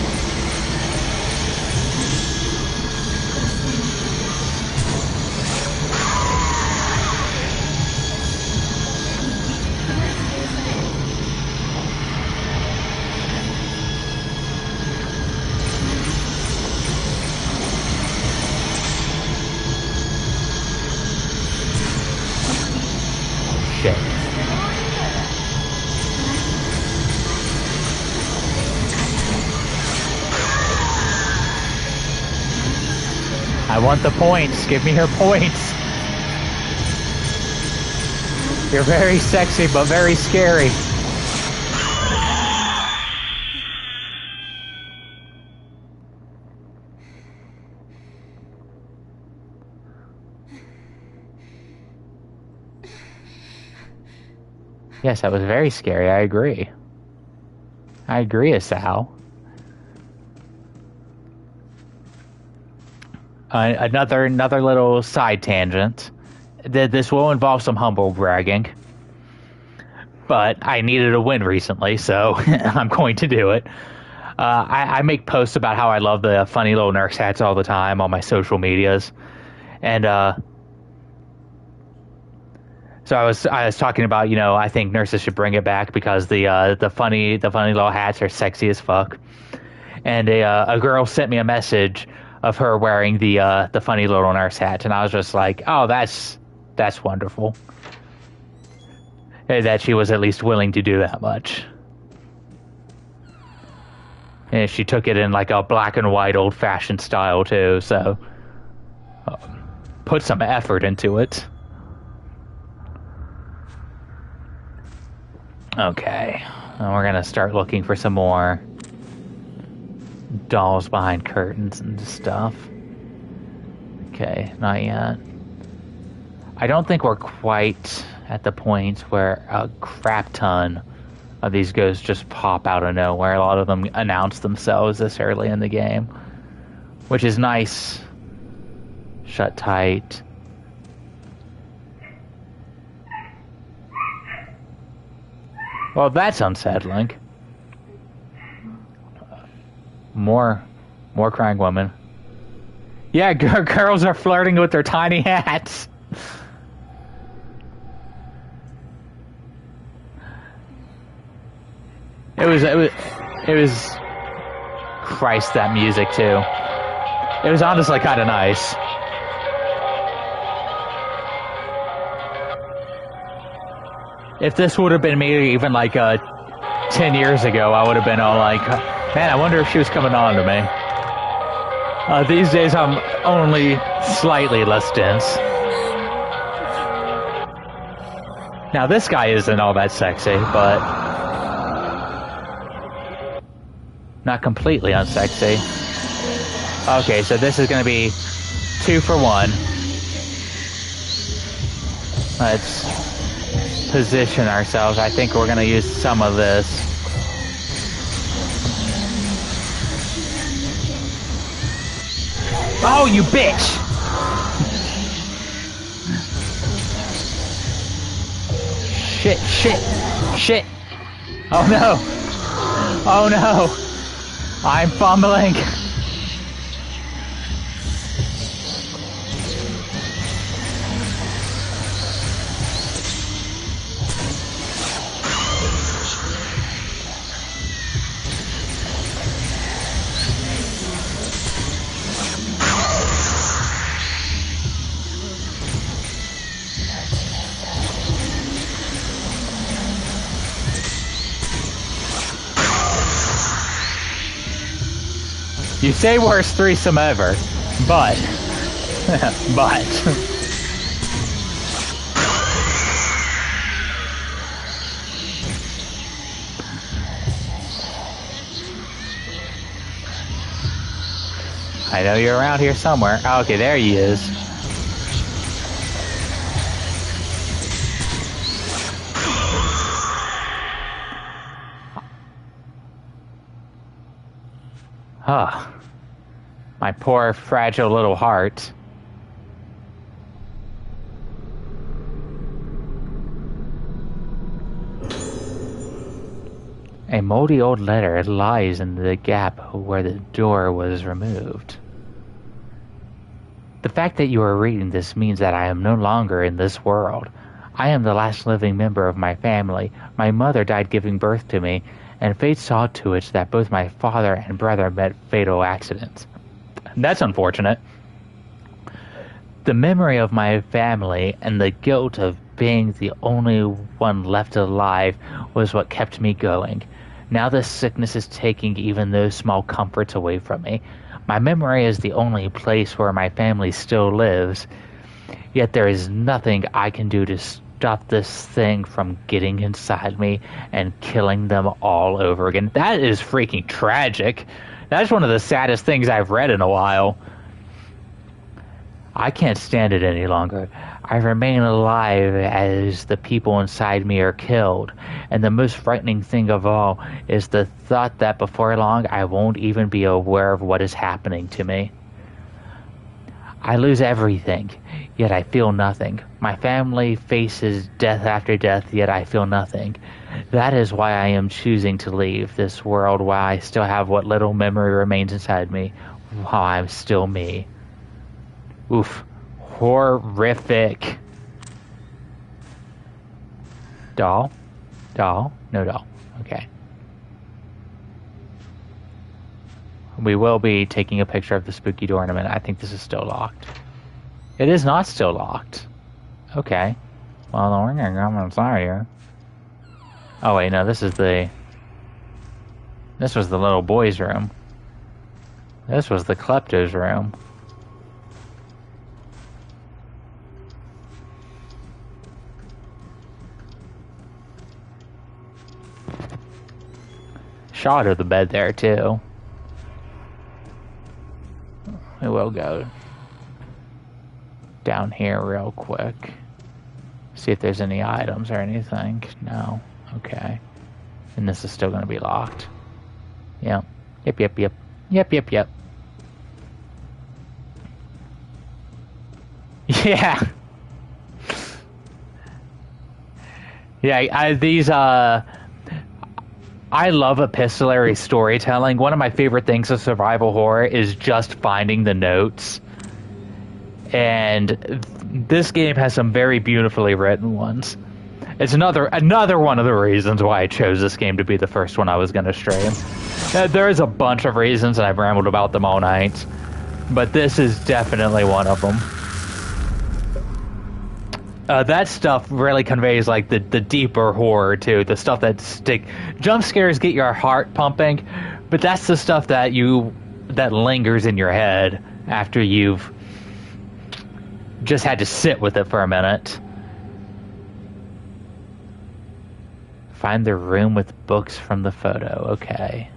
[SPEAKER 1] I want the points. Give me her points. You're very sexy, but very scary. Yes, that was very scary. I agree. I agree, Asao. Another little side tangent. This will involve some humble bragging, but I needed a win recently, so I'm going to do it. I make posts about how I love the funny little nurse hats all the time on my social medias, and so I was talking about, I think nurses should bring it back because the funny little hats are sexy as fuck, and a girl sent me a message of her wearing the funny little nurse hat, and I was just like, oh, that's wonderful. That she was at least willing to do that much. And she took it in like a black and white old-fashioned style too, so put some effort into it. Okay, and we're gonna start looking for some more dolls behind curtains and stuff. Okay, not yet. I don't think we're quite at the point where a crap ton of these ghosts just pop out of nowhere. A lot of them announce themselves this early in the game, which is nice. Shut tight. Well, that's unsettling. More crying women. Yeah, girls are flirting with their tiny hats. It was Christ, that music too. It was honestly kind of nice. If this would have been me even like 10 years ago, I would have been all like, man, I wonder if she was coming on to me. These days I'm only slightly less dense. Now this guy isn't all that sexy, but not completely unsexy. Okay, so this is going to be 2 for 1. Let's position ourselves. I think we're going to use some of this. Oh, you bitch! Shit. Oh no! Oh no! I'm fumbling. You say worst threesome ever, but... but... I know you're around here somewhere. Oh, okay, there he is. Ah, my poor, fragile little heart. A moldy old letter lies in the gap where the door was removed. The fact that you are reading this means that I am no longer in this world. I am the last living member of my family. My mother died giving birth to me, and fate saw to it that both my father and brother met fatal accidents. That's unfortunate. The memory of my family and the guilt of being the only one left alive was what kept me going. Now this sickness is taking even those small comforts away from me. My memory is the only place where my family still lives, yet there is nothing I can do to stop this thing from getting inside me and killing them all over again. That is freaking tragic. That's one of the saddest things I've read in a while. I can't stand it any longer. I remain alive as the people inside me are killed, and the most frightening thing of all is the thought that before long I won't even be aware of what is happening to me. I lose everything, yet I feel nothing. My family faces death after death, yet I feel nothing. That is why I am choosing to leave this world while I still have what little memory remains inside me, while I'm still me. Oof. Horrific. Doll? Doll? No doll. Okay. We will be taking a picture of the spooky door in a minute. I think this is still locked. It is not still locked. Okay. Well, then we're gonna come inside here. Oh wait, no, this was the little boy's room. This was the klepto's room. Shot of the bed there too. We will go down here real quick. See if there's any items or anything. No. Okay. And this is still going to be locked. Yeah. Yep, yep, yep. Yep, yep, yep. Yeah. Yeah, I love epistolary storytelling. One of my favorite things of survival horror is just finding the notes. And this game has some very beautifully written ones. It's another one of the reasons why I chose this game to be the first one I was going to stream. There is a bunch of reasons, and I've rambled about them all night. But this is definitely one of them. That stuff really conveys like the deeper horror too. The stuff that jump scares get your heart pumping, but that's the stuff that lingers in your head after you've just had to sit with it for a minute. Find the room with books from the photo. Okay.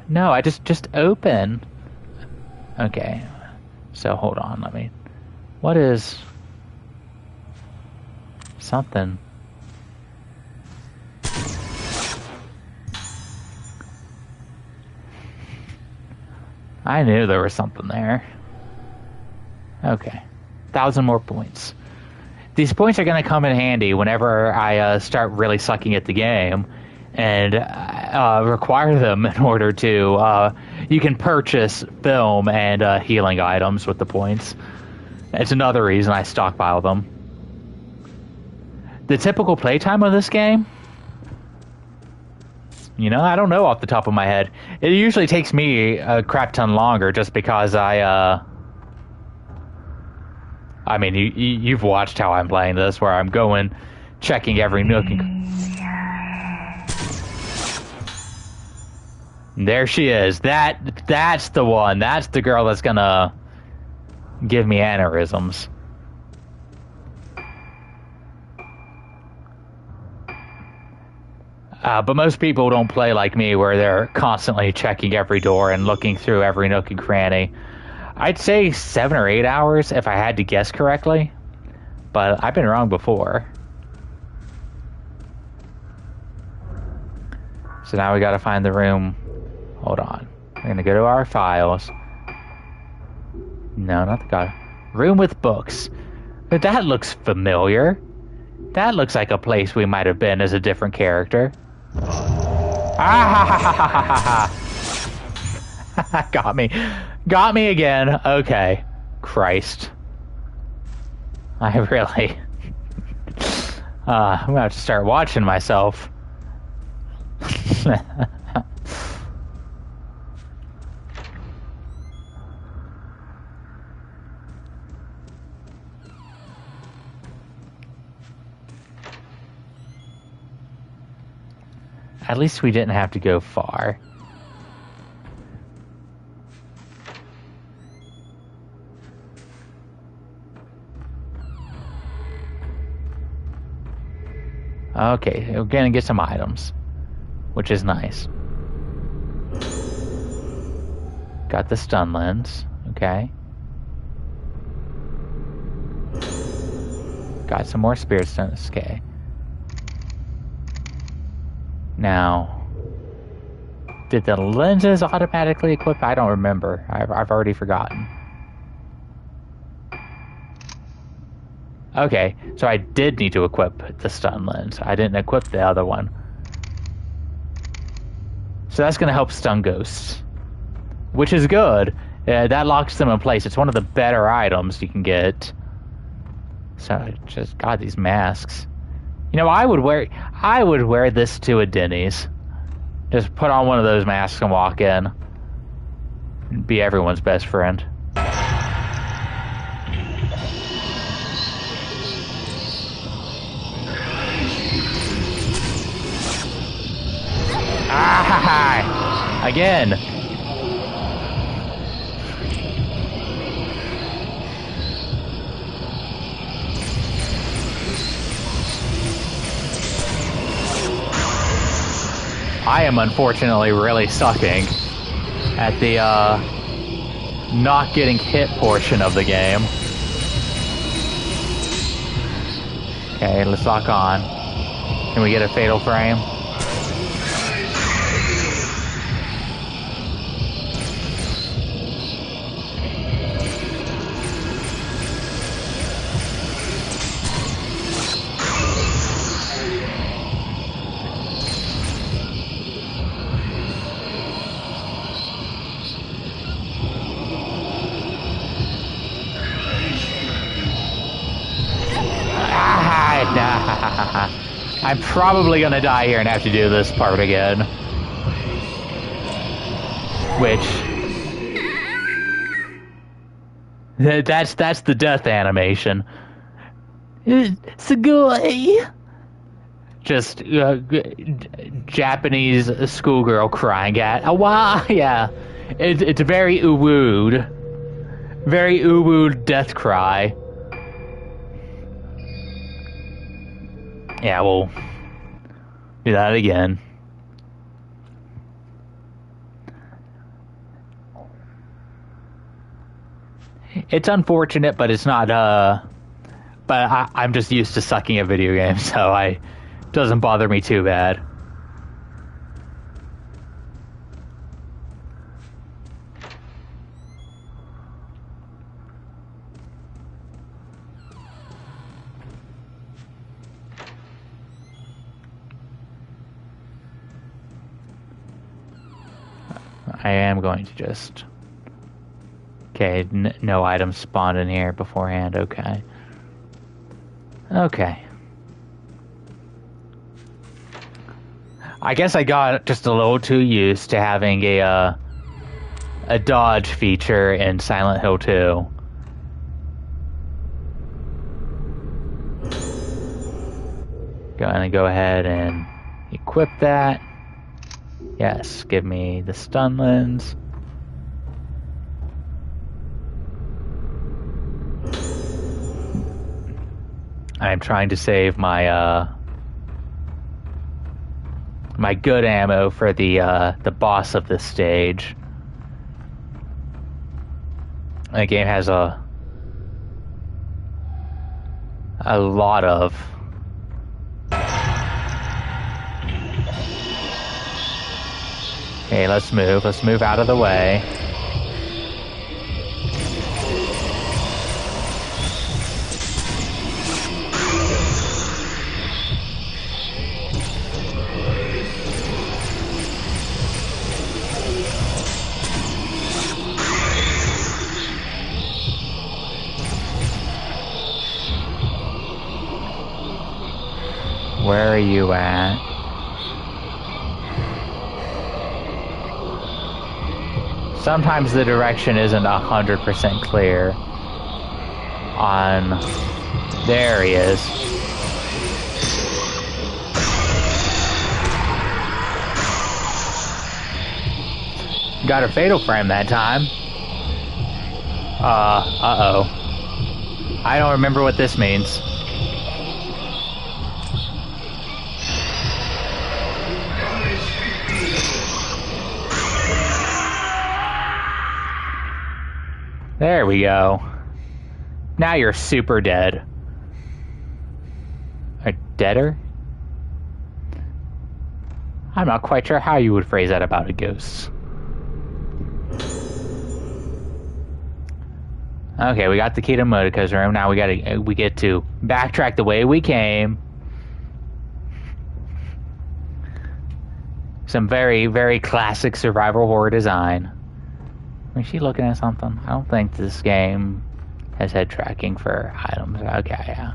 [SPEAKER 1] No, I just open. Okay. So hold on, let me. What is something? I knew there was something there. Okay. 1,000 more points. These points are going to come in handy whenever I start really sucking at the game and require them in order to... you can purchase film and healing items with the points. It's another reason I stockpile them. The typical playtime of this game? You know, I don't know off the top of my head. It usually takes me a crap ton longer just because I mean, you've watched how I'm playing this, where I'm going, checking every nook and... There she is. That's the one. That's the girl that's gonna give me aneurysms. But most people don't play like me, where they're constantly checking every door and looking through every nook and cranny. I'd say 7 or 8 hours if I had to guess correctly, but I've been wrong before. So now we gotta find the room. Hold on. We're gonna go to our files. No, not the god. Room with books. But that looks familiar. That looks like a place we might have been as a different character. Ah ha ha ha ha ha ha. Got me. Got me again. Okay. Christ. I really... I'm gonna have to start watching myself. At least we didn't have to go far. Okay, we're gonna get some items, which is nice. Got the stun lens, okay. Got some more spirit stones, okay. Now, did the lenses automatically equip? I don't remember. I've already forgotten. Okay, so I did need to equip the stun lens. I didn't equip the other one. So that's going to help stun ghosts, which is good. That locks them in place. It's one of the better items you can get. So just, God, these masks. You know, I would wear this to a Denny's. Just put on one of those masks and walk in. And be everyone's best friend. Ah! Again. I am unfortunately really sucking at the not getting hit portion of the game. Okay, let's lock on. Can we get a fatal frame? I'm probably gonna die here and have to do this part again. Which... That's the death animation. Sugoi! Just Japanese schoolgirl crying at awa, yeah. It's very uwooed. Very uwooed death cry. Yeah, we'll do that again. It's unfortunate, but it's not, but I'm just used to sucking at video games, so it doesn't bother me too bad. I am going to just... Okay, no items spawned in here beforehand, okay. Okay. I guess I got just a little too used to having a dodge feature in Silent Hill 2. Gonna go ahead and equip that. Yes, give me the stun lens. I'm trying to save my my good ammo for the boss of this stage. The game has a lot of Okay, let's move. Let's move out of the way. Where are you at? Sometimes the direction isn't 100% clear on... There he is. Got a fatal frame that time. Uh-oh. I don't remember what this means. There we go. Now you're super dead. Or deader? I'm not quite sure how you would phrase that about a ghost. Okay, we got the key to Motika's room. Now we get to backtrack the way we came. Some very, very classic survival horror design. Is she looking at something? I don't think this game has head tracking for items. Okay, yeah.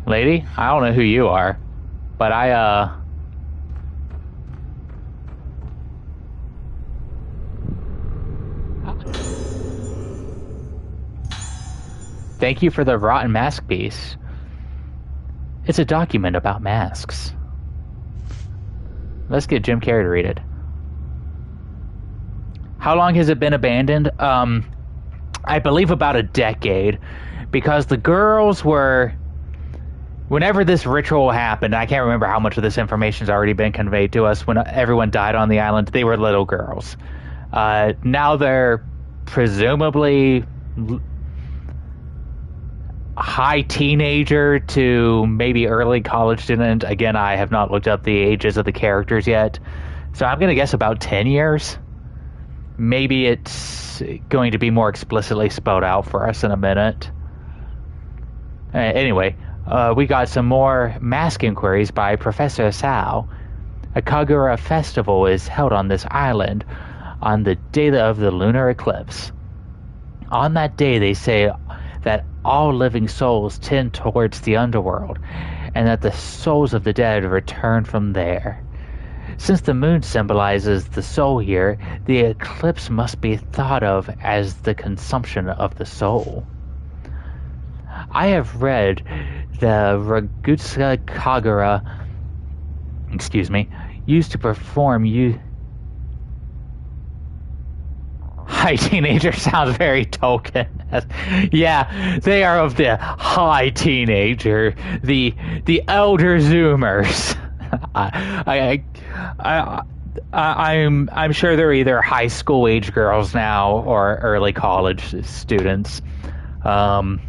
[SPEAKER 1] Lady, I don't know who you are, but thank you for the rotten mask piece. It's a document about masks. Let's get Jim Carrey to read it. How long has it been abandoned? I believe about a decade, because the girls were... Whenever this ritual happened, I can't remember how much of this information's already been conveyed to us. When everyone died on the island, they were little girls. Now they're presumably high teenager to maybe early college student. Again, I have not looked up the ages of the characters yet. So I'm going to guess about 10 years. Maybe it's going to be more explicitly spelled out for us in a minute. Anyway, we got some more mask inquiries by Professor Sao. A Kagura festival is held on this island on the day of the lunar eclipse. On that day, they say that all living souls tend towards the underworld, and that the souls of the dead return from there. Since the moon symbolizes the soul here, the eclipse must be thought of as the consumption of the soul. I have read the Ragutsuka Kagura, used to perform high teenager sounds very Tolkien. Yeah, they are of the high teenager, the elder Zoomers. I'm sure they're either high school age girls now or early college students. I'm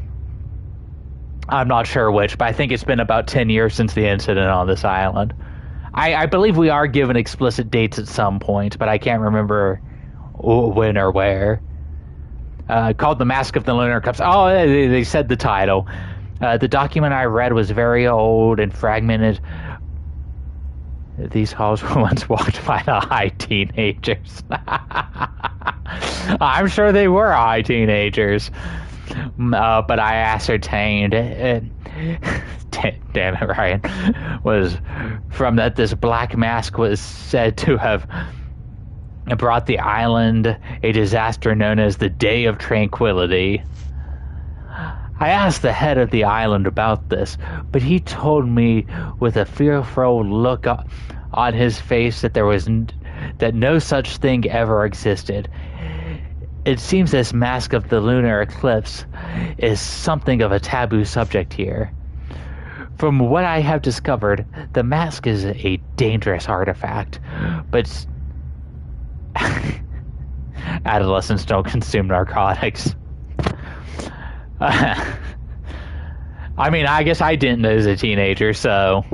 [SPEAKER 1] not sure which, but I think it's been about 10 years since the incident on this island. I believe we are given explicit dates at some point, but I can't remember when or where. Called The Mask of the Lunar Eclipse. Oh, they said the title. The document I read was very old and fragmented. These halls were once walked by the high teenagers. I'm sure they were high teenagers. But I ascertained, damn it, Ryan, was from that this black mask was said to have brought the island a disaster known as the Day of Tranquility. I asked the head of the island about this, but he told me with a fearful look on his face that that no such thing ever existed. It seems this mask of the lunar eclipse is something of a taboo subject here. From what I have discovered, the mask is a dangerous artifact, but adolescents don't consume narcotics. I mean, I guess I didn't as a teenager, so...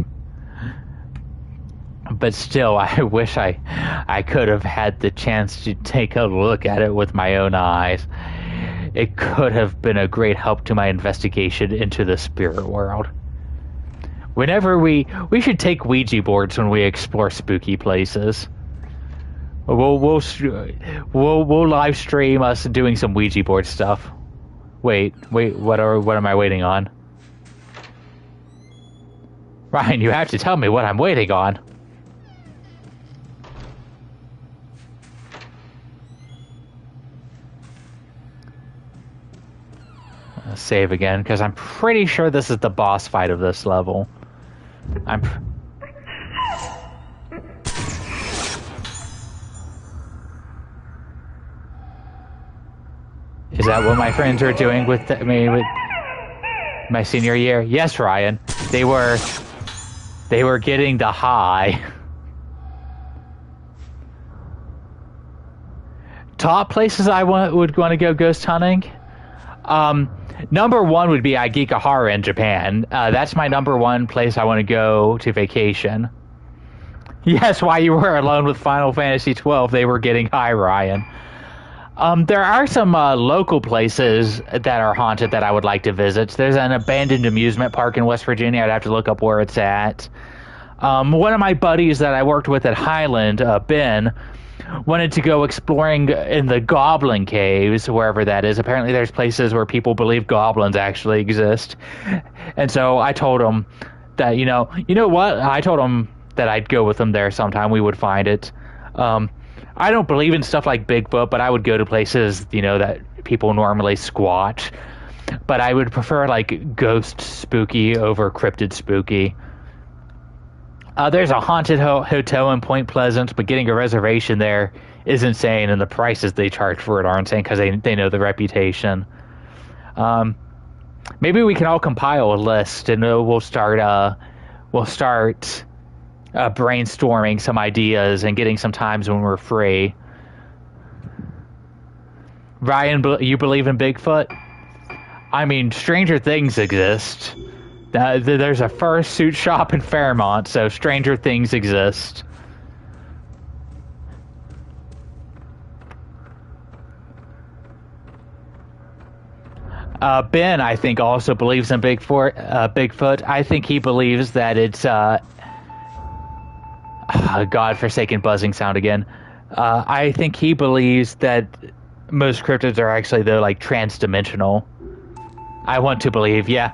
[SPEAKER 1] But still, I wish I could have had the chance to take a look at it with my own eyes. It could have been a great help to my investigation into the spirit world. Whenever we should take Ouija boards when we explore spooky places. We'll live stream us doing some Ouija board stuff. Wait, what am I waiting on? Ryan, you have to tell me what I'm waiting on. Let's save again, because I'm pretty sure this is the boss fight of this level. Is that what my friends are doing with me with my senior year? Yes, Ryan. They were getting the high. Top places I would want to go ghost hunting. Number one would be Agikahara in Japan. That's my number one place I want to go to vacation. Yes, while you were alone with Final Fantasy XII, they were getting high, Ryan. There are some local places that are haunted that I would like to visit. There's an abandoned amusement park in West Virginia. I'd have to look up where it's at. One of my buddies that I worked with at Highland, Ben, wanted to go exploring in the Goblin Caves, wherever that is. Apparently there's places where people believe goblins actually exist. And so I told him that, you know what? I told him that I'd go with him there sometime. We would find it. I don't believe in stuff like Bigfoot, but I would go to places, that people normally squat. But I would prefer, like, ghost spooky over cryptid spooky. There's a haunted hotel in Point Pleasant, but getting a reservation there is insane, and the prices they charge for it are insane because they know the reputation. Maybe we can all compile a list, and we'll start brainstorming some ideas and getting some times when we're free. Ryan, you believe in Bigfoot? I mean, stranger things exist. There's a fursuit shop in Fairmont, so stranger things exist. Ben, I think, also believes in Bigfoot. I think he believes that it's godforsaken buzzing sound again. I think he believes that most cryptids are actually, though, like, trans-dimensional. I want to believe, yeah.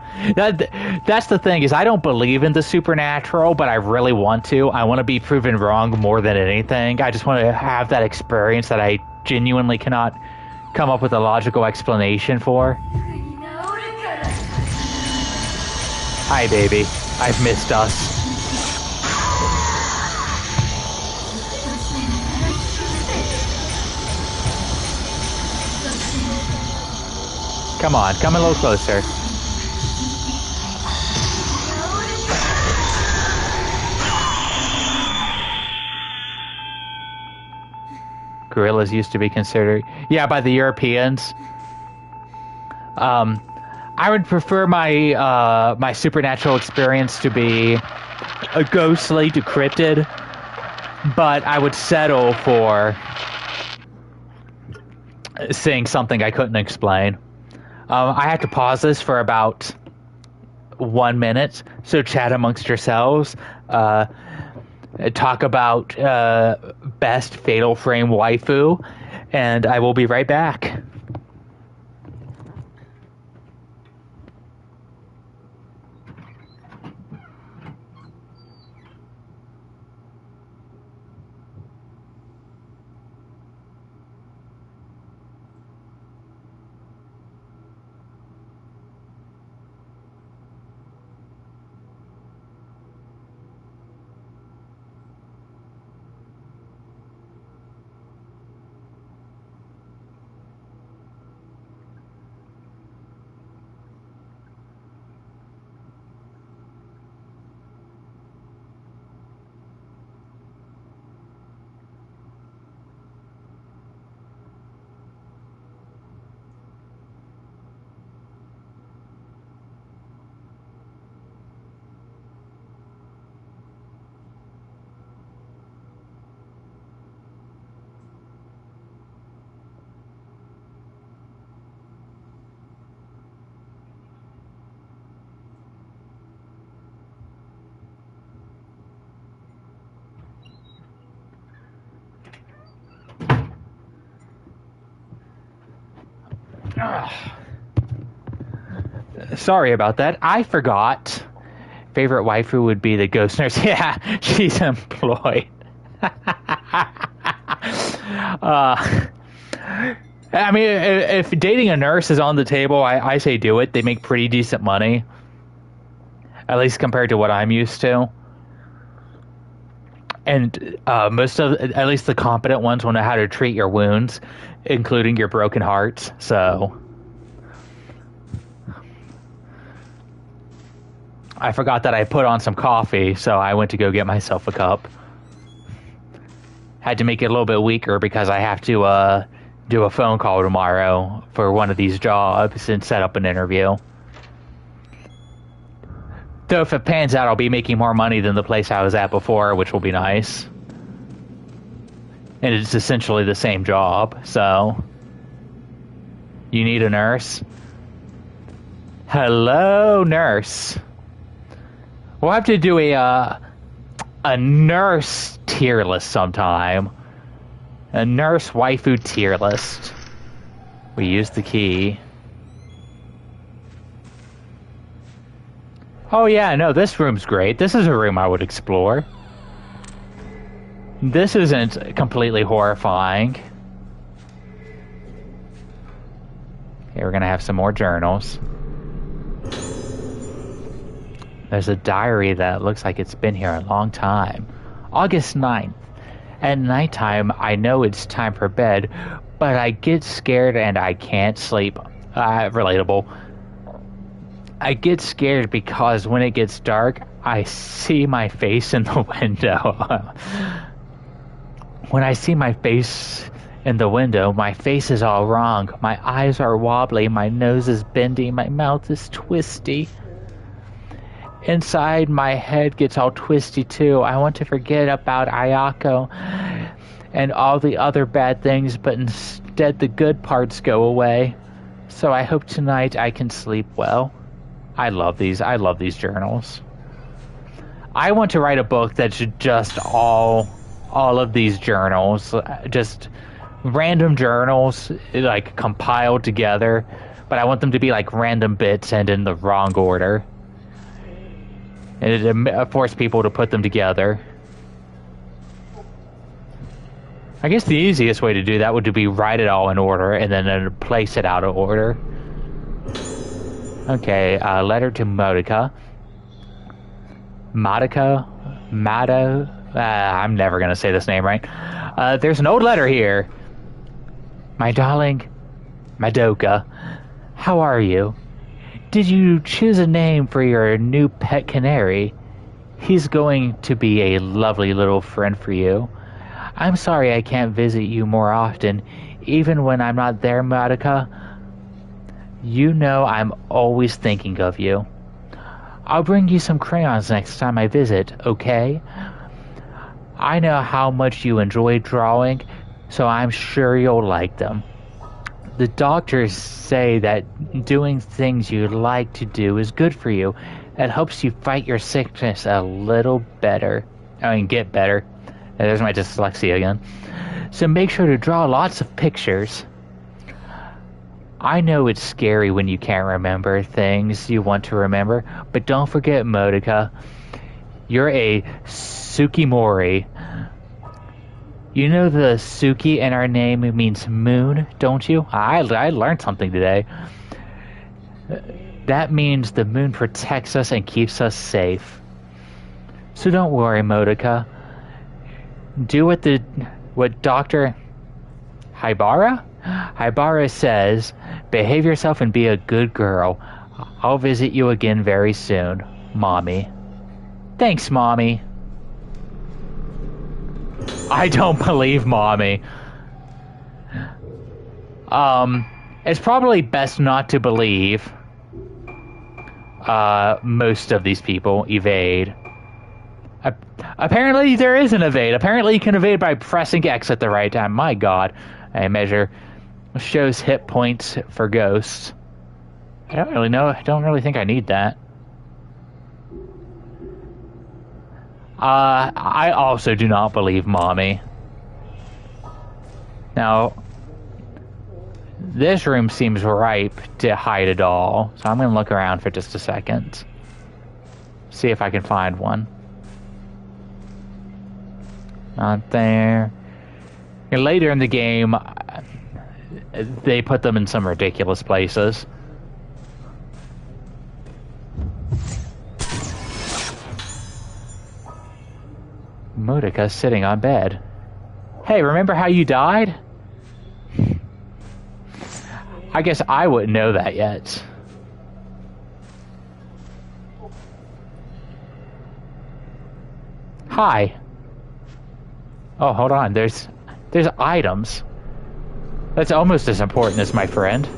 [SPEAKER 1] That's the thing, is I don't believe in the supernatural, but I really want to. I want to be proven wrong more than anything. I just want to have that experience that I genuinely cannot come up with a logical explanation for. Hi, baby. I've missed us. Come on, come a little closer. Gorillas used to be considered, yeah, by the Europeans. I would prefer my my supernatural experience to be a ghostly, decrypted, but I would settle for seeing something I couldn't explain. I have to pause this for about 1 minute, so chat amongst yourselves. Talk about best Fatal Frame waifu, and I will be right back. Sorry about that. I forgot. Favorite waifu would be the ghost nurse. Yeah, she's employed. I mean, if dating a nurse is on the table, I say do it. They make pretty decent money. At least compared to what I'm used to. And most of, at least the competent ones, will know how to treat your wounds, including your broken hearts. So, I forgot that I put on some coffee, so I went to go get myself a cup. Had to make it a little bit weaker because I have to do a phone call tomorrow for one of these jobs and set up an interview. Though if it pans out, I'll be making more money than the place I was at before, which will be nice. And it's essentially the same job, so... You need a nurse? Hello, nurse. We'll have to do a nurse tier list sometime. A nurse waifu tier list. We use the key. Oh yeah, no, this room's great. This is a room I would explore. This isn't completely horrifying. Okay, we're gonna have some more journals. There's a diary that looks like it's been here a long time. August 9th. At nighttime, I know it's time for bed, but I get scared and I can't sleep. Relatable. I get scared because when it gets dark, I see my face in the window. When I see my face in the window, my face is all wrong. My eyes are wobbly, my nose is bendy, my mouth is twisty. Inside, my head gets all twisty too. I want to forget about Ayako and all the other bad things, but instead the good parts go away. So I hope tonight I can sleep well. I love these journals. I want to write a book that's just all of these journals, just random journals, like compiled together, but I want them to be like random bits and in the wrong order. And it force people to put them together. I guess the easiest way to do that would be write it all in order and then place it out of order. Okay, letter to Modica. I'm never gonna say this name right. There's an old letter here. My darling Madoka, how are you? Did you choose a name for your new pet canary? He's going to be a lovely little friend for you. I'm sorry I can't visit you more often, even when I'm not there, Madoka. You know I'm always thinking of you. I'll bring you some crayons next time I visit, okay? I know how much you enjoy drawing, so I'm sure you'll like them. The doctors say that doing things you like to do is good for you. It helps you fight your sickness a little better. Get better. There's my dyslexia again. So make sure to draw lots of pictures. I know it's scary when you can't remember things you want to remember, but don't forget, Modica. You're a Tsukimori. You know the Suki in our name means moon, don't you? I learned something today. That means the moon protects us and keeps us safe. So don't worry, Modica. Do what Dr. Haibara says. Behave yourself and be a good girl. I'll visit you again very soon, Mommy. Thanks, Mommy. I don't believe Mommy. It's probably best not to believe most of these people. Evade. Apparently there is an evade. Apparently you can evade by pressing X at the right time. My god. A measure shows hit points for ghosts. I don't really know. I don't really think I need that. I also do not believe Mommy. Now, This room seems ripe to hide a doll, so I'm going to look around for just a second. See if I can find one. Not there. And later in the game, they put them in some ridiculous places. Motika's sitting on bed. Hey, remember how you died? I guess I wouldn't know that yet. Hi. Oh, hold on. There's items. That's almost as important as my friend.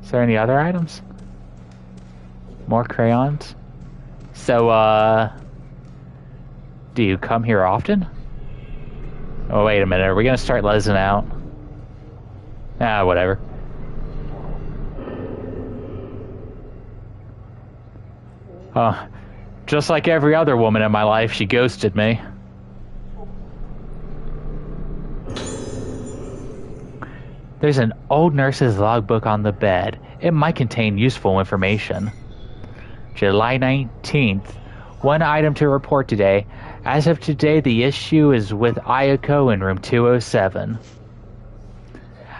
[SPEAKER 1] Is there any other items? More crayons? So, do you come here often? Oh, wait a minute. Are we gonna start lezzing out? Ah, whatever. Just like every other woman in my life, she ghosted me. There's an old nurse's logbook on the bed. It might contain useful information. July 19th. One item to report today. As of today, the issue is with Ayako in room 207.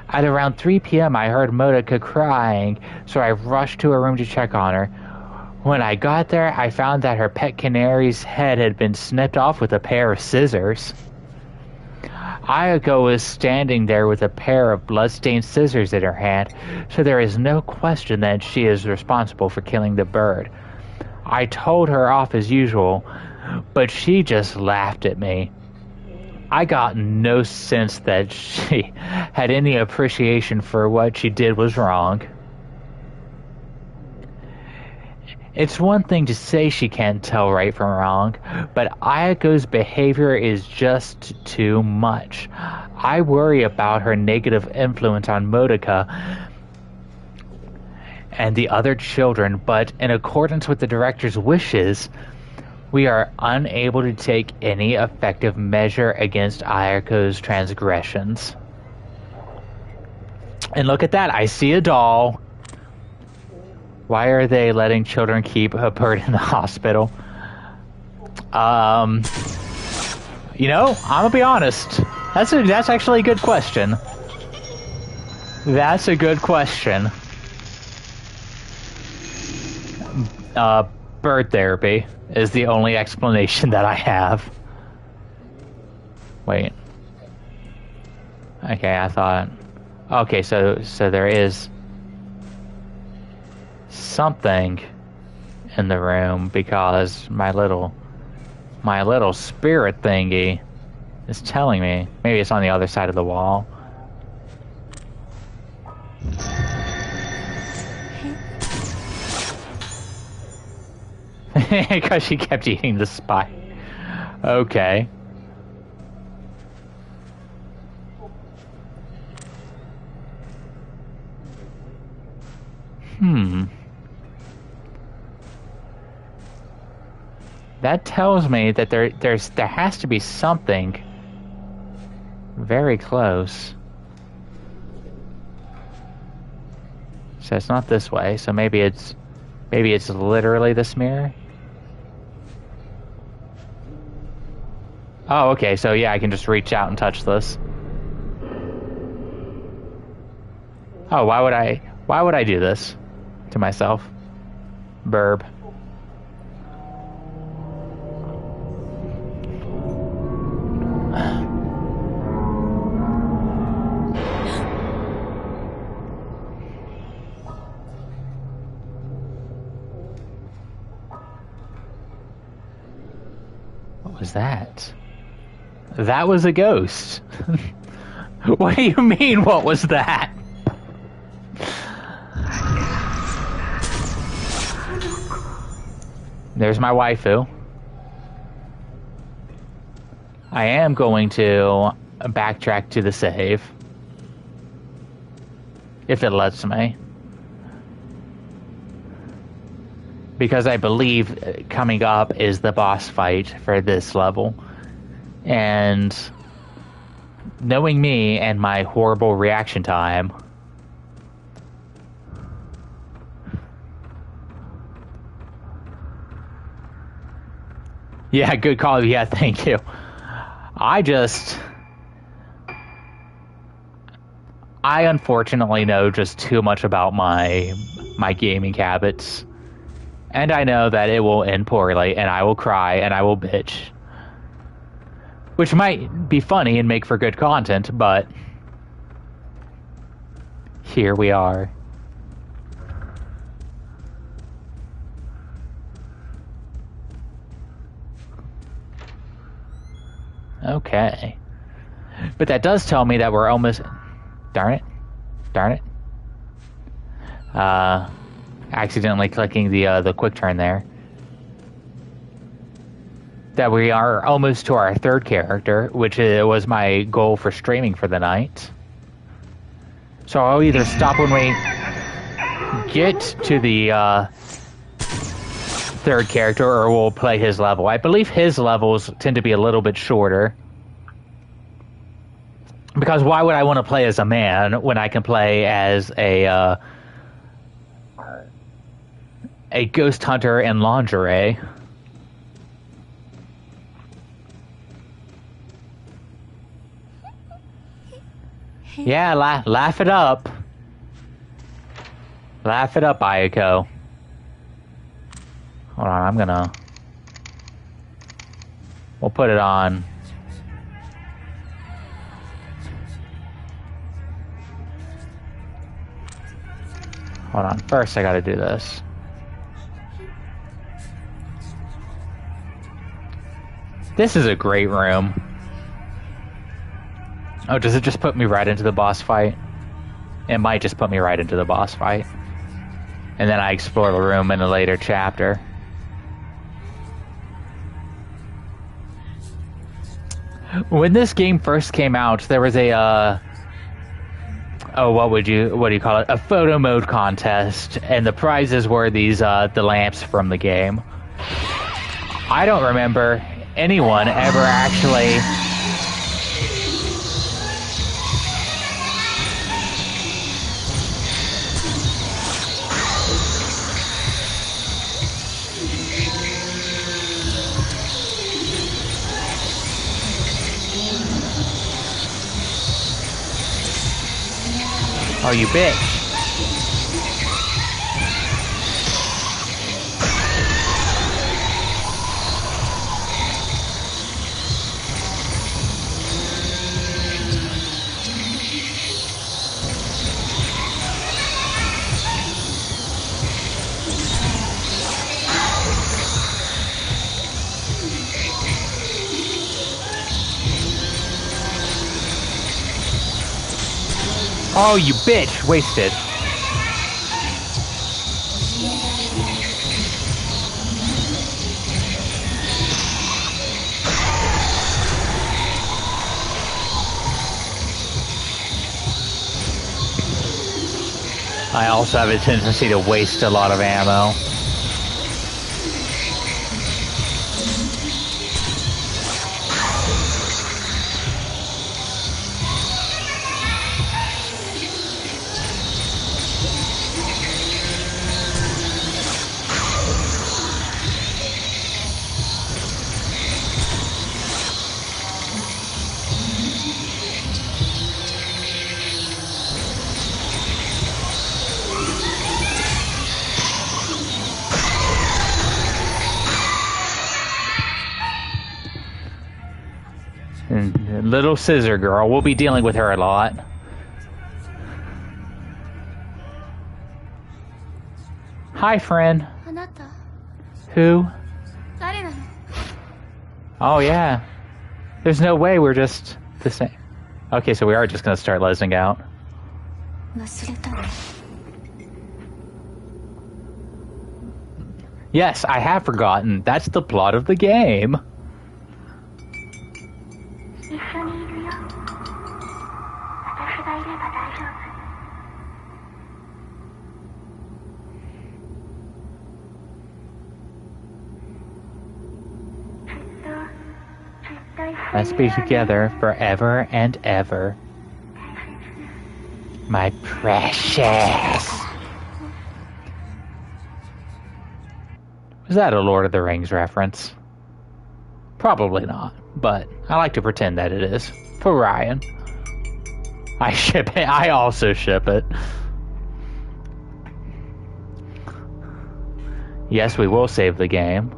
[SPEAKER 1] At around 3 p.m., I heard Motika crying, so I rushed to her room to check on her. When I got there, I found that her pet canary's head had been snipped off with a pair of scissors. Ayako was standing there with a pair of blood-stained scissors in her hand, so there is no question that she is responsible for killing the bird. I told her off as usual, but she just laughed at me. I got no sense that she had any appreciation for what she did was wrong. It's one thing to say she can't tell right from wrong, but Ayako's behavior is just too much. I worry about her negative influence on Motika and the other children, but in accordance with the director's wishes, we are unable to take any effective measure against Ayako's transgressions. And look at that, I see a doll. Why are they letting children keep a bird in the hospital? You know, I'm gonna be honest. That's actually a good question. That's a good question. Bird therapy is the only explanation that I have. Wait. Okay, I thought... Okay, so there is something in the room because my little spirit thingy is telling me. Maybe it's on the other side of the wall. Because she kept eating the spike. Okay. That tells me that there has to be something very close. So it's not this way, so maybe it's literally this mirror. Oh, okay, so yeah, I can just reach out and touch this. Oh, why would I do this to myself? Burb. What was that? That was a ghost. What do you mean, what was that? There's my waifu. I am going to backtrack to the save. If it lets me. Because I believe coming up is the boss fight for this level. And knowing me and my horrible reaction time. Yeah, good call. Yeah, thank you. I unfortunately know just too much about my gaming habits. And I know that it will end poorly, and I will cry, and I will bitch. Which might be funny and make for good content, but here we are. Okay. But that does tell me that we're almost... Darn it. Darn it. Accidentally clicking the quick turn there. That we are almost to our third character, which was my goal for streaming for the night. So I'll either stop when we get to the third character, or we'll play his level. I believe his levels tend to be a little bit shorter. Because why would I want to play as a man when I can play as a ghost hunter in lingerie? Yeah, laugh it up. Laugh it up, Ayako. Hold on, we'll put it on. Hold on, first I gotta do this. This is a great room. Oh, does it just put me right into the boss fight? It might just put me right into the boss fight. And then I explore the room in a later chapter. When this game first came out, there was a what do you call it? A photo mode contest, and the prizes were these the lamps from the game. I don't remember anyone ever actually Oh, you bitch. Oh, you bitch! Wasted. I also have a tendency to waste a lot of ammo. Little Scissor Girl. We'll be dealing with her a lot. Hi, friend.
[SPEAKER 2] あなた
[SPEAKER 1] Who?
[SPEAKER 2] 誰なの
[SPEAKER 1] Oh, yeah. There's no way we're just the same. Okay, so we are just gonna start lesing out.
[SPEAKER 2] 忘れたの
[SPEAKER 1] Yes, I have forgotten. That's the plot of the game.
[SPEAKER 3] 一緒にいるよ。私がいれば大丈夫。ずっと一緒に
[SPEAKER 1] Let's be together forever and ever. My precious. Was that a Lord of the Rings reference? Probably not, but I like to pretend that it is. For Ryan. I ship it. I also ship it. Yes, we will save the game.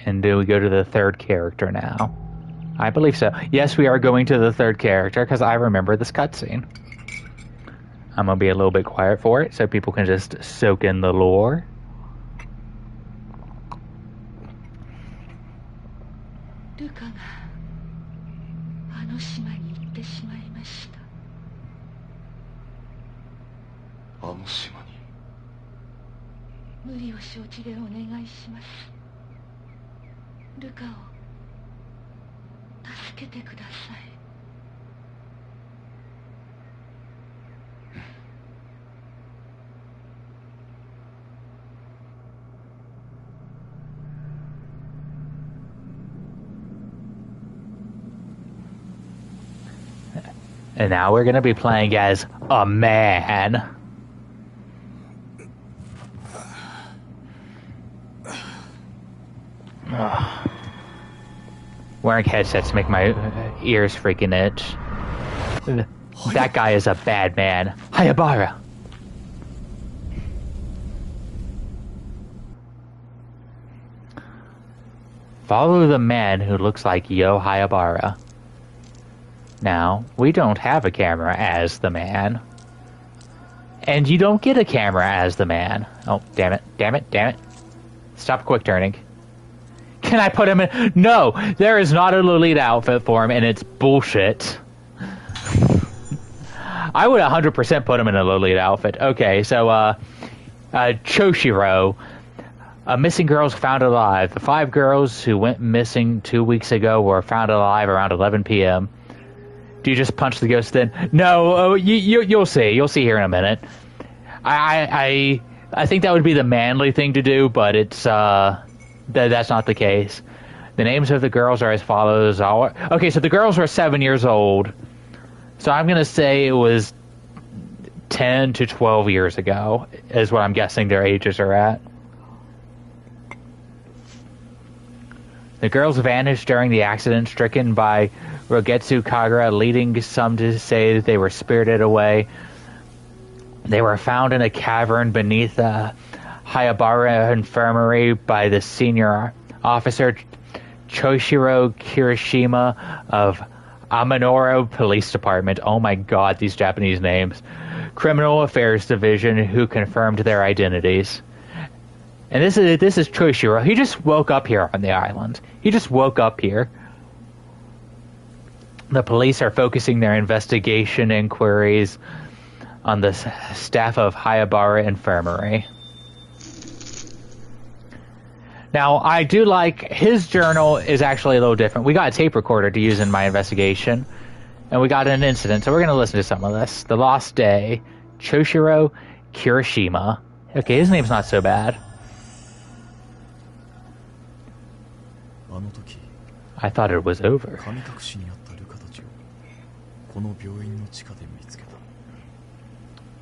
[SPEAKER 1] And do we go to the third character now? I believe so. Yes, we are going to the third character because I remember this cutscene. I'm going to be a little bit quiet for it so people can just soak in the lore.
[SPEAKER 3] Luca があの島に行ってしまいました。あの島に。無理を承知でお願いします。ルカを助けてください。
[SPEAKER 1] And now we're going to be playing as a man. Ugh. Wearing headsets make my ears freaking itch. That guy is a bad man. Hayabara! Follow the man who looks like Yo Hayabara. Now, we don't have a camera as the man. And you don't get a camera as the man. Oh, damn it, damn it, damn it. Stop quick turning. Can I put him in? No, there is not a Lolita outfit for him, and it's bullshit. I would 100% put him in a Lolita outfit. Okay, so, Choshiro. Missing girls found alive. The 5 girls who went missing 2 weeks ago were found alive around 11 p.m. Do you just punch the ghost then? No, you'll see. You'll see here in a minute. I think that would be the manly thing to do, but it's that's not the case. The names of the girls are as follows. Okay, so the girls were 7 years old. So I'm gonna say it was 10 to 12 years ago, is what I'm guessing their ages are at. The girls vanished during the accident, stricken by Rogetsu Kagura, leading some to say that they were spirited away. They were found in a cavern beneath the Hayabara infirmary by the senior officer Choshiro Kirishima of Amanoro Police Department. Oh my god, these Japanese names. Criminal Affairs Division, who confirmed their identities. And this is Choshiro. He just woke up here on the island. He just woke up here. The police are focusing their investigation inquiries on the staff of Hayabara Infirmary. Now, I do like his journal is actually a little different. We got a tape recorder to use in my investigation, and we got an incident, so we're going to listen to some of this. The Lost Day, Choshiro Kirishima. Okay, his name's not so bad. I thought it was over.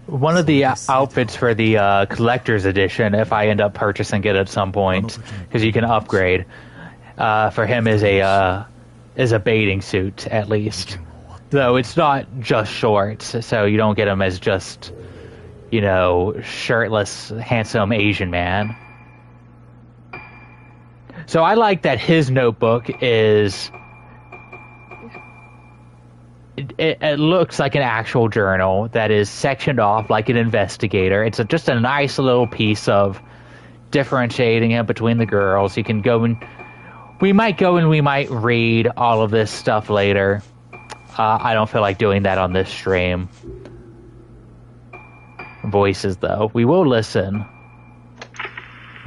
[SPEAKER 1] One of the outfits for the collector's edition, if I end up purchasing it at some point, because you can upgrade, for him is a bathing suit, at least. Though it's not just shorts, so you don't get him as just, you know, shirtless, handsome Asian man. So I like that his notebook is... It looks like an actual journal that is sectioned off like an investigator. It's just a nice little piece of differentiating it between the girls. You can go and... We might go and we might read all of this stuff later. I don't feel like doing that on this stream. Voices, though. We will listen.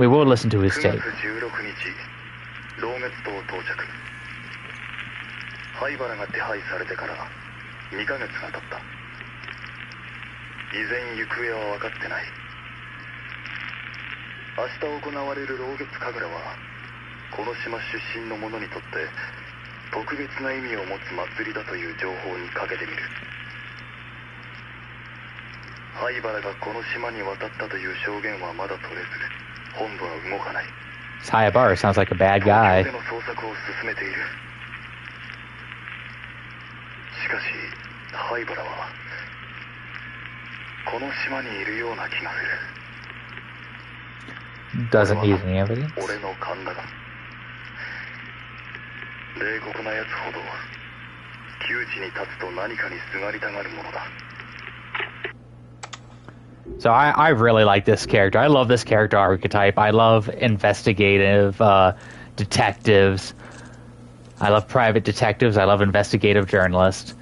[SPEAKER 1] We will listen to his tape.
[SPEAKER 4] 灰原が手配されてから2ヶ月が経った。
[SPEAKER 3] 依然行方は分かってない。明日行われる老月神楽はこの島出身の者にとって特別な意味を持つ祭りだという情報にかけてみる。灰原がこの島に渡ったという証言はまだ取れず、本部は動かない。
[SPEAKER 1] Haibara sounds like a bad guy.
[SPEAKER 3] 東京での捜索を進めている。しかし灰原はこの島にいるような気がする。
[SPEAKER 1] Doesn't need any evidence.
[SPEAKER 3] 俺の勘だが、冷酷なやつほど窮地に立つと何かにすがりたがるものだ。
[SPEAKER 1] So I really like this character. I love this character archetype. I love investigative detectives. I love private detectives. I love investigative journalists.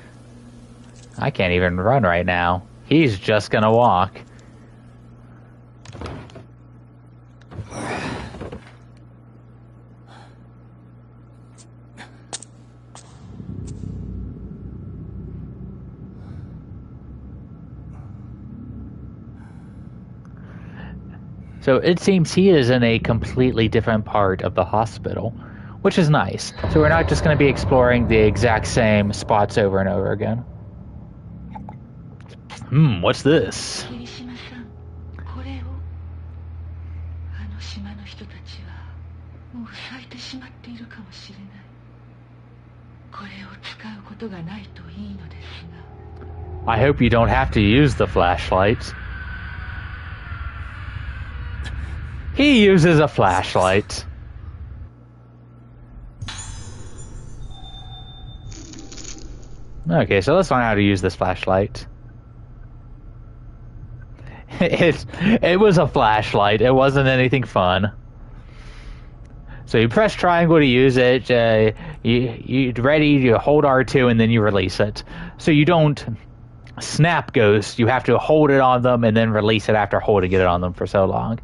[SPEAKER 1] I can't even run right now. He's just gonna walk. So it seems he is in a completely different part of the hospital, which is nice. So we're not just going to be exploring the exact same spots over and over again. What's this? I hope you don't have to use the flashlights. He uses a flashlight. Okay, so let's learn how to use this flashlight. It was a flashlight. It wasn't anything fun. So you press triangle to use it. You hold R2 and then you release it. So you don't snap ghosts. You have to hold it on them and then release it after holding it on them for so long.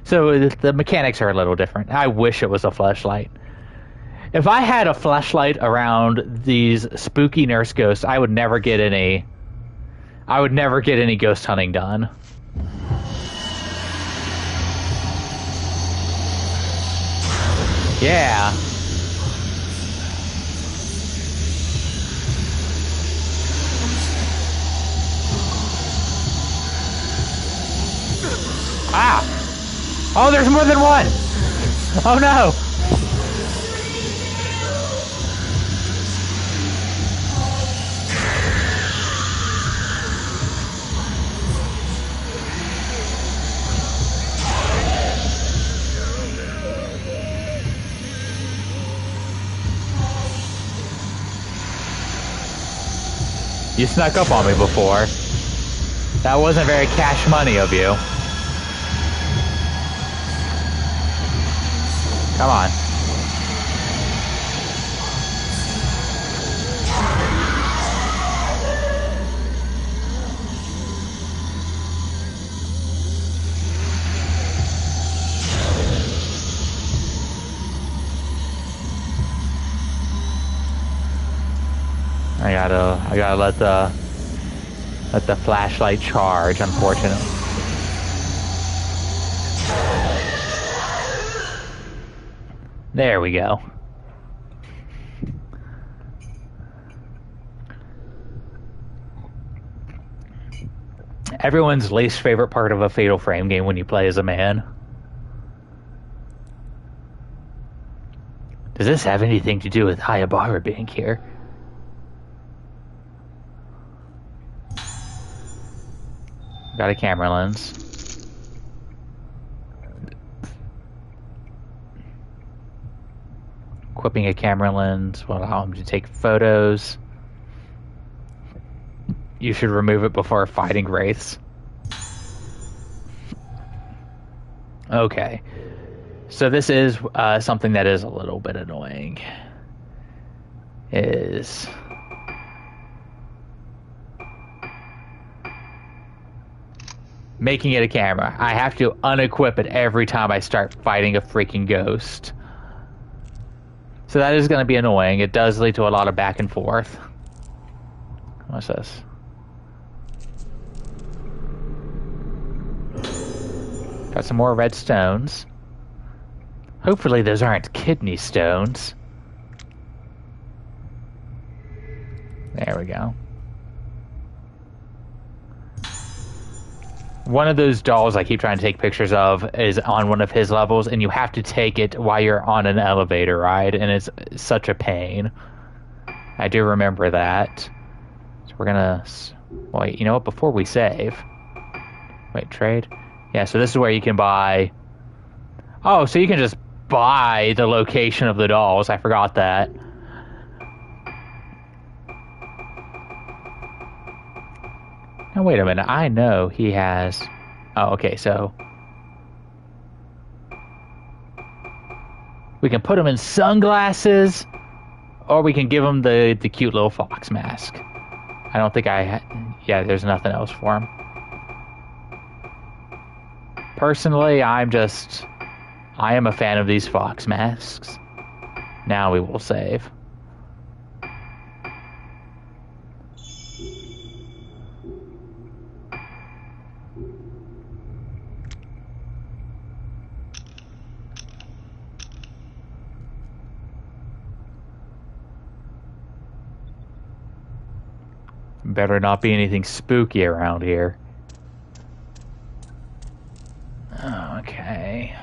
[SPEAKER 1] So the mechanics are a little different. I wish it was a flashlight. If I had a flashlight around these spooky nurse ghosts, I would never get any ghost hunting done. Yeah. Ah! Oh, there's more than one! Oh no! You snuck up on me before. That wasn't very cash money of you. Come on. I gotta let the flashlight charge, unfortunately. There we go. Everyone's least favorite part of a Fatal Frame game when you play as a man. Does this have anything to do with Haibara being here? Got a camera lens. Equipping a camera lens will allow him to take photos. You should remove it before fighting wraiths. Okay. So this is something that is a little bit annoying. Is making it a camera. I have to unequip it every time I start fighting a freaking ghost. So that is going to be annoying. It does lead to a lot of back and forth. What's this? Got some more red stones. Hopefully those aren't kidney stones. There we go. One of those dolls I keep trying to take pictures of is on one of his levels, and you have to take it while you're on an elevator ride, and it's such a pain. I do remember that. So we're gonna... Wait, you know what? Before we save... Wait, trade? Yeah, so this is where you can buy... Oh, so you can just buy the location of the dolls. I forgot that. Now, wait a minute. I know he has... Oh, okay, so... We can put him in sunglasses, or we can give him the cute little fox mask. I don't think yeah, there's nothing else for him. Personally, I am a fan of these fox masks. Now we will save. Better not be anything spooky around here. Okay.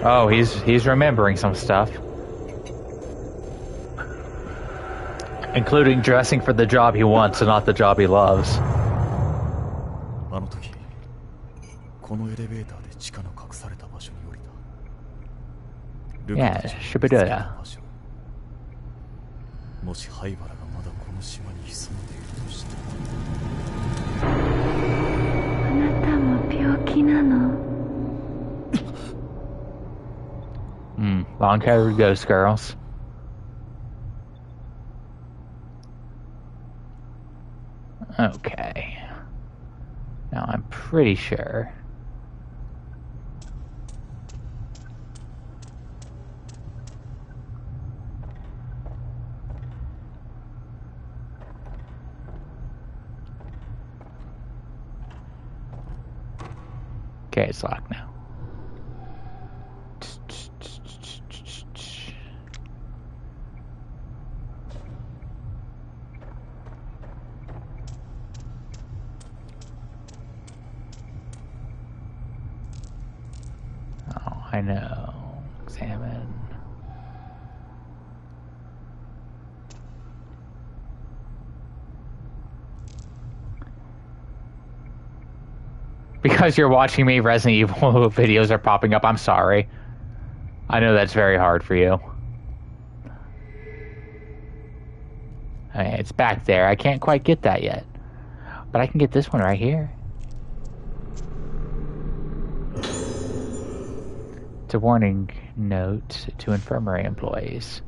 [SPEAKER 1] Oh, he's remembering some stuff. Including dressing for the job he wants and not the job he loves. Yeah, Shibuya. Long-haired ghost girls. Okay. Now I'm pretty sure. Okay, it's locked now. Oh, I know. Examine. Because you're watching me, Resident Evil videos are popping up. I'm sorry. I know that's very hard for you. Okay, it's back there. I can't quite get that yet. But I can get this one right here. It's a warning note to infirmary employees.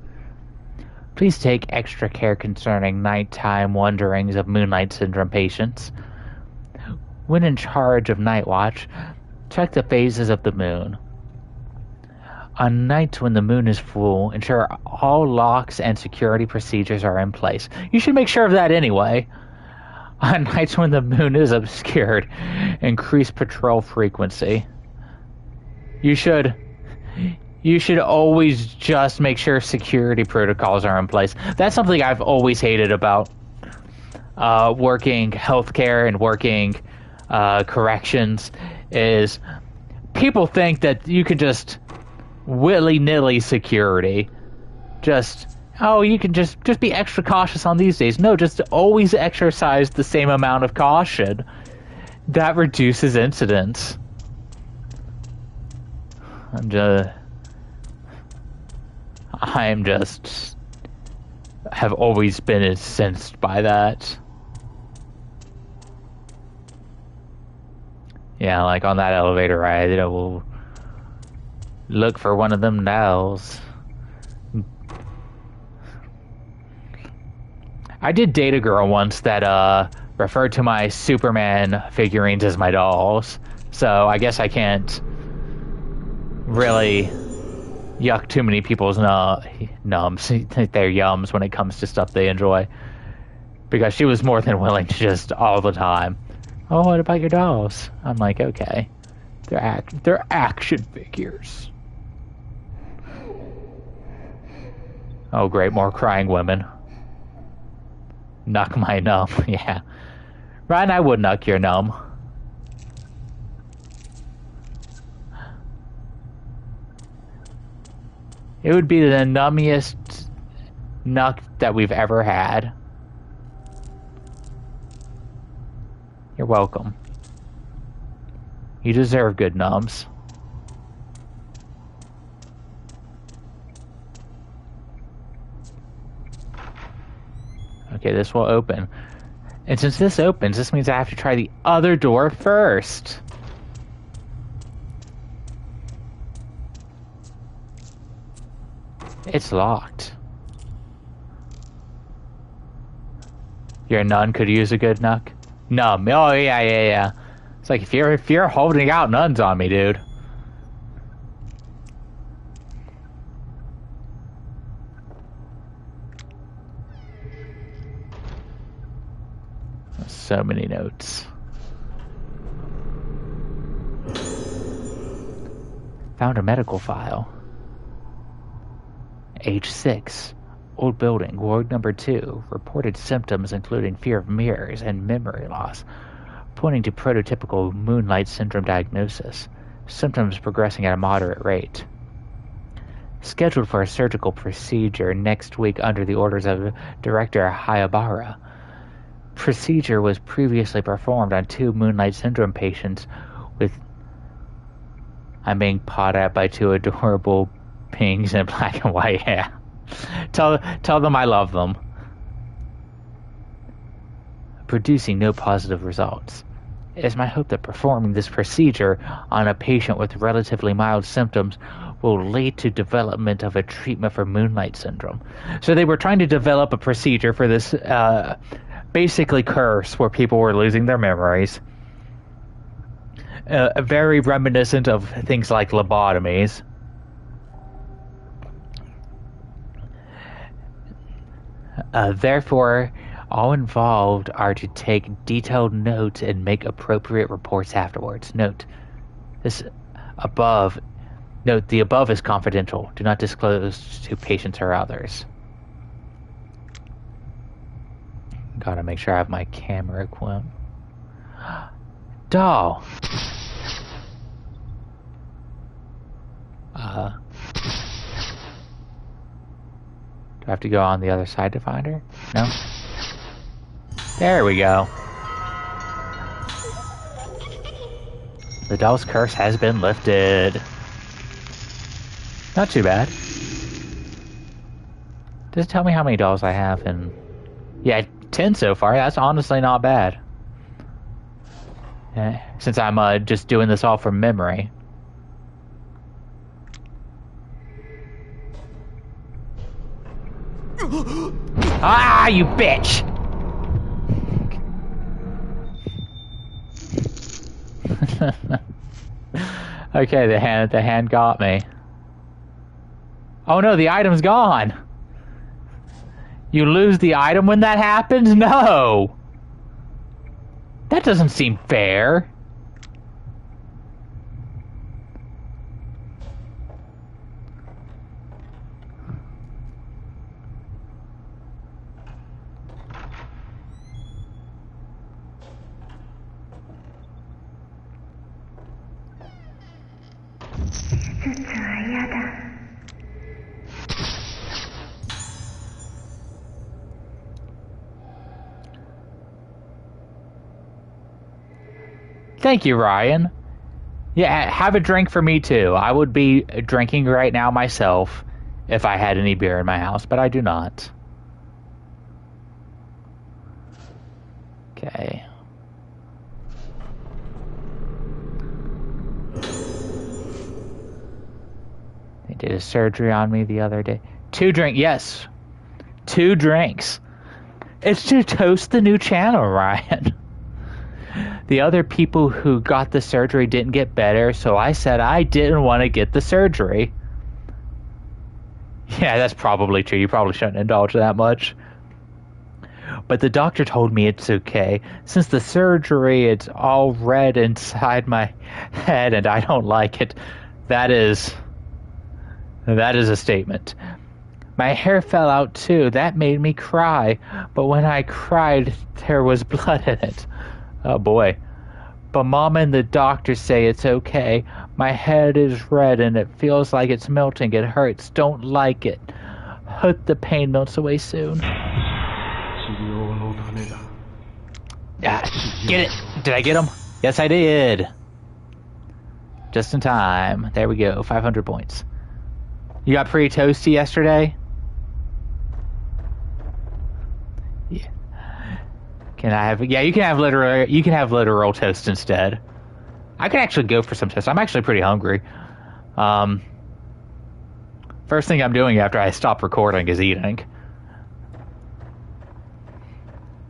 [SPEAKER 1] Please take extra care concerning nighttime wanderings of Moonlight Syndrome patients. When in charge of night watch, check the phases of the moon. On nights when the moon is full, ensure all locks and security procedures are in place. You should make sure of that anyway. On nights when the moon is obscured, increase patrol frequency. You should always just make sure security protocols are in place. That's something I've always hated about working healthcare and working corrections, is people think that you can just willy-nilly security. You can just be extra cautious on these days. No, just always exercise the same amount of caution. That reduces incidents. Have always been incensed by that. Yeah, like on that elevator ride, we'll look for one of them dolls. I did date a girl once that referred to my Superman figurines as my dolls, so I guess I can't really yuck too many people's nums, their yums when it comes to stuff they enjoy. Because she was more than willing to just all the time. Oh, what about your dolls? I'm like, okay. They're action figures. Oh, great, more crying women. Nuck my numb, yeah. Ryan, I would nuck your numb. It would be the nummiest nuck that we've ever had. You're welcome. You deserve good numbs. Okay, this will open. And since this opens, this means I have to try the other door first. It's locked. Your nun could use a good nuck. Numb. Oh yeah. It's like if you're holding out nuns on me, dude. So many notes. Found a medical file. Age 6. Old building, ward number 2. Reported symptoms including fear of mirrors and memory loss, pointing to prototypical moonlight syndrome diagnosis. Symptoms progressing at a moderate rate. Scheduled for a surgical procedure next week under the orders of Director Hayabara. Procedure was previously performed on 2 moonlight syndrome patients with... I'm being pawed at by 2 adorable pinks in black and white hair. Tell them I love them. Producing no positive results. It is my hope that performing this procedure on a patient with relatively mild symptoms will lead to development of a treatment for moonlight syndrome. So they were trying to develop a procedure for this basically curse where people were losing their memories. Very reminiscent of things like lobotomies. Therefore, all involved are to take detailed notes and make appropriate reports afterwards. Note, the above is confidential. Do not disclose to patients or others. Gotta make sure I have my camera equipped. Doll! Do I have to go on the other side to find her? No? There we go. The doll's curse has been lifted. Not too bad. Does it tell me how many dolls I have? And yeah, 10 so far. That's honestly not bad. Since I'm just doing this all from memory. Ah, you bitch! Okay, the hand got me. Oh no, the item's gone. You lose the item when that happens? No! That doesn't seem fair. Thank you, Ryan. Yeah, have a drink for me too. I would be drinking right now myself if I had any beer in my house, but I do not. Okay. They did a surgery on me the other day. 2 drinks, yes. 2 drinks. It's to toast the new channel, Ryan. The other people who got the surgery didn't get better, so I said I didn't want to get the surgery. Yeah, that's probably true. You probably shouldn't indulge that much. but the doctor told me it's okay. Since the surgery, it's all red inside my head and I don't like it. That is a statement. My hair fell out too. That made me cry. But when I cried, there was blood in it. Oh boy. But Mom and the doctor say it's okay. My head is red and it feels like it's melting. It hurts. Don't like it. Hope the pain melts away soon. Yeah, get it. Did I get him? Yes, I did. Just in time. There we go. 500 points. You got pretty toasty yesterday? Yeah. Can I have? Yeah, you can have literal toast instead. I could actually go for some toast. I'm actually pretty hungry. First thing I'm doing after I stop recording is eating.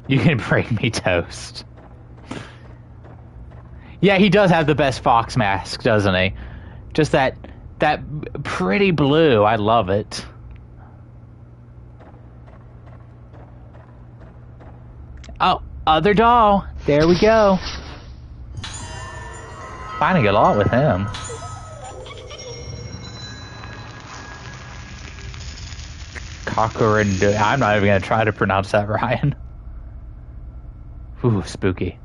[SPEAKER 1] You can bring me toast. Yeah, he does have the best fox mask, doesn't he? Just that pretty blue. I love it. Oh, other doll. There we go. Finding a lot with him. Cockerind. I'm not even going to try to pronounce that, Ryan. Ooh, spooky.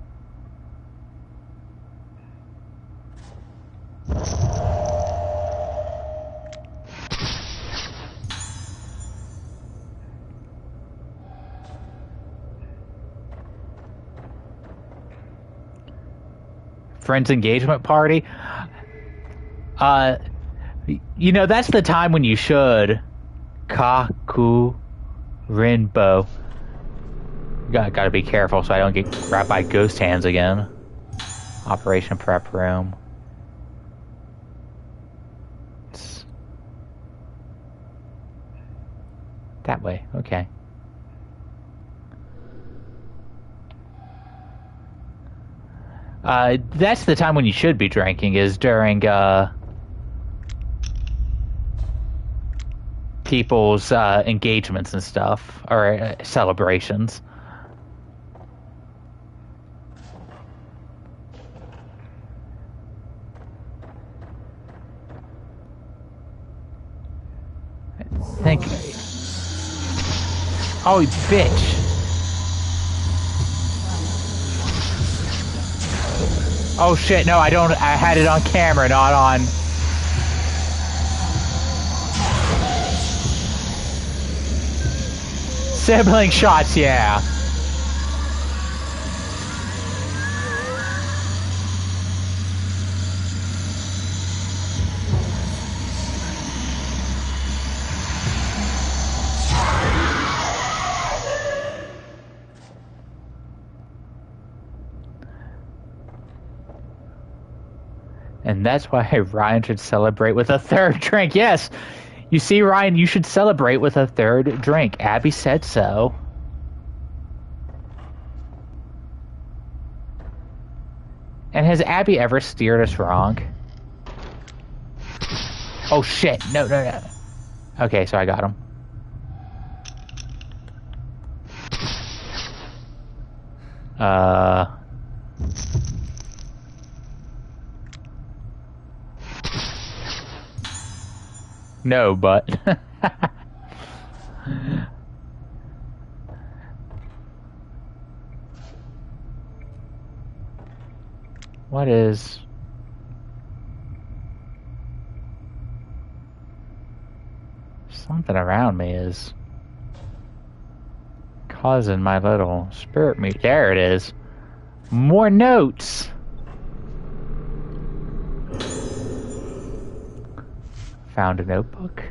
[SPEAKER 1] Friends engagement party. You know, that's the time when you should. Kaku Rinbo. Gotta be careful so I don't get grabbed by ghost hands again. Operation prep room. It's that way, okay. That's the time when you should be drinking, is during people's engagements and stuff, or celebrations. Thank you. Oh, bitch. Oh shit, no, I don't. I had it on camera, not on. Sibling shots, yeah. And that's why Ryan should celebrate with a third drink. Yes. You see, Ryan, you should celebrate with a third drink. Abby said so. And has Abby ever steered us wrong? Oh, shit. No, no, no. Okay, so I got him. No, but... What is... Something around me is causing my little spirit meat. There it is. More notes. Found a notebook.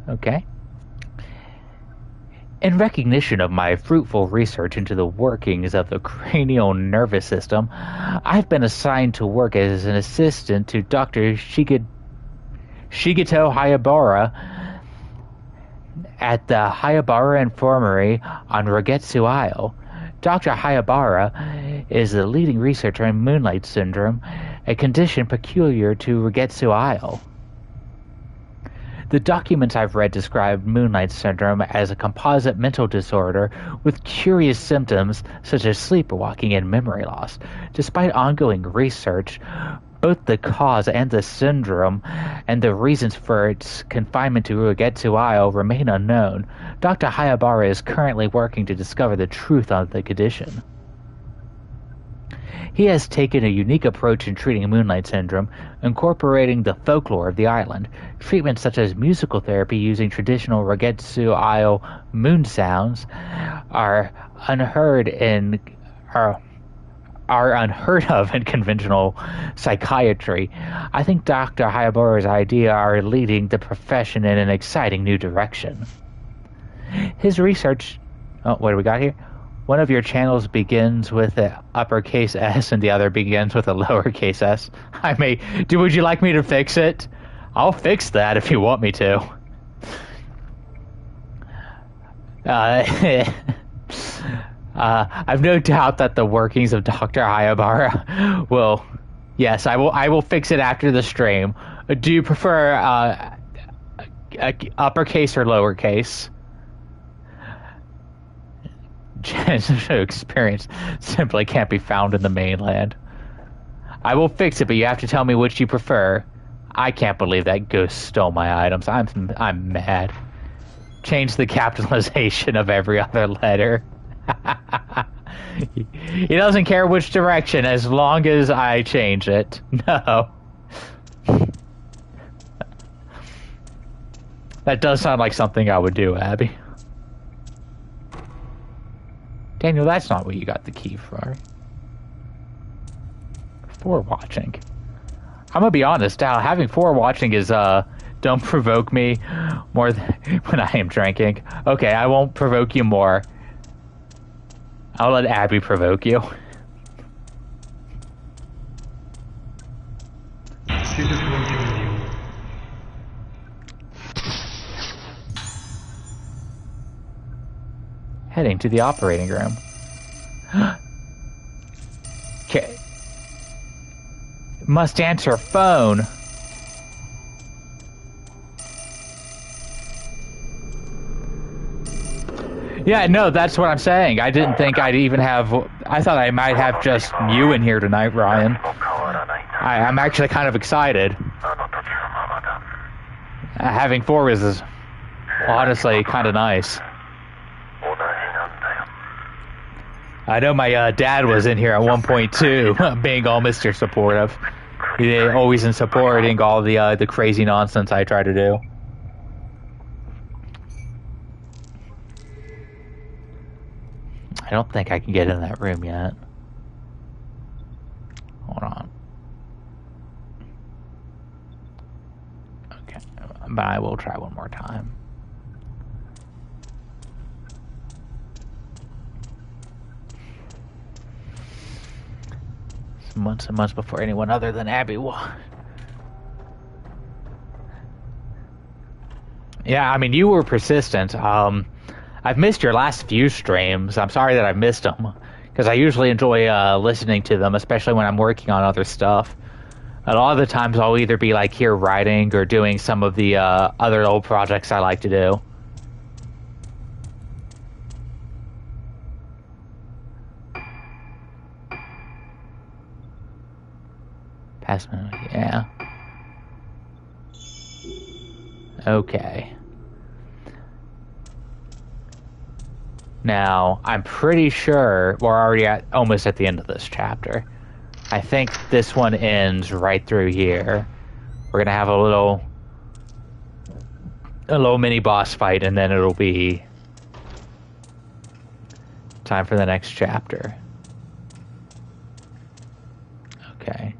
[SPEAKER 1] Okay. In recognition of my fruitful research into the workings of the cranial nervous system, I've been assigned to work as an assistant to Dr. Shigeto Hayabara at the Hayabara Infirmary on Rogetsu Isle. Dr. Hayabara is the leading researcher in Moonlight Syndrome, a condition peculiar to Rogetsu Isle. The documents I've read describe Moonlight Syndrome as a composite mental disorder with curious symptoms such as sleepwalking and memory loss. Despite ongoing research, both the cause and the syndrome and the reasons for its confinement to Uegetsu Isle remain unknown. Dr. Hayabara is currently working to discover the truth on the condition. He has taken a unique approach in treating Moonlight Syndrome, incorporating the folklore of the island. Treatments such as musical therapy using traditional Uegetsu Isle moon sounds are unheard of in conventional psychiatry. I think Dr. Hayabara's ideas are leading the profession in an exciting new direction. His research... Oh, what do we got here? One of your channels begins with an uppercase S and the other begins with a lowercase s. Would you like me to fix it? I'll fix that if you want me to. I've no doubt that the workings of Dr. Hayabara will... Yes, I will fix it after the stream. Do you prefer uppercase or lowercase? Experience simply can't be found in the mainland. I will fix it, but you have to tell me which you prefer. I can't believe that ghost stole my items. I'm mad. Change the capitalization of every other letter. He doesn't care which direction as long as I change it. No. That does sound like something I would do, Abby. Daniel, that's not what you got the key for. For watching. I'm gonna be honest, Al, having for watching is, don't provoke me more when I am drinking. Okay, I won't provoke you more. I'll let Abby provoke you. Heading to the operating room. Okay. Must answer phone. Yeah, no, that's what I'm saying. I didn't think I'd even have... I thought I might have just you in here tonight, Ryan. I'm actually kind of excited. Having four is honestly kind of nice. I know my dad was in here at one point too, being all Mr. Supportive. He's always in supporting all the crazy nonsense I try to do. I don't think I can get in that room yet. Hold on. Okay, but I will try one more time. Months and months before anyone other than Abby will. Yeah, I mean, you were persistent. I've missed your last few streams. I'm sorry that I've missed them, because I usually enjoy listening to them, especially when I'm working on other stuff. A lot of the times I'll either be like here writing or doing some of the other old projects I like to do. Passman, yeah. Okay. Now, I'm pretty sure we're already almost at the end of this chapter. I think this one ends right through here. We're gonna have a little mini boss fight, and then it'll be time for the next chapter. Okay.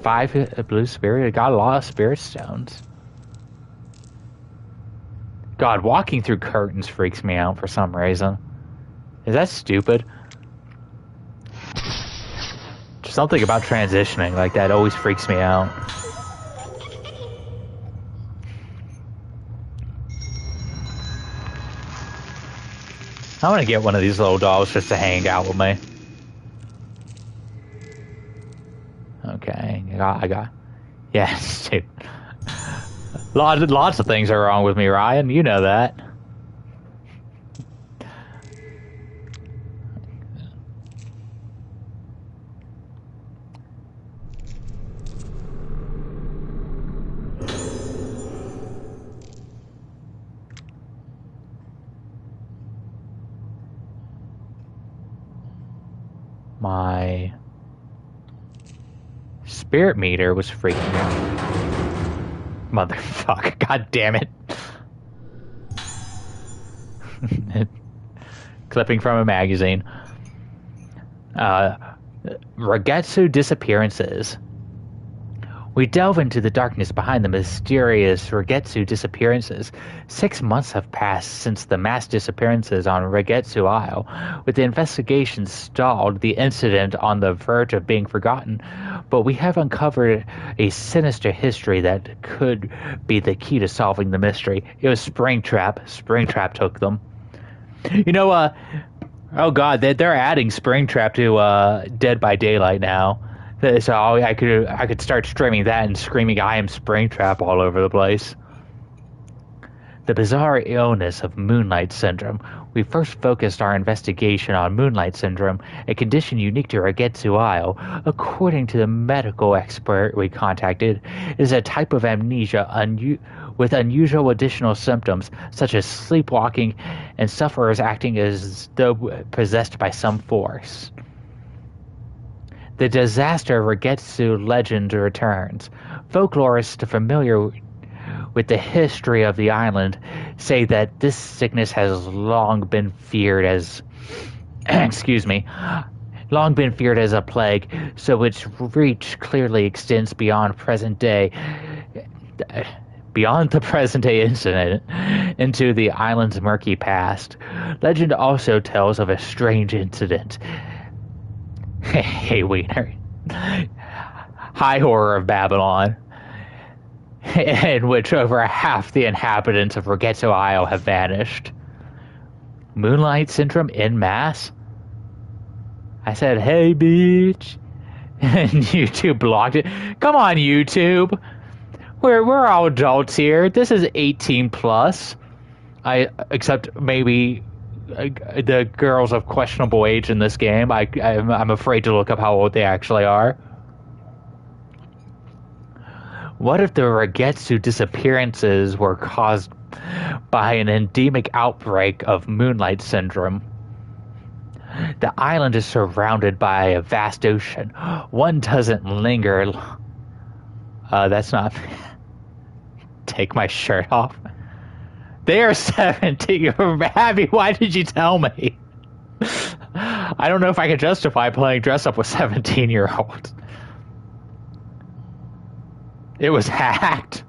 [SPEAKER 1] Five blue spirit. I got a lot of spirit stones. God, walking through curtains freaks me out for some reason. Is that stupid? Just something about transitioning like that always freaks me out. I want to get one of these little dogs just to hang out with me. Okay, I got. Yes, dude. Lots of things are wrong with me, Ryan. You know that. My spirit meter was freaking out. Motherfucker, god damn it. Clipping from a magazine. Ragetsu disappearances. We delve into the darkness behind the mysterious Ragetsu disappearances. 6 months have passed since the mass disappearances on Ragetsu Isle. With the investigation stalled, the incident on the verge of being forgotten, but we have uncovered a sinister history that could be the key to solving the mystery. It was Springtrap. Springtrap took them. You know, oh god, they're adding Springtrap to Dead by Daylight now. So I could start streaming that and screaming "I am Springtrap" all over the place. The bizarre illness of Moonlight Syndrome. We first focused our investigation on Moonlight Syndrome, a condition unique to Ragetsu Isle. According to the medical expert we contacted, it is a type of amnesia with unusual additional symptoms, such as sleepwalking and sufferers acting as though possessed by some force. The disaster Ragetsu legend returns. Folklorists familiar with the history of the island say that this sickness has long been feared as long been feared as a plague, so its reach clearly extends beyond the present day incident into the island's murky past. Legend also tells of a strange incident. Hey, Wiener. High Horror of Babylon, in which over half the inhabitants of Ragetsu Isle have vanished. Moonlight Syndrome en masse? I said, hey, bitch. And YouTube blocked it. Come on, YouTube. We're all adults here. This is 18 plus. Except maybe the girls of questionable age in this game. I'm afraid to look up how old they actually are. What if the Ragetsu disappearances were caused by an endemic outbreak of Moonlight Syndrome? The island is surrounded by a vast ocean. One doesn't linger. That's not... Take my shirt off. They are 17. Abby, why did you tell me? I don't know if I can justify playing dress up with 17-year-olds. It was hacked.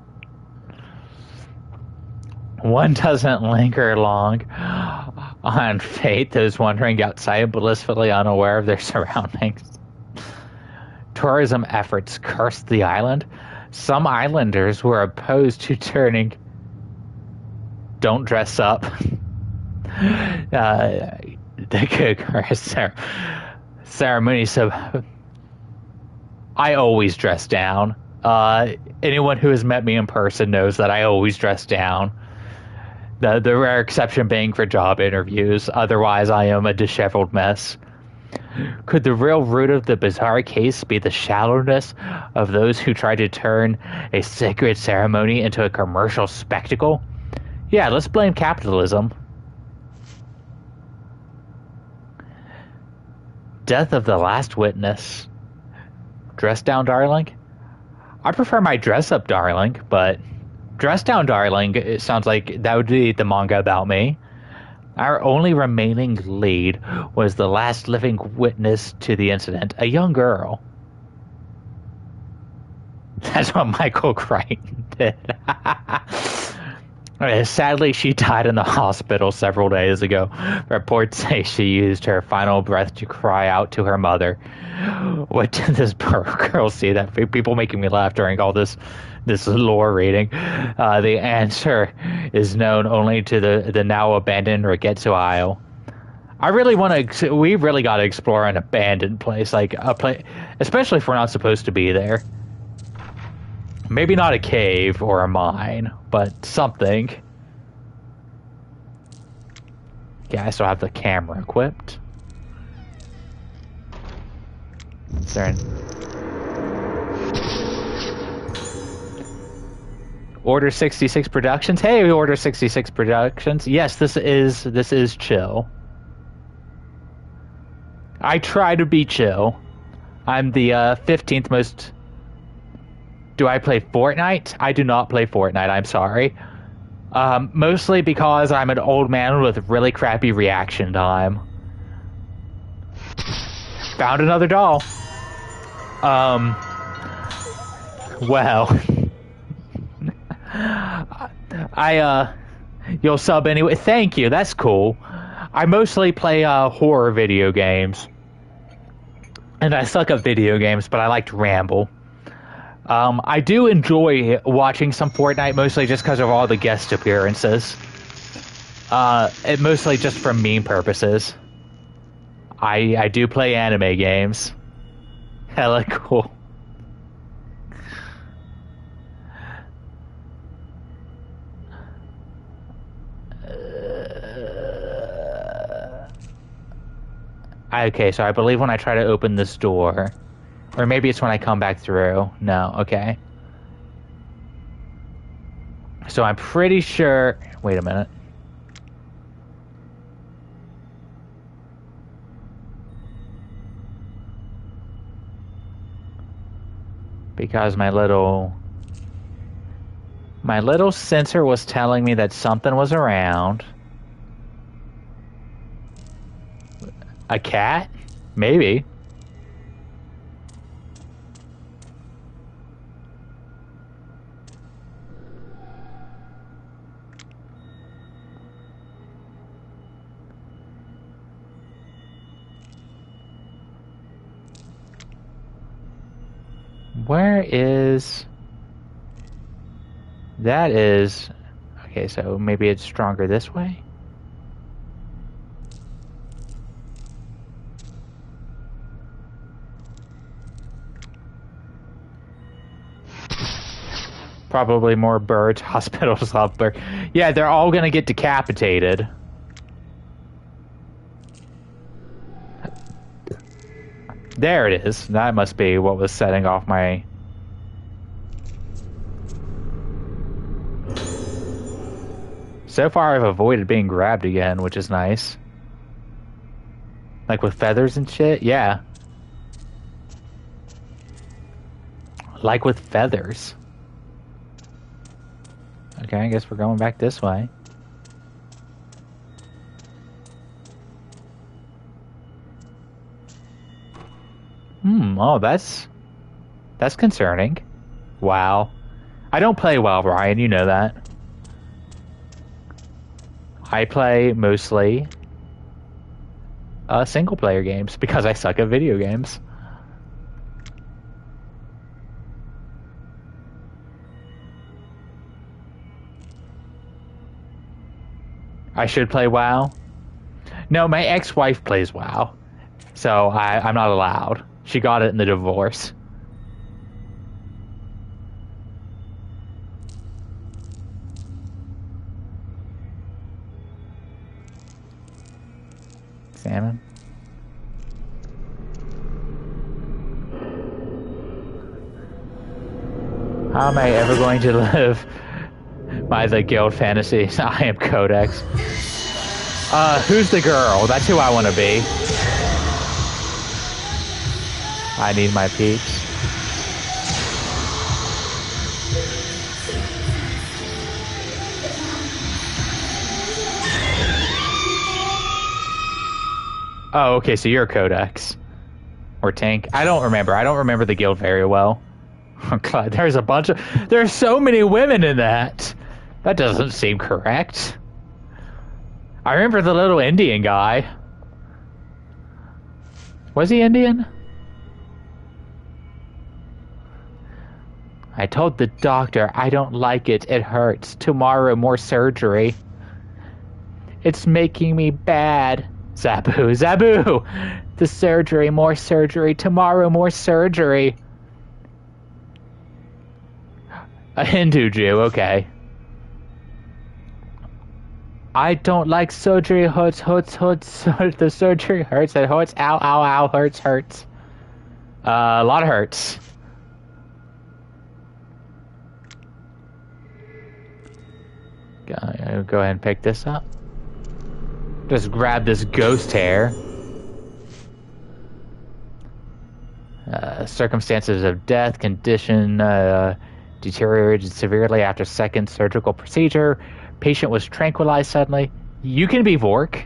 [SPEAKER 1] One doesn't linger long on fate, those wandering outside blissfully unaware of their surroundings. Tourism efforts cursed the island. Some islanders were opposed to turning don't dress up. The ceremony, so I always dress down. Anyone who has met me in person knows that I always dress down. The rare exception being for job interviews. Otherwise, I am a disheveled mess. Could the real root of the bizarre case be the shallowness of those who try to turn a sacred ceremony into a commercial spectacle? Yeah, let's blame capitalism. Death of the last witness. Dress down, darling? I prefer my dress up, darling, but dress down, darling, it sounds like that would be the manga about me. Our only remaining lead was the last living witness to the incident, a young girl. That's what Michael Crichton did. Sadly, she died in the hospital several days ago. Reports say she used her final breath to cry out to her mother. What did this poor girl see? That people making me laugh during all this lore reading. The answer is known only to the now abandoned Ragetsu Isle. I really want to. We really got to explore an abandoned place, like a place, especially if we're not supposed to be there. Maybe not a cave or a mine, but something. Yeah, I still have the camera equipped. Is there Order 66 Productions? Hey, Order 66 Productions. Yes, this is chill. I try to be chill. I'm the 15th most... Do I play Fortnite? I do not play Fortnite, I'm sorry. Mostly because I'm an old man with really crappy reaction time. Found another doll. Well... You'll sub anyway. Thank you, that's cool. I mostly play horror video games. And I suck at video games, but I like to ramble. I do enjoy watching some Fortnite, mostly just because of all the guest appearances. Mostly just for meme purposes. I do play anime games. Hella cool. Okay, so I believe when I try to open this door, or maybe it's when I come back through. No, okay. So I'm pretty sure... Wait a minute. Because my little sensor was telling me that something was around. A cat? Maybe. Where is... That is... Okay, so maybe it's stronger this way? Probably more birds. Hospitals love birds. Yeah, they're all gonna get decapitated. There it is. That must be what was setting off my... So far I've avoided being grabbed again, which is nice. Like with feathers and shit? Yeah. Like with feathers. Okay, I guess we're going back this way. Oh, that's concerning. Wow. I don't play WoW, Ryan, you know that. I play mostly single-player games because I suck at video games. I should play WoW. No, my ex-wife plays WoW, so I'm not allowed. She got it in the divorce. Salmon. How am I ever going to live by the guild fantasies? I am Codex. Who's the girl? That's who I want to be. I need my peeps. Oh, okay, so you're Codex. Or Tank. I don't remember. I don't remember the guild very well. Oh god, there's a bunch of... There's so many women in that! That doesn't seem correct. I remember the little Indian guy. Was he Indian? I told the doctor I don't like it. It hurts. Tomorrow, more surgery. It's making me bad. Zabu, Zabu! The surgery, more surgery. Tomorrow, more surgery. A Hindu Jew, okay. I don't like surgery. Hurts. The surgery hurts. It hurts. Ow, ow, ow. Hurts. A lot of hurts. Go ahead and pick this up. Just grab this ghost hair. Circumstances of death, condition deteriorated severely after second surgical procedure. Patient was tranquilized suddenly. You can be Vork.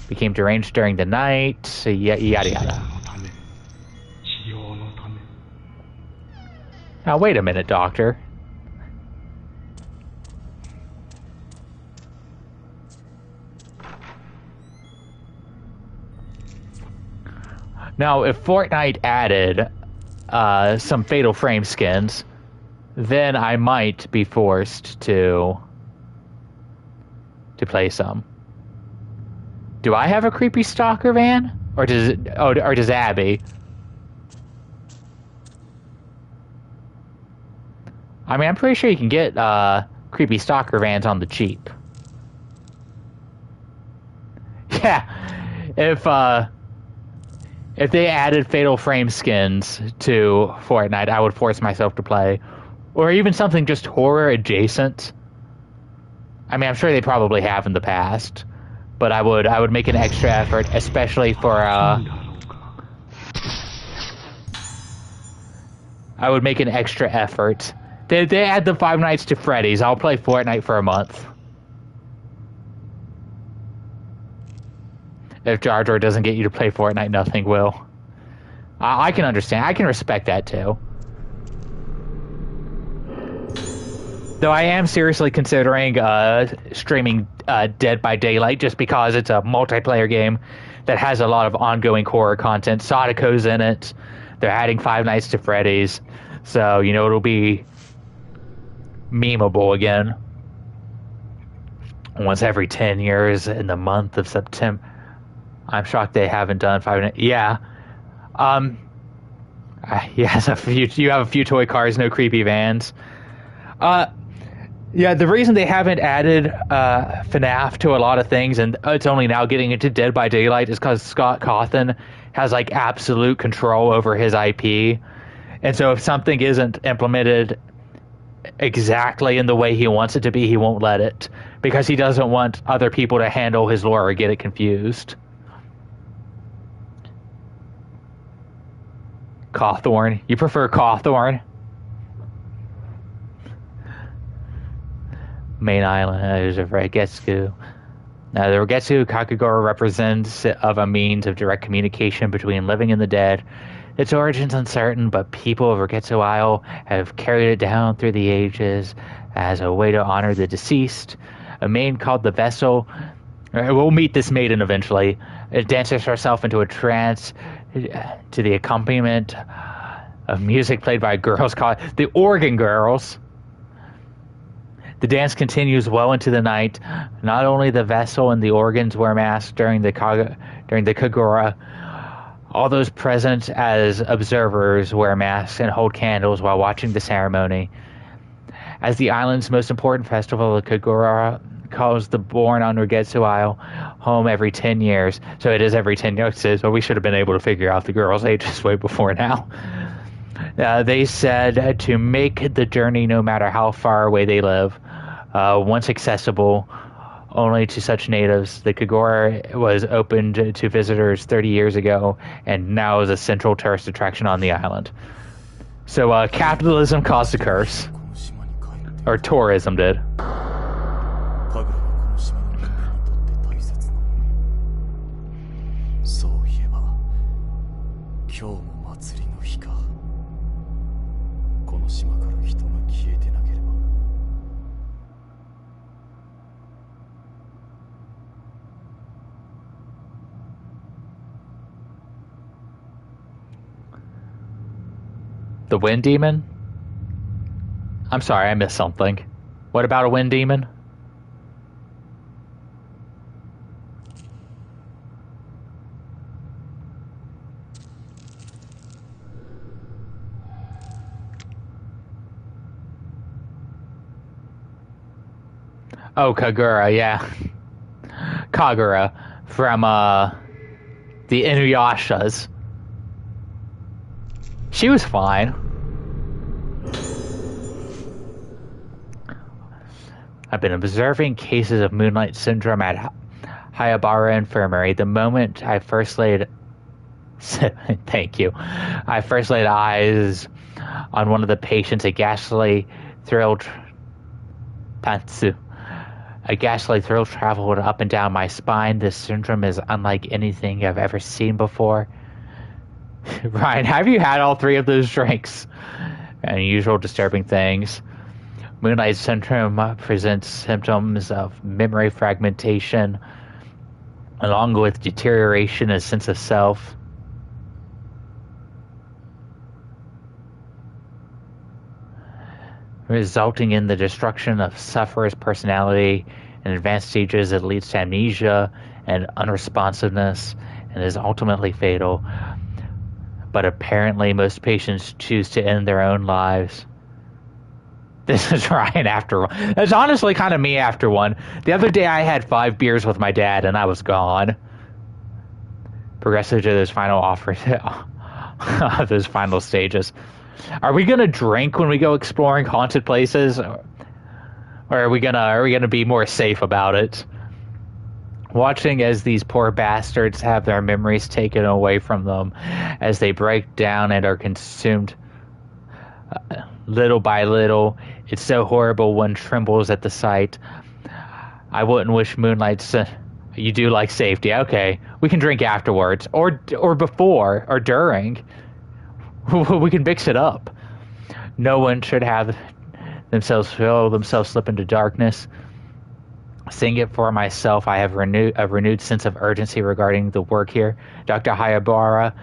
[SPEAKER 1] Became deranged during the night. Yada yada. Now wait a minute, doctor. Now, if Fortnite added some Fatal Frame skins, then I might be forced to play some. Do I have a creepy stalker van, or does Abby? I mean, I'm pretty sure you can get creepy stalker vans on the cheap. Yeah, if they added Fatal Frame skins to Fortnite, I would force myself to play. Or even something just horror adjacent. I mean, I'm sure they probably have in the past. But I would make an extra effort, especially for, I would make an extra effort. They add the Five Nights to Freddy's. I'll play Fortnite for a month. If Jar Jar doesn't get you to play Fortnite, nothing will. I can understand. I can respect that too. Though I am seriously considering streaming Dead by Daylight just because it's a multiplayer game that has a lot of ongoing horror content. Sadako's in it. They're adding Five Nights to Freddy's. So, you know, it'll be memeable again. Once every 10 years in the month of September. I'm shocked they haven't done Five Nights. Yeah. Yes, you have a few toy cars, no creepy vans. Yeah, the reason they haven't added FNAF to a lot of things, and it's only now getting into Dead by Daylight, is because Scott Cawthon has like absolute control over his IP. And so if something isn't implemented exactly in the way he wants it to be, he won't let it, because he doesn't want other people to handle his lore or get it confused. Cawthorn. You prefer Cawthorn? Main island. There's a Regetsu. Now, the Regetsu Kakagora represents of a means of direct communication between living and the dead. Its origins uncertain, but people of Regetsu Isle have carried it down through the ages as a way to honor the deceased. A maiden called the Vessel. We'll meet this maiden eventually. It dances herself into a trance to the accompaniment of music played by girls called the Organ Girls. The dance continues well into the night. Not only the vessel and the organs wear masks during the Kagura, all those present as observers wear masks and hold candles while watching the ceremony. As the island's most important festival, the Kagura calls the born on Regetsu Isle home every 10 years. So it is every 10 years. So we should have been able to figure out the girls' ages way before now. They said to make the journey no matter how far away they live. Once accessible only to such natives, the Kagura was opened to visitors 30 years ago and now is a central tourist attraction on the island. So capitalism caused a curse. Or tourism did. The wind demon? I'm sorry, I missed something. What about a wind demon? Oh, Kagura, yeah. Kagura from the Inuyashas. She was fine. I've been observing cases of Moonlight Syndrome at Hayabara Infirmary. The moment I first laid thank you. I first laid eyes on one of the patients, a ghastly thrill traveled up and down my spine. This syndrome is unlike anything I've ever seen before. Ryan, have you had all three of those drinks? Unusual, disturbing things. Moonlight Syndrome presents symptoms of memory fragmentation, along with deterioration in sense of self. Resulting in the destruction of sufferer's personality. In advanced stages, it leads to amnesia and unresponsiveness and is ultimately fatal. But apparently most patients choose to end their own lives. This is Ryan after one. That's honestly kind of me after one. The other day I had 5 beers with my dad and I was gone. Progressive to those final offers, those final stages. Are we gonna drink when we go exploring haunted places, or are we gonna be more safe about it? Watching as these poor bastards have their memories taken away from them as they break down and are consumed little by little. It's so horrible, one trembles at the sight. I wouldn't wish Moonlight's... you do like safety. Okay, we can drink afterwards, or before, or during. We can mix it up. No one should have feel themselves slip into darkness. Seeing it for myself, I have a renewed sense of urgency regarding the work here. Dr. Hayabara,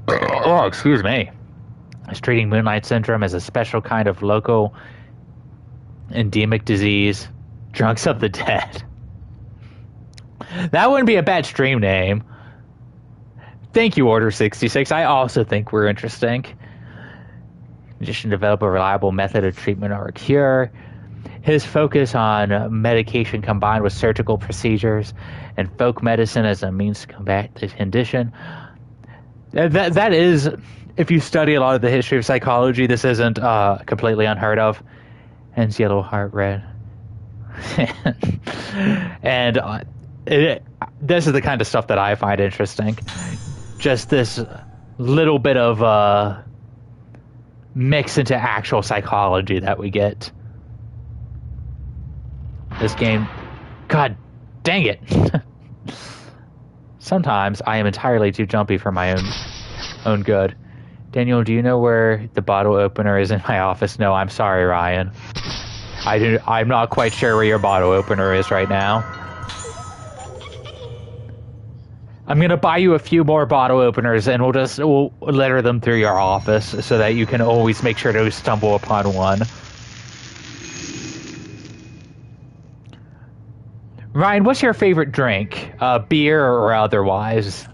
[SPEAKER 1] oh, excuse me, is treating Moonlight Syndrome as a special kind of local endemic disease. Drunks of the Dead. That wouldn't be a bad stream name. Thank you, Order 66. I also think we're interesting. In addition, develop a reliable method of treatment or a cure. His focus on medication combined with surgical procedures and folk medicine as a means to combat the condition. That is, if you study a lot of the history of psychology, this isn't completely unheard of. Hence Yellow Heart Red. And this is the kind of stuff that I find interesting. Just this little bit of mix into actual psychology that we get. This game, god dang it. Sometimes I am entirely too jumpy for my own good. Daniel, do you know where the bottle opener is in my office? No, I'm sorry, Ryan. I'm not quite sure where your bottle opener is right now. I'm gonna buy you a few more bottle openers and we'll litter them through your office so that you can always make sure to stumble upon one. Ryan, what's your favorite drink? Beer or otherwise?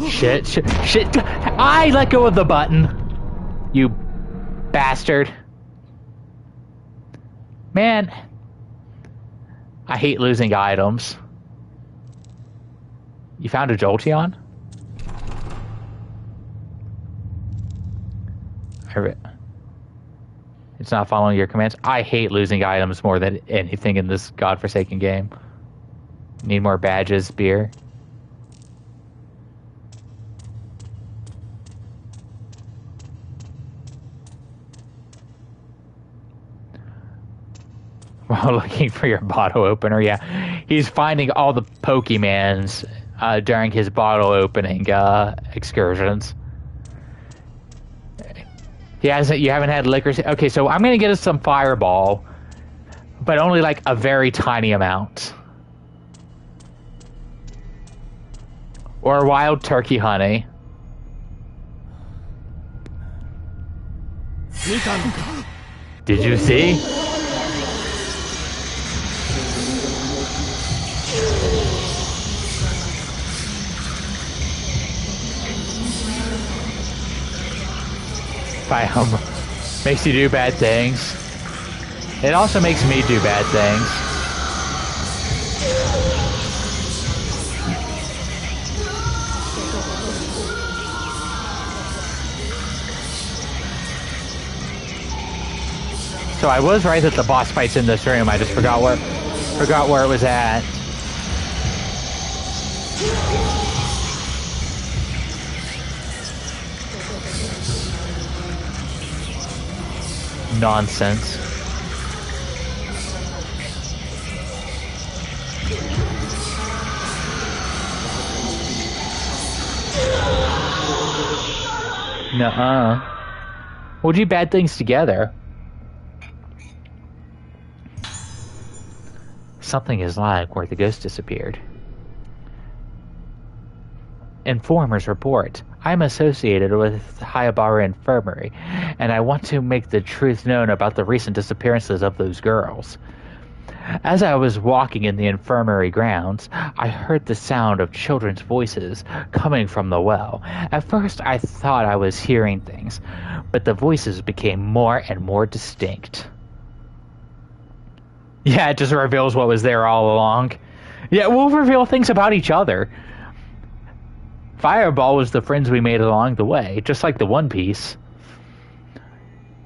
[SPEAKER 1] Shit. I let go of the button. You bastard. Man. I hate losing items. You found a Jolteon? It's not following your commands. I hate losing items more than anything in this godforsaken game. Need more badges, beer. While looking for your bottle opener, yeah. He's finding all the Pokemans during his bottle opening excursions. You haven't had liquor. Okay, so I'm gonna get us some Fireball, but only like a very tiny amount. Or Wild Turkey Honey. Did you see? Makes you do bad things. It also makes me do bad things. So I was right that the boss fight's in this room. I just forgot where it was at. Nonsense. Nuh-uh. We'll do bad things together. Something is like where the ghost disappeared. Informers report. I'm associated with Hayabara Infirmary, and I want to make the truth known about the recent disappearances of those girls. As I was walking in the infirmary grounds, I heard the sound of children's voices coming from the well. At first, I thought I was hearing things, but the voices became more and more distinct. Yeah, it just reveals what was there all along. Yeah, we'll reveal things about each other. Fireball was the friends we made along the way, just like the One Piece.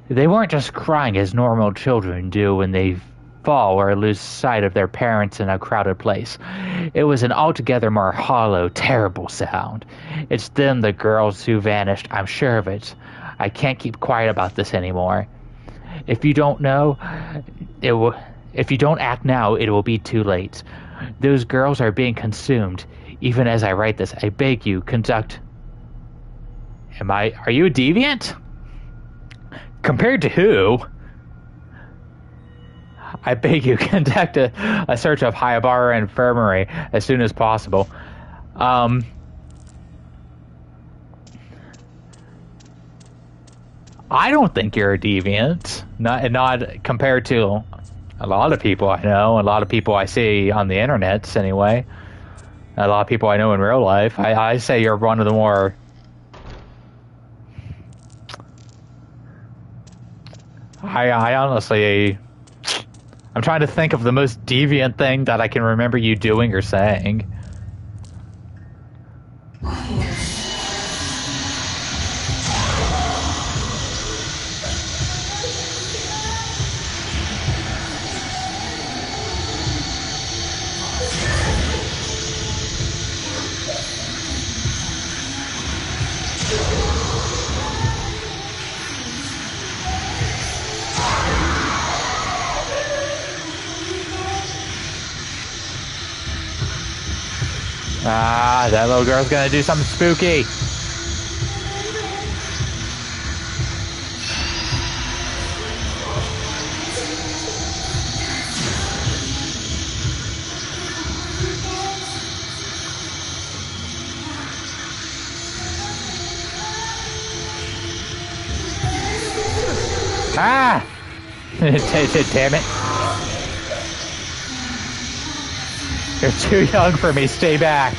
[SPEAKER 1] They weren't just crying as normal children do when they fall or lose sight of their parents in a crowded place. It was an altogether more hollow, terrible sound. It's them, the girls who vanished, I'm sure of it. I can't keep quiet about this anymore. If you don't know, if you don't act now, it will be too late. Those girls are being consumed. Even as I write this, I beg you, conduct... Are you a deviant? Compared to who? I beg you, conduct a search of Hayabara Infirmary as soon as possible. I don't think you're a deviant. Not compared to a lot of people I know, a lot of people I see on the internet, anyway. A lot of people I know in real life. I say you're one of the more... I honestly... I'm trying to think of the most deviant thing that I can remember you doing or saying. Ah, that little girl's gonna do something spooky. Ah! Damn it. You're too young for me, stay back.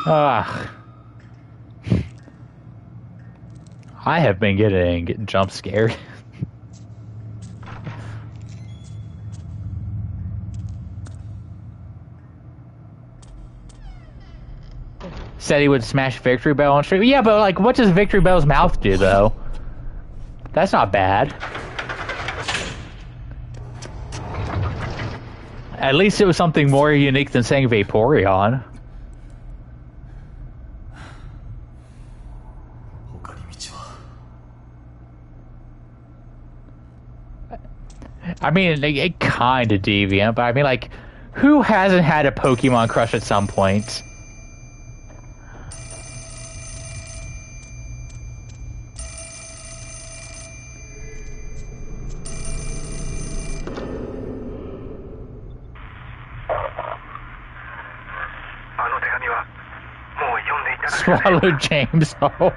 [SPEAKER 1] Ah. I have been getting jump scared. Said he would smash Victory Bell on stream. Yeah, but like, what does Victory Bell's mouth do, though? That's not bad. At least it was something more unique than saying Vaporeon. I mean, it kind of deviant, but I mean, like, who hasn't had a Pokemon crush at some point? Swallow James. Oh,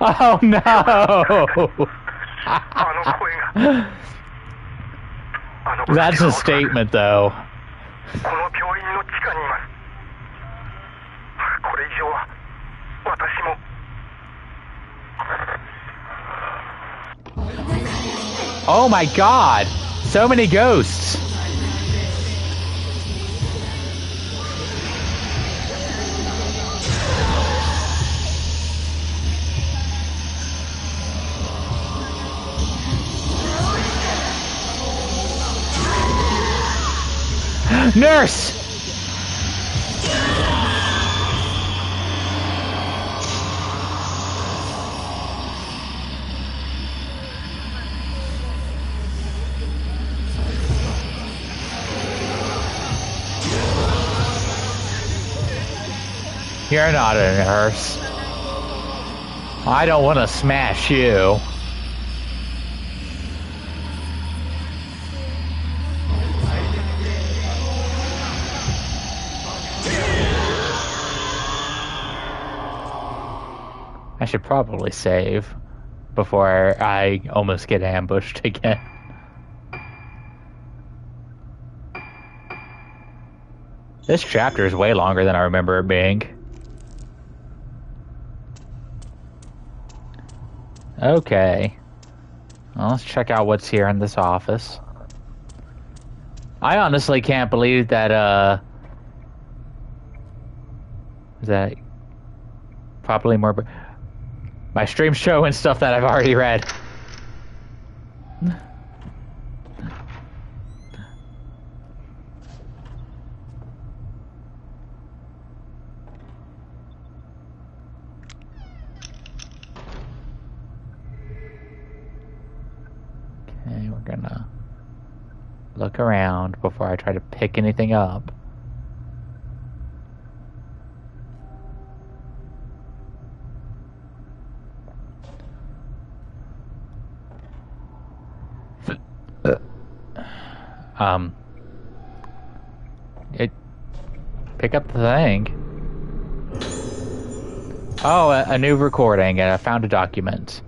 [SPEAKER 1] oh no! That's a statement, though. Oh my god! So many ghosts! Nurse! You're not a nurse. I don't want to smash you. I should probably save before I almost get ambushed again. This chapter is way longer than I remember it being. Okay. Well, let's check out what's here in this office. I honestly can't believe that, is that probably more... My stream's showing stuff that I've already read. Okay, we're gonna look around before I try to pick anything up. Pick up the thing. Oh, a new recording, and I found a document.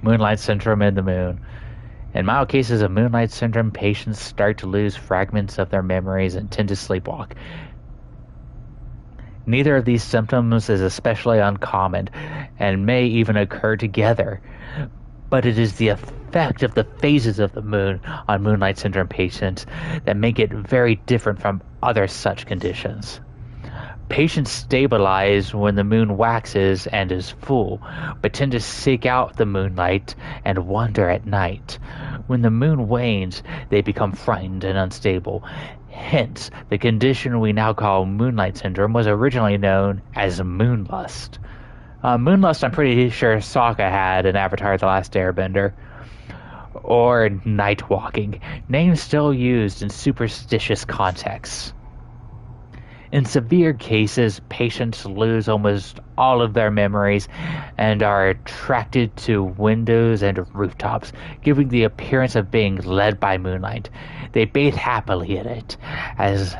[SPEAKER 1] Moonlight syndrome in the moon. In mild cases of moonlight syndrome, patients start to lose fragments of their memories and tend to sleepwalk. Neither of these symptoms is especially uncommon, and may even occur together. But it is the effect of the phases of the moon on moonlight syndrome patients that make it very different from other such conditions. Patients stabilize when the moon waxes and is full, but tend to seek out the moonlight and wander at night. When the moon wanes, they become frightened and unstable. Hence, the condition we now call moonlight syndrome was originally known as moonlust. Moonlust, I'm pretty sure Sokka had in Avatar The Last Airbender. Or night walking, names still used in superstitious contexts. In severe cases, patients lose almost all of their memories and are attracted to windows and rooftops, giving the appearance of being led by moonlight. They bathe happily in it, as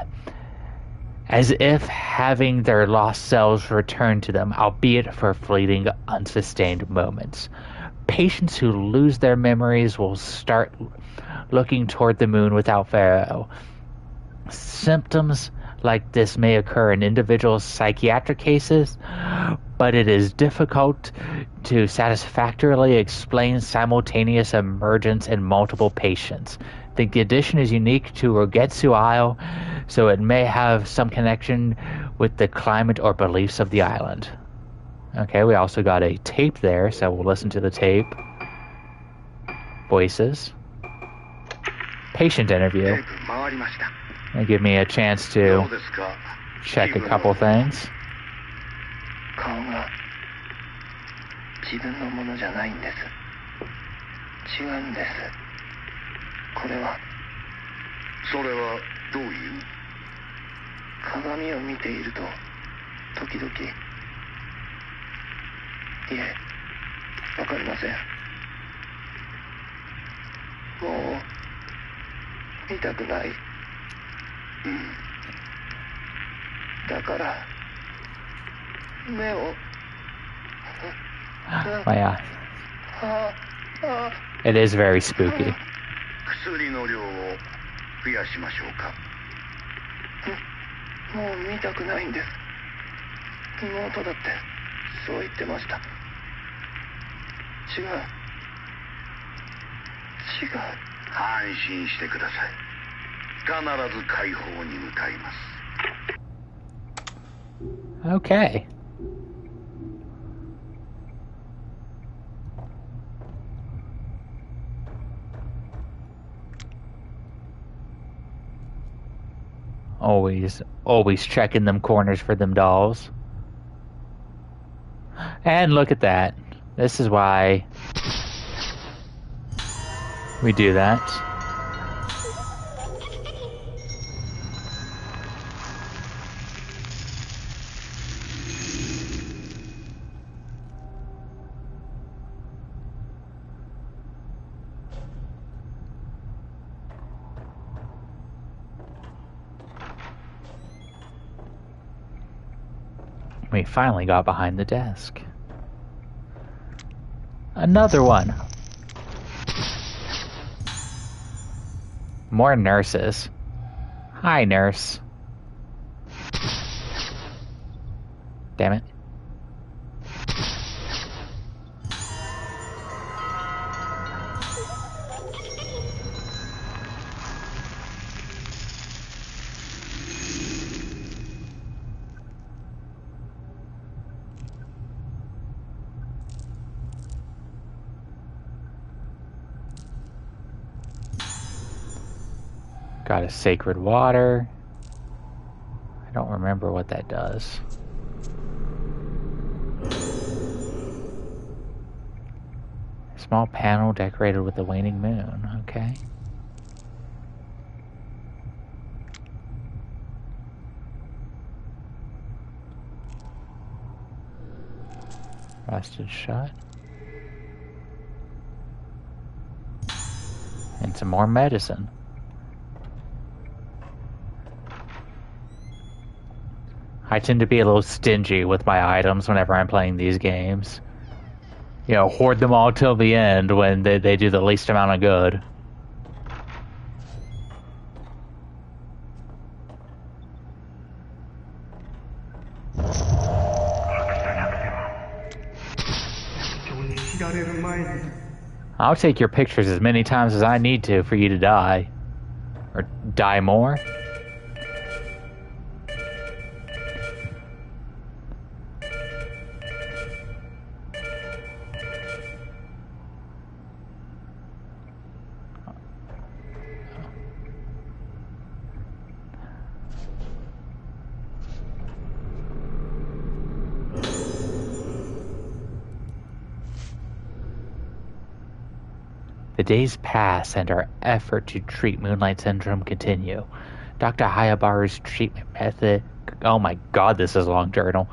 [SPEAKER 1] if having their lost selves return to them, albeit for fleeting, unsustained moments. Patients who lose their memories will start looking toward the moon without fail. Symptoms like this may occur in individual psychiatric cases, but it is difficult to satisfactorily explain simultaneous emergence in multiple patients. The condition is unique to Rogetsu Isle, so it may have some connection with the climate or beliefs of the island. Okay, we also got a tape there, so we'll listen to the tape. Voices. Patient interview. They give me a chance to check a couple things.
[SPEAKER 4] 顔が自分のものじゃないんです。違うんです。これはそれはどういう鏡を見ていると時々いえわかりません。もう見たくない。だから目を
[SPEAKER 1] Yeah. It is very spooky.
[SPEAKER 4] 薬の量を増やしましょうか。もう見たくないんです。妹だってそう言ってました。違う。安心してください。必ず解放に向かいます。
[SPEAKER 1] Okay. Always checking them corners for them dolls. And look at that. This is why we do that. We finally got behind the desk. Another one. More nurses. Hi, nurse. Damn it. Got a sacred water. I don't remember what that does. A small panel decorated with the waning moon. Okay. Rusted shut. And some more medicine. I tend to be a little stingy with my items whenever I'm playing these games. You know, hoard them all till the end when they do the least amount of good. I'll take your pictures as many times as I need to for you to die. Or die more. The days pass and our effort to treat Moonlight Syndrome continue. Dr. Hayabaru's treatment method, oh my god, this is a long journal,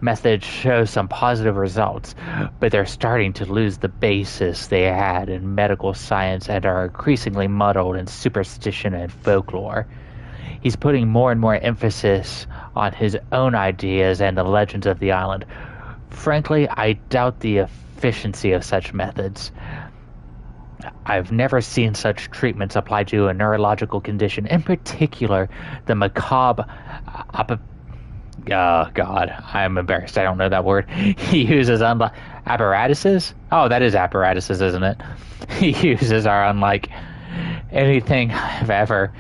[SPEAKER 1] method shows some positive results, but they're starting to lose the basis they had in medical science and are increasingly muddled in superstition and folklore. He's putting more and more emphasis on his own ideas and the legends of the island. Frankly, I doubt the efficiency of such methods. I've never seen such treatments applied to a neurological condition, in particular the macabre God, I'm embarrassed. I don't know that word. He uses apparatuses? Oh, that is apparatuses, isn't it? He uses are unlike anything I've ever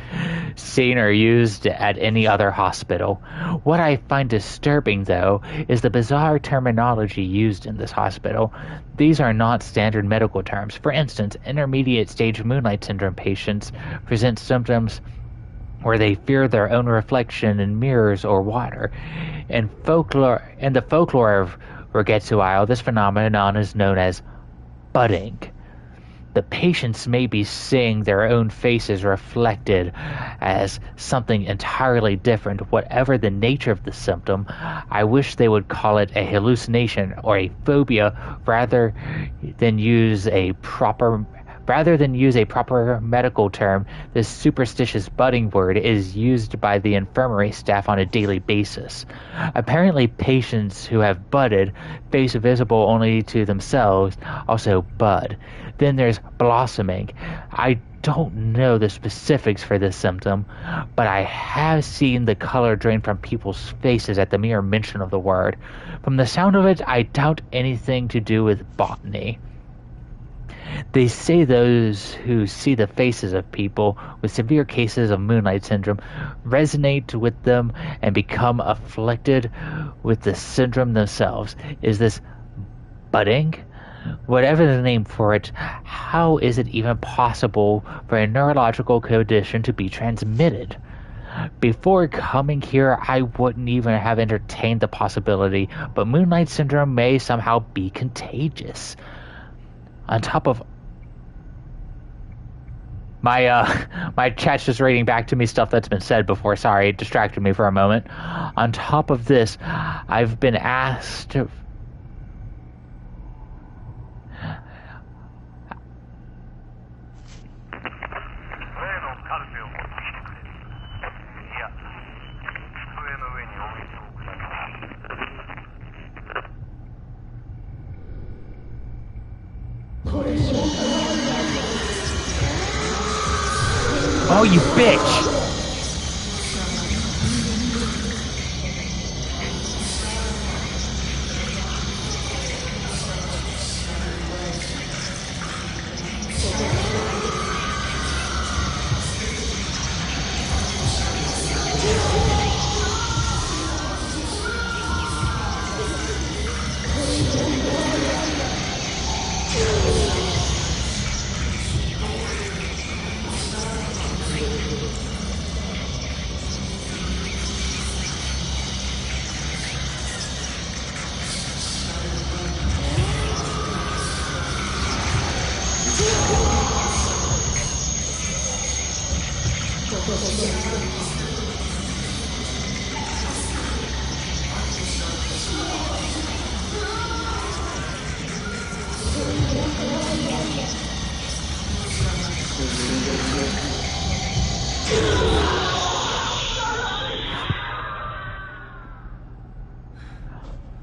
[SPEAKER 1] seen or used at any other hospital. What I find disturbing, though, is the bizarre terminology used in this hospital. These are not standard medical terms. For instance, intermediate stage Moonlight Syndrome patients present symptoms where they fear their own reflection in mirrors or water. In the folklore of Rogetsu Isle, this phenomenon is known as budding. The patients may be seeing their own faces reflected as something entirely different, whatever the nature of the symptom. I wish they would call it a hallucination or a phobia rather than use a proper Rather than use a proper medical term, this superstitious budding word is used by the infirmary staff on a daily basis. Apparently, patients who have budded, face visible only to themselves, also bud. Then there's blossoming. I don't know the specifics for this symptom, but I have seen the color drain from people's faces at the mere mention of the word. From the sound of it, I doubt anything to do with botany. They say those who see the faces of people with severe cases of moonlight syndrome resonate with them and become afflicted with the syndrome themselves. Is this budding? Whatever the name for it, how is it even possible for a neurological condition to be transmitted? Before coming here, I wouldn't even have entertained the possibility, but moonlight syndrome may somehow be contagious. On top of my chat's just reading back to me stuff that's been said before. Sorry, it distracted me for a moment. On top of this, I've been asked Oh, you bitch!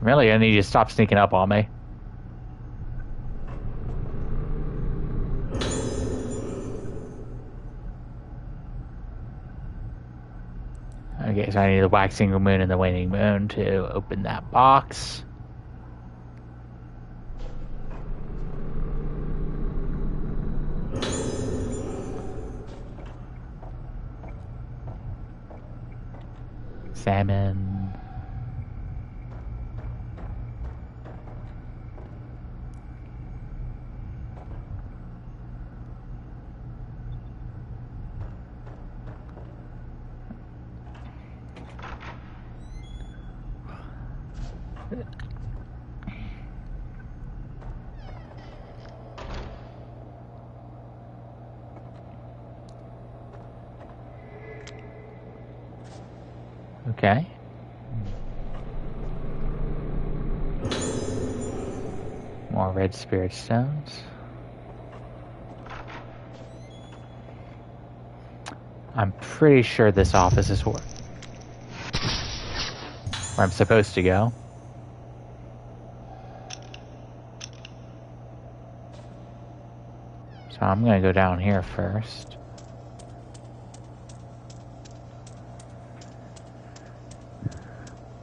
[SPEAKER 1] Really, I need you to stop sneaking up on me. Okay, so I need the waxing moon and the waning moon to open that box. Salmon. Okay. More red spirit stones. I'm pretty sure this office is where I'm supposed to go. So I'm gonna go down here first.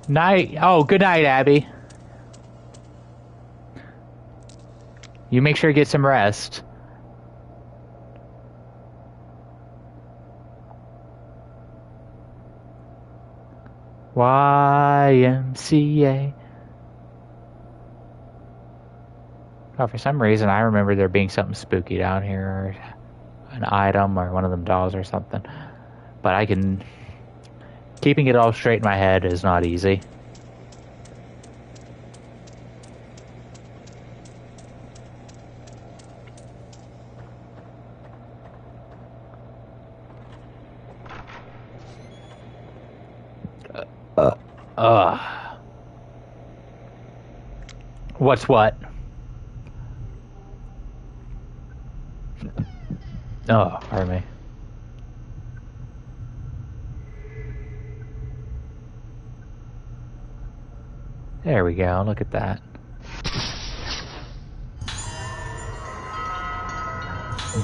[SPEAKER 1] Night. Oh, good night, Abby. You make sure you get some rest. YMCA. Oh, for some reason, I remember there being something spooky down here, or an item, or one of them dolls or something. But I can... Keeping it all straight in my head is not easy. What's what? Oh, pardon me. There we go, look at that.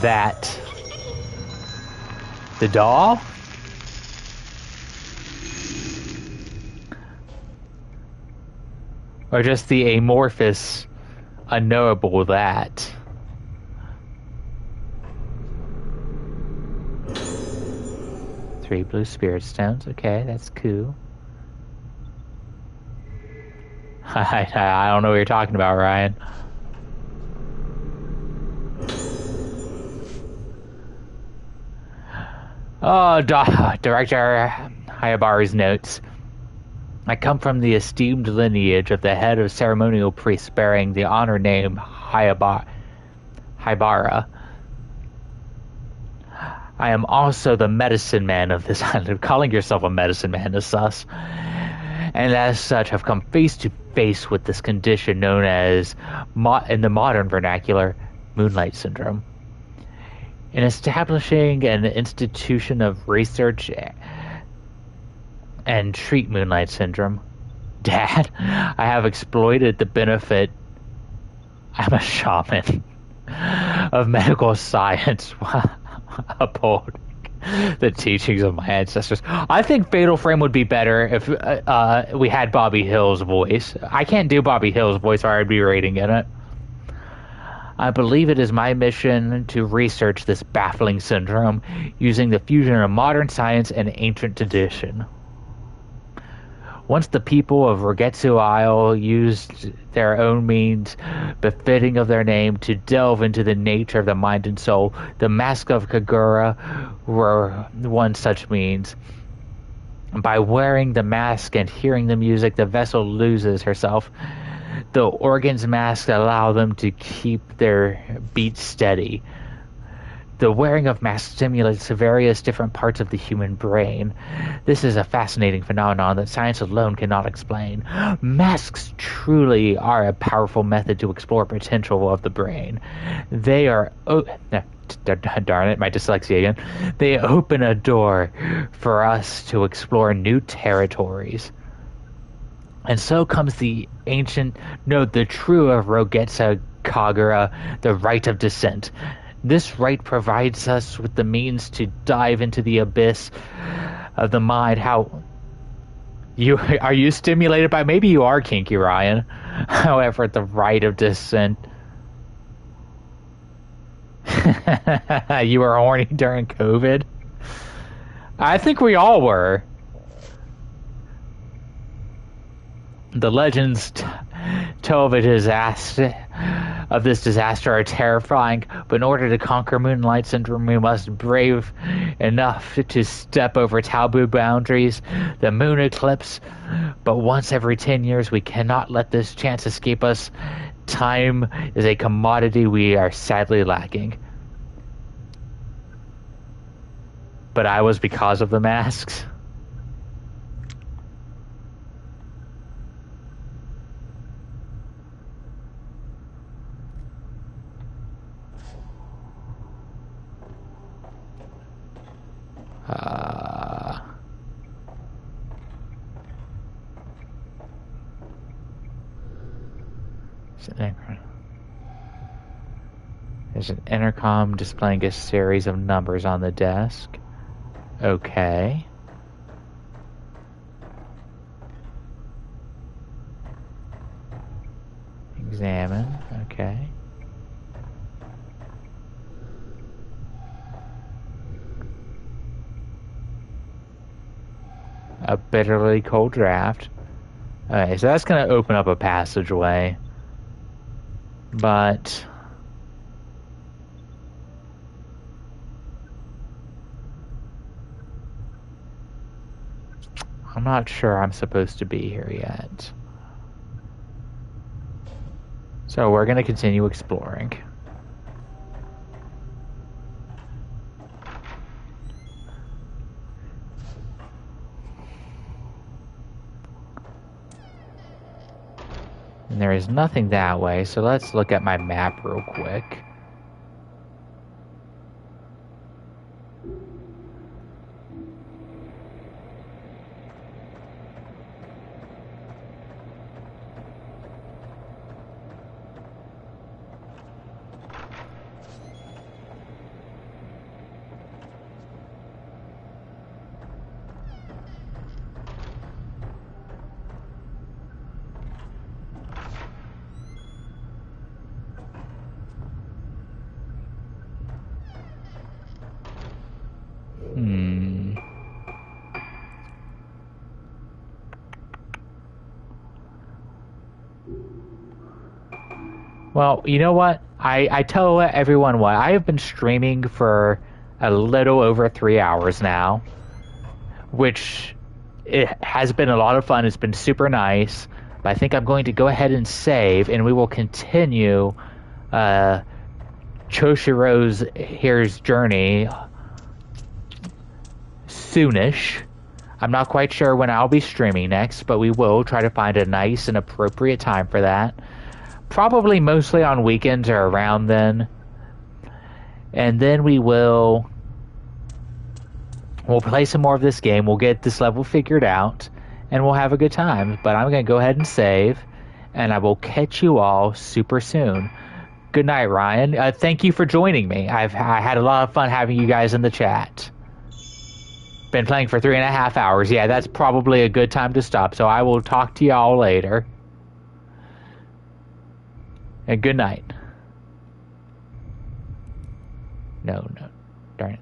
[SPEAKER 1] That. The doll? Or just the amorphous, unknowable that? Three blue spirit stones, okay, that's cool. I don't know what you're talking about, Ryan. Oh, Director Hayabaru's notes. I come from the esteemed lineage of the head of ceremonial priests bearing the honor name Haibara. I am also the medicine man of this island. Calling yourself a medicine man is sus. And as such have come face to face with this condition known as, in the modern vernacular, Moonlight Syndrome. In establishing an institution of research and treat Moonlight Syndrome, Dad, I have exploited the benefit, I'm a shaman, of medical science, upholding the teachings of my ancestors. I think Fatal Frame would be better if we had Bobby Hill's voice. I can't do Bobby Hill's voice or I'd be rating in it. I believe it is my mission to research this baffling syndrome using the fusion of modern science and ancient tradition. Once the people of Rogetsu Isle used their own means befitting of their name to delve into the nature of the mind and soul, the Mask of Kagura were one such means. By wearing the mask and hearing the music, the vessel loses herself. The organs masks allow them to keep their beat steady. The wearing of masks stimulates various different parts of the human brain. This is a fascinating phenomenon that science alone cannot explain. Masks truly are a powerful method to explore potential of the brain. They are... darn it, my dyslexia again. They open a door for us to explore new territories. And so comes the true of Rogetsu Kagura, the right of descent. This right provides us with the means to dive into the abyss of the mind. Are you stimulated by? Maybe you are kinky, Ryan. However, the right of descent. You were horny during COVID. I think we all were. The legends tell of this disaster are terrifying, but in order to conquer Moonlight Syndrome, we must brave enough to step over taboo boundaries, the moon eclipse. But once every 10 years, we cannot let this chance escape us. Time is a commodity we are sadly lacking. But I was because of the masks. There's an intercom displaying a series of numbers on the desk. Okay. Examine. Okay. A bitterly cold draft. Okay, so that's going to open up a passageway. But I'm not sure I'm supposed to be here yet. So we're going to continue exploring. And there is nothing that way, so let's look at my map real quick. Well, you know what? I tell everyone what. I have been streaming for a little over 3 hours now, which it has been a lot of fun. It's been super nice. But I think I'm going to go ahead and save, and we will continue Choshiro's Here's Journey soonish. I'm not quite sure when I'll be streaming next, but we will try to find a nice and appropriate time for that. Probably mostly on weekends or around then. And then we'll play some more of this game. We'll get this level figured out, and we'll have a good time. But I'm going to go ahead and save, and I will catch you all super soon. Good night, Ryan. Thank you for joining me. I had a lot of fun having you guys in the chat. Been playing for 3.5 hours. Yeah, that's probably a good time to stop. So I will talk to y'all later. And good night. No, darn it.